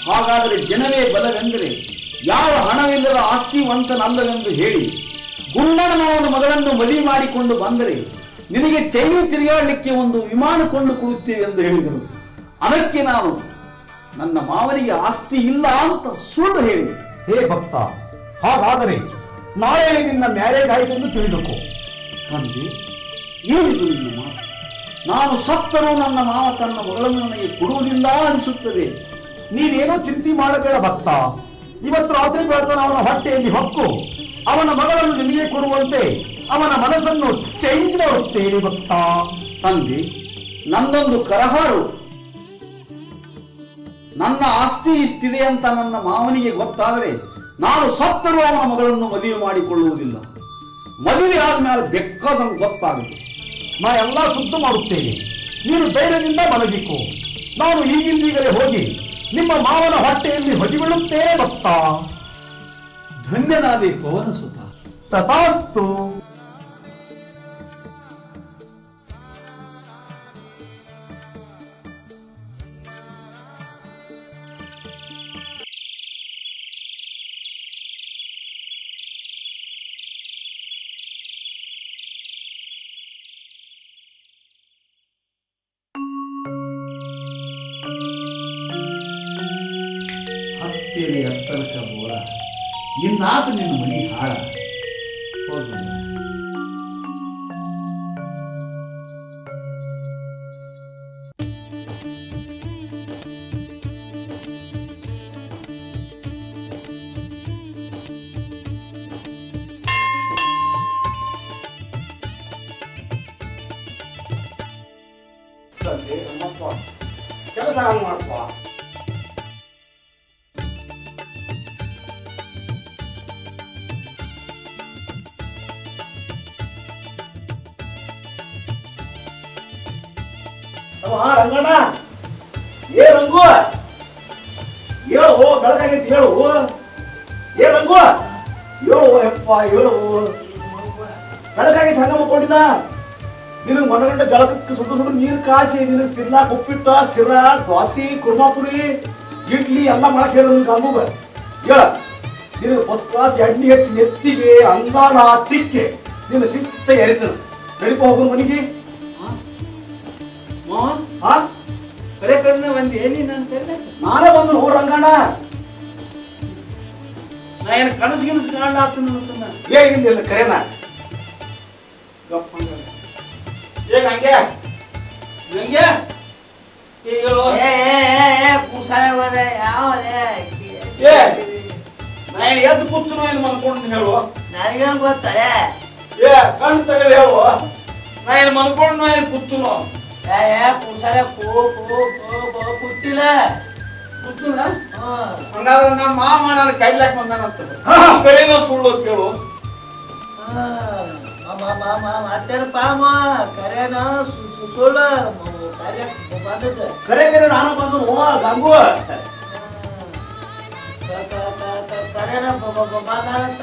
ಹಾಗಾದರೆ ಜನವೇ ಬಲವೆಂದರೆ ಯಾವ ಹಣವಿಲ್ಲದ ಆಸ್ತಿವಂತನಲ್ಲವೆಂದು ಹೇಳಿ ಗುಂಡಣ್ಣನವನ ಮಗಳನ್ನು ಮದುವೆ ಮಾಡಿಕೊಂಡು ಬಂದರೆ ನಿನಗೆ ಚೈನಿ ತಿರುಗಾಡಲಿಕ್ಕೆ ಒಂದು ವಿಮಾನ ಕೊಂಡು ಕೊಡುತ್ತೇವೆ ಎಂದು ಹೇಳಿದರು. ಅದಕ್ಕೆ ನಾನು ನನ್ನ ಮಾವನಿಗೆ ಆಸ್ತಿ ಇಲ್ಲ ಅಂತ ಸುಳ್ಳು ಹೇಳಿದೆ. ಹೇ ಭಕ್ತ, ಹಾಗಾದರೆ ನಾಳೆ ನಿನ್ನ ಮ್ಯಾರೇಜ್ ಆಯಿತೆಂದು ತಿಳಿದುಕೋ. ತಂದೆ, ಏನಿದು ನಿನ್ನ ಮಾತು? ನಾನು ಸತ್ತರೂ ನನ್ನ ಮಾವ ತನ್ನ ಮಗಳನ್ನು ನನಗೆ ಕೊಡುವುದಿಲ್ಲ ಅನಿಸುತ್ತದೆ. ನೀನೇನೋ ಚಿಂತೆ ಮಾಡಬೇಡ ಭಕ್ತ. ಇವತ್ತು ರಾತ್ರಿ ಬೆಳತನ ಅವನ ಹೊಟ್ಟೆಯಲ್ಲಿ ಹೊಕ್ಕು ಅವನ ಮಗಳನ್ನು ನಿಮಗೆ ಕೊಡುವಂತೆ ಅವನ ಮನಸ್ಸನ್ನು ಚೇಂಜ್ ಮಾಡುತ್ತೇನೆ ಭಕ್ತ. ತಂದೆ, ನಂದೊಂದು ಕರಹಾರು. ನನ್ನ ಆಸ್ತಿ ಇಷ್ಟಿದೆ ಅಂತ ನನ್ನ ಮಾವನಿಗೆ ಗೊತ್ತಾದರೆ ನಾನು ಸತ್ತರೂ ಅವನ ಮಗಳನ್ನು ಮದುವೆ ಮಾಡಿಕೊಳ್ಳುವುದಿಲ್ಲ. ಮದುವೆ ಆದ್ಮೇಲೆ ಬೇಕಾದಂಗೆ ಗೊತ್ತಾಗುತ್ತೆ. ನಾ ಎಲ್ಲ ಶುದ್ಧ ಮಾಡುತ್ತೇನೆ. ನೀನು ಧೈರ್ಯದಿಂದ ಮಲಗಿಕೋ. ನಾನು ಈಗಿಂದೀಗಲೇ ಹೋಗಿ ನಿಮ್ಮ ಮಾವನ ಹೊಟ್ಟೆಯಲ್ಲಿ ಹೊಗಿಬೀಳುತ್ತೇನೆ ಭಕ್ತ. ಧನ್ಯನಾದೆ ಪವನ ಸುತ. ತಥಾಸ್ತು. ಹತ್ತಿರ ಎತ್ತರಕ ಬೋಳ ಇನ್ನಾಕ ನಿನ್ನ ಮನಿ ಹಾಳ ಹೋಗಿ. ಕೆಲಸ ಮಾಡಪ್ಪ. ರಂಗಣ್ಣ, ಏ ರಂಗು, ಹೇಳು, ಬೆಳಕಾಗೈತಿ ಹೇಳು. ಏ ರಂಗು, ಹೇಳು ಯಪ್ಪ, ಹೇಳು. ಬೆಳಕಾಗೈತಿ ಹಂಗ ಮಕ್ಕೊಂಡಿದ್ದ. ನಿನಗೆ ಮನಗಂಡ ಜಳಕಕ್ಕೆ ಸುಟ್ಟು ಸುಟ್ಟು ನೀರು ಕಾಸಿ ನಿನಗೆ ತಿರ್ಲಾಕ ಉಪ್ಪಿಟ್ಟ, ಸಿರ, ದ್ವಾಸಿ, ಕುರ್ಮಾಪುರಿ, ಇಡ್ಲಿ ಎಲ್ಲ ಮಾಡಕ್ ಹೇಳು ನಿನ್ ಗಂಗುಗ. ಹೇಳ, ನಿನಗೆ ಫಸ್ಟ್ ಕ್ಲಾಸ್ ಎಣ್ಣೆ ಹೆಚ್ಚಿ ನೆತ್ತಿಗೆ ಅಂಗಾಲ ತಿಕ್ಕೆ ನಿನ್ನ ಶಿಸ್ತ ಎರಿತನು. ನಡಿಪ ಹೋಗೋಣ ಮನಿಗೆ. ನಾನೇ ಬಂದು ಹೋ ರಂಗಣ್ಣ. ನಾ ಏನು ಕನಸು ಗಿನಸು ಕಾಣ್ಲಾಗ್ತೀನಿ ಏನಿಲ್ಲ ಕರೆನ ಏನ್ ಹಂಗೆ ಹಂಗೆ ನಾನು ಎದ್ದು ಕೂತು ಏನು ಮನ್ಕೊಂಡು ಹೇಳು. ನನಗೇನು ಗೊತ್ತಾರೆ ಏ ಕಣ್ಣು ತೆಗೆದು ಹೇಳು. ನಾ ಏನು ಮನ್ಕೊಂಡು ಏನು ಕೂತು ಕೂತಿಲ್ಲ ಕೂತಿಲ್ಲ. ಹಂಗಾದ್ರೆ ನಮ್ಮ ಮಾಮ ನನ್ನ ಕೈಲಾಕ್ ಬಂದಾನಂತ ಕರೆನೋ ಸುಳ್ಳು ಕೇಳು. ಮತ್ತೇನಪ್ಪ ಕರೆನ ಸುಳ್ಳು ಕರೆ ಕರೆ ನಾನು ಬಂದು ಗಂಗು ಕರೆನ ಬಂದಾನಂತ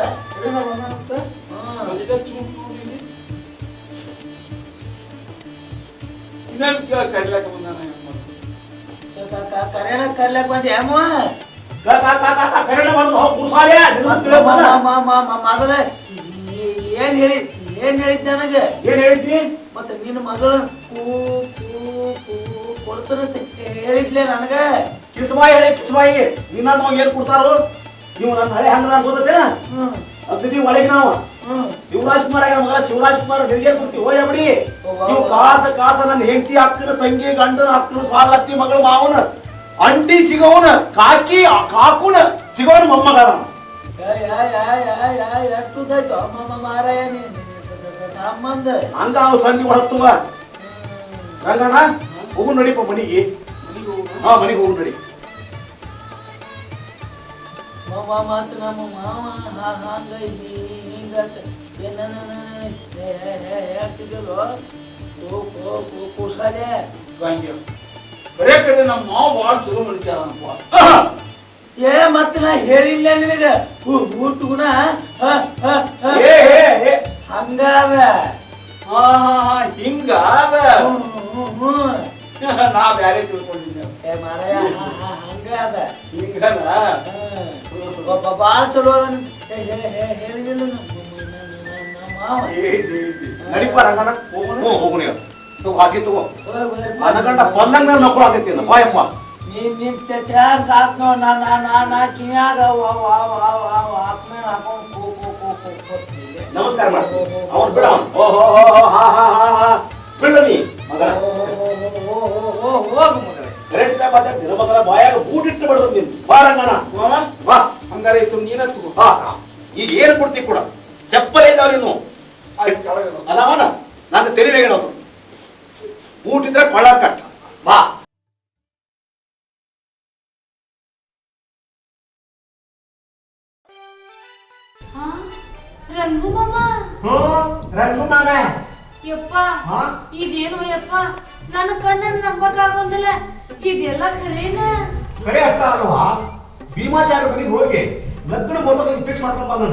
ಕರೆನ ಕರ್ಲಕ್ ಬಂದೆ ಅಮ್ಮ ಕರೆನ ಬಂದು ಮೊದಲ ಏನ್ ಹೇಳಿದ್ದೆ ನನಗೆ ಏನ್ ಹೇಳಿದ್ದಿ? ಮತ್ತೆ ನಿನ್ನ ಮಗಳು ಕೊಡ್ತಾರ ಹೇಳಿದ್ಲೆ ನನಗ. ಕಿಸ್ಬಾಯಿ ಹೇಳಿ ಕಿಸ್ಬಾಯಿ ನಿನ್ನ ನಾವು ಏನ್ ಕೊಡ್ತಾರೋ. ನೀವು ನನ್ನ ಹಳೆ ಹಂಗ ಅನ್ಕೋತೇನ ಅದ್ದಿ ಒಳಗೆ ನಾವು ಶಿವರಾಜ್ ಕುಮಾರ್ ಆಗ ಮಗ ಶಿವರಾಜ್ ಕುಮಾರ್ ನಿನಗೆ ಕೊಡ್ತೀವಿ. ಹೋಯ ಬಿಡಿ ನೀವು ಕಾಸ ನನ್ನ ಹೆಂಡತಿ ಅಕ್ಕನ ತಂಗಿ ಗಂಡನ ಅಕ್ಕನ ಸ್ವಾಗತ್ತಿ ಮಗಳು ಮಾವನ ಅಂಟಿ ಸಿಗೋವನ ಕಾಕಿ ಕಾಕುನ ಸಿಗೋವನ ಮೊಮ್ಮಗ ಎಷ್ಟುದಾಯ್ತು ಮಾರಾಯ ಸಂಬಂಧ ಹಂಗ ಅವ್ ಸಂಧಿ ಹೊರತುವ ರಂಗಣ್ಣ ಹೋಗು ನಡಿಪ ಮನಿಗೆ. ಹಾ ಮನಿಗೆ ಹೋಗು ನಡಿ. ಮಾತು ನಮ್ಮ ಮಾವ ಹಂಗ ಹಿಂಗ ಹೇಳ್ತಿದ್ದಲ್ವ ಕೂಸಾಲೆ ಕರೆ ಕರೆ ನಮ್ಮ ಮಾವ ಭಾಳ ಚಲೋ ಮನುಷ್ಯ. ಏ ಮತ್ತ ನಾ ಹೇಳಿಲ್ಲ ನಿನಗ ಊಟಗುಣ ಹಂಗಾದ ಹಿಂಗಾದ ನಾ ಬ್ಯಾರೆ ತಿಳ್ಕೊಂಡಿದ್ದೆ. ಮಾರಾಯ ಹಂಗಾದ ಹಿಂಗದ ಬಾಳ ಚಲೋ ಅದ ಹೇಳಿದಿಲ್ಲ ಮಾವ. ನಡಿಪ ರಂಗಣ್ಣ ಹೋಗು ನೀವು ಹಾಸಿಗೆ ತಗೋ. ಅನಗಂಡ ಬಂದಂಗ ನಕ್ಕಳು ಆಗೈತಿ ಬಾಯಮ್ಮ. ನೀನ್ ಚಾರ್ ಸಾತ್ ನೋ ನಾ ಕಿವ್ಯಾಗ ಹಾಕ್ಮೇಲೆ ಹಾಕೊಂಡು ನಮಸ್ಕಾರ ಮಾಡಿ ಅವ್ನು ಬಿಡ ಬಿಡ ನೀ ಮಗ ಹೋಗು ಮಗನೇ. ಕರೆಕ್ಟ್ ಮಾತಾಡ್ತೀನಿ ಮಗನ ಬಾಯಾಗ ಬೂಟ್ ಇಟ್ಟು ಬಿಡೋದು ನೀನು. ಬಾ ರಂಗಣ್ಣ ಬಾ. ಹಂಗಾರೆ ಇತ್ತು ನೀನ ತಗೋ. ಈಗ ಏನು ಕೊಡ್ತಿ ಕೂಡ ಚಪ್ಪಲೇ ಇದ್ದಾವ ನೀನು ಅದಾವನ ನನ್ನ ತೆರಿವೆಗೆ ಬೂಟ್ ಇದ್ರೆ ಕೊಳ್ಳ ಕಟ್ಟ ಬಾ. ಹಾ ರಂಗು ಮಾಮ ರಂಗು ಮಾಮ ಯಪ್ಪ ಇದೇನು ಯಪ್ಪ ನನ್ನ ಕಣ್ಣನ್ನ ನಂಬಕ್ಕಾಗೋದಿಲ್ಲ ಇದೆಲ್ಲ ಖರೇನಾ ಖರೆ ಅರ್ಥ ಅಲ್ವಾ ಭೀಮಾಚಾರ್ಯ ಮನೆಗೆ ಹೋಗಿ ಲಗ್ನ ಮೊದಲು ಫಿಕ್ಸ್ ಮಾಡ್ಕೊಂಡ್ ಬಂದ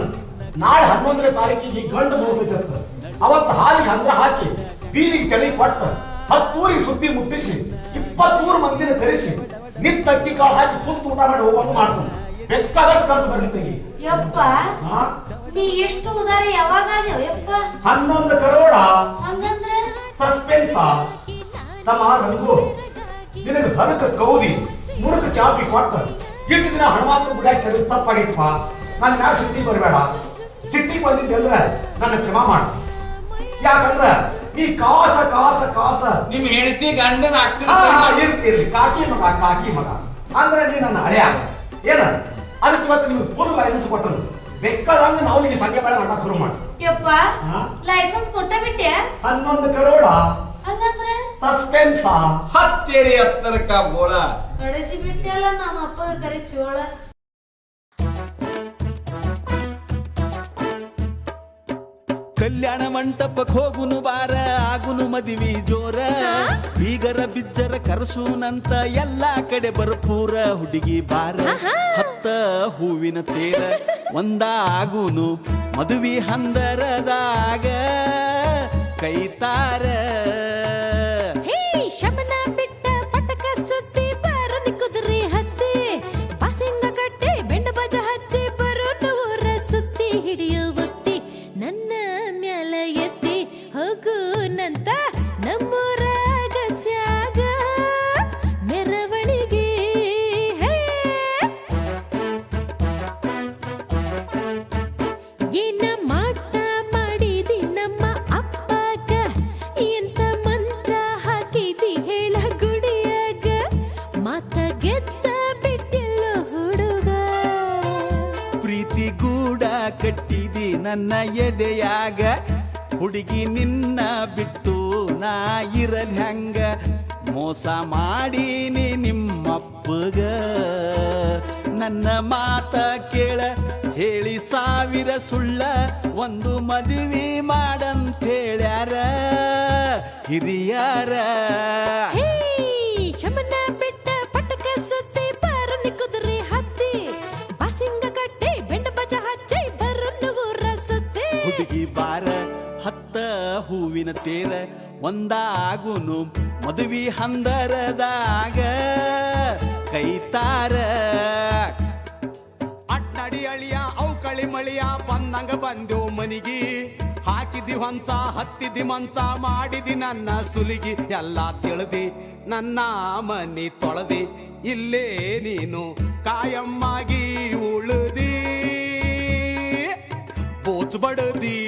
ನಾಳೆ 11ನೇ ತಾರೀಕಿಗೆ ಗಂಡು ಮುಗಿದೈತೆ ಅವತ್ತು ಹಾಲಿಗೆ ಹಂದ್ರ ಹಾಕಿ ಬೀದಿಗೆ ಚಳಿ ಕೊಟ್ಟ 10 ಊರಿಗೆ ಸುದ್ದಿ ಮುಟ್ಟಿಸಿ 20 ಊರು ಮಂದಿನ ಕರೆಸಿ ನಿತ್ತ ಅಕ್ಕಿ ಕಾಳು ಹಾಕಿ ಕುಂತು ಊಟ ಮಾಡಿ ಹೋಗೋಂಗ್ ಮಾಡ್ತಾನೆ ಬೇಕಾದಷ್ಟು ಖರ್ಚು ಬರ್ಲಿತ್ತೆಗಿ ಯಪ್ಪ ನೀ ಎಷ್ಟು ಉದಾರ ಯಾವಾಗ ಆದ್ಯವ ಯಪ್ಪ 11 ಕರೋಡ ಹಂಗಂದ್ರೆ ಸಸ್ಪೆನ್ಸ್ ತಮ್ಮ ರಂಗು ನಿನಗೆ ಹರಕ ಕೌದಿ ಮುರುಕ ಚಾಪಿ ಕೊಟ್ಟ ಇಟ್ಟು ದಿನ ಹಣಮಾತ್ರ ಬಿಡಾಕಿ ಕೆಡದು ತಪ್ಪಾಗೈತಪ್ಪ ನಾನು ಮ್ಯಾಲ ಸಿಟ್ಟಿಗೆ ಬರಬೇಡ ಸಿಟ್ಟಿಗೆ ಬಂದಿದ್ದೆ ಅಂದ್ರೆ ನನ್ನ ಕ್ಷಮಾ ಮಾಡು ಯಾಕಂದ್ರ ಈ ಕಾಸ ಕಾಸ ಕಾಸ ನಿಮ್ ಹೆಂಡತಿ ಗಂಡನ ಇರ್ತಿರ್ಲಿ ಕಾಕಿ ಮಗ ಅಂದ್ರೆ ನೀ ನನ್ನ ಹಳೆಯ ಏನ ಅದಕ್ಕೆ ಇವತ್ತು ನಿಮ್ಗೆ ಫುಲ್ ಲೈಸೆನ್ಸ್ ಕೊಟ್ಟನು ಬೇಕಾದಂಗ ನಾವು ನಿಮಗೆ ಸಂಘ ಬೇಡ ಆಟ ಶುರು ಮಾಡಿ ಯಪ್ಪ ಲೈಸೆನ್ಸ್ ಕೊಟ್ಟ ಬಿಟ್ಟೆ 11 ಕರೋಡ ಹಂಗಂದ್ರೆ ಸಸ್ಪೆನ್ಸ್ ಹತ್ತೇರಿ ಹತ್ತರಕ ಬೋಳ ಕಳಿಸಿ ಬಿಟ್ಟೆಲ್ಲ ನಮ್ಮ ಅಪ್ಪಗ ಕರೆ ಚೋಳ ಕಲ್ಯಾಣ ಮಂಟಪಕ್ಕೆ ಹೋಗುನು ಬಾರ ಆಗುನು ಮದಿವಿ ಜೋರ ಬೀಗರ ಬಿಜ್ಜರ ಕರ್ಸೂನಂತ ಎಲ್ಲಾ ಕಡೆ ಬರ್ಪೂರ ಹುಡುಗಿ ಬಾರ ಹತ್ತ ಹೂವಿನ ತೇರ ಒಂದಾಗುನು ಮದುವೆ ಹಂದರದಾಗ ಕೈತಾರ ಶಮನ ಬಿಟ್ಟ ಪಟಕ ಸುತ್ತಿ ಬಾರನಿ ಕುದುರೆ ಹತ್ತಿ ಬಾಸಿಂಗ ಕಟ್ಟಿ ಬೆಂಡ ಬಜ ಹಚ್ಚಿ ಬರೋನು ಊರ ಸುತ್ತಿ ಹಿಡಿಯೋ ಒತ್ತಿ ನನ್ನ ಮ್ಯಾಲ ಎತ್ತಿ ಹೋಗುನಂತ ನಮ್ಮೂರ ಗಸ್ಯಾಗ ಮೆರವಣಿಗೆ ಏನ ಮಾಟ ಮಾಡಿದಿ ನಮ್ಮ ಅಪ್ಪಗ ಎಂತ ಮಂತ್ರ ಹಾಕಿದಿ ಹೇಳ ಗುಡಿಯಾಗ ಮಾತ ಗೆದ್ದ ಬಿಟ್ಟಿಲ್ಲ ಹುಡುಗ ಪ್ರೀತಿ ಗೂಡ ಕಟ್ಟಿದಿ ನನ್ನ ಎದೆಯಾಗ ಹುಡುಗಿ ನಿನ್ನ ಬಿಟ್ಟು ನಾ ಇರಲ್ ಹಂಗ ಮೋಸ ಮಾಡೀನಿ ನಿಮ್ಮಪ್ಪಗ ನನ್ನ ಮಾತ ಕೇಳ ಹೇಳಿ 1000 ಸುಳ್ಳ ಒಂದು ಮದುವೆ ಮಾಡಂತೇಳ್ಯಾರ ಹಿರಿಯಾರ ಶಮನ ಬಿಟ್ಟ ಪಟಕ ಸುತ್ತಿ ಬಾರನಿ ಕುದುರೆ ಹತ್ತಿ ಬಾಸಿಂಗ ಕಟ್ಟಿ ಬೆಂಡ ಬಜ ಹಚ್ಚಿ ಬರೋನು ಊರ ಸುತ್ತಿ ಹುಡುಗಿ ಬಾರ ಹತ್ತ ಹೂವಿನ ತೇರ ಒಂದಾಗುನು ಮದುವೆ ಹಂದರದಾಗ ಕೈತಾರ ಅಡ್ನಡಿ ಅಳಿಯ ಔಕಳಿ ಮಳಿಯ ಬಂದಂಗ ಬಂದೆವು ಮನಿಗಿ ಹಾಕಿದಿ ಹೊಂಚ ಹತ್ತಿದಿ ಮಂಚ ಮಾಡಿದಿ ನನ್ನ ಸುಲಿಗಿ ಎಲ್ಲ ತಿಳಿದಿ ನನ್ನ ಮನಿ ತೊಳೆದಿ ಇಲ್ಲೇ ನೀನು ಕಾಯಮ್ಮಾಗಿ ಉಳಿದಿ ಬೋಚ್ ಬಡದಿ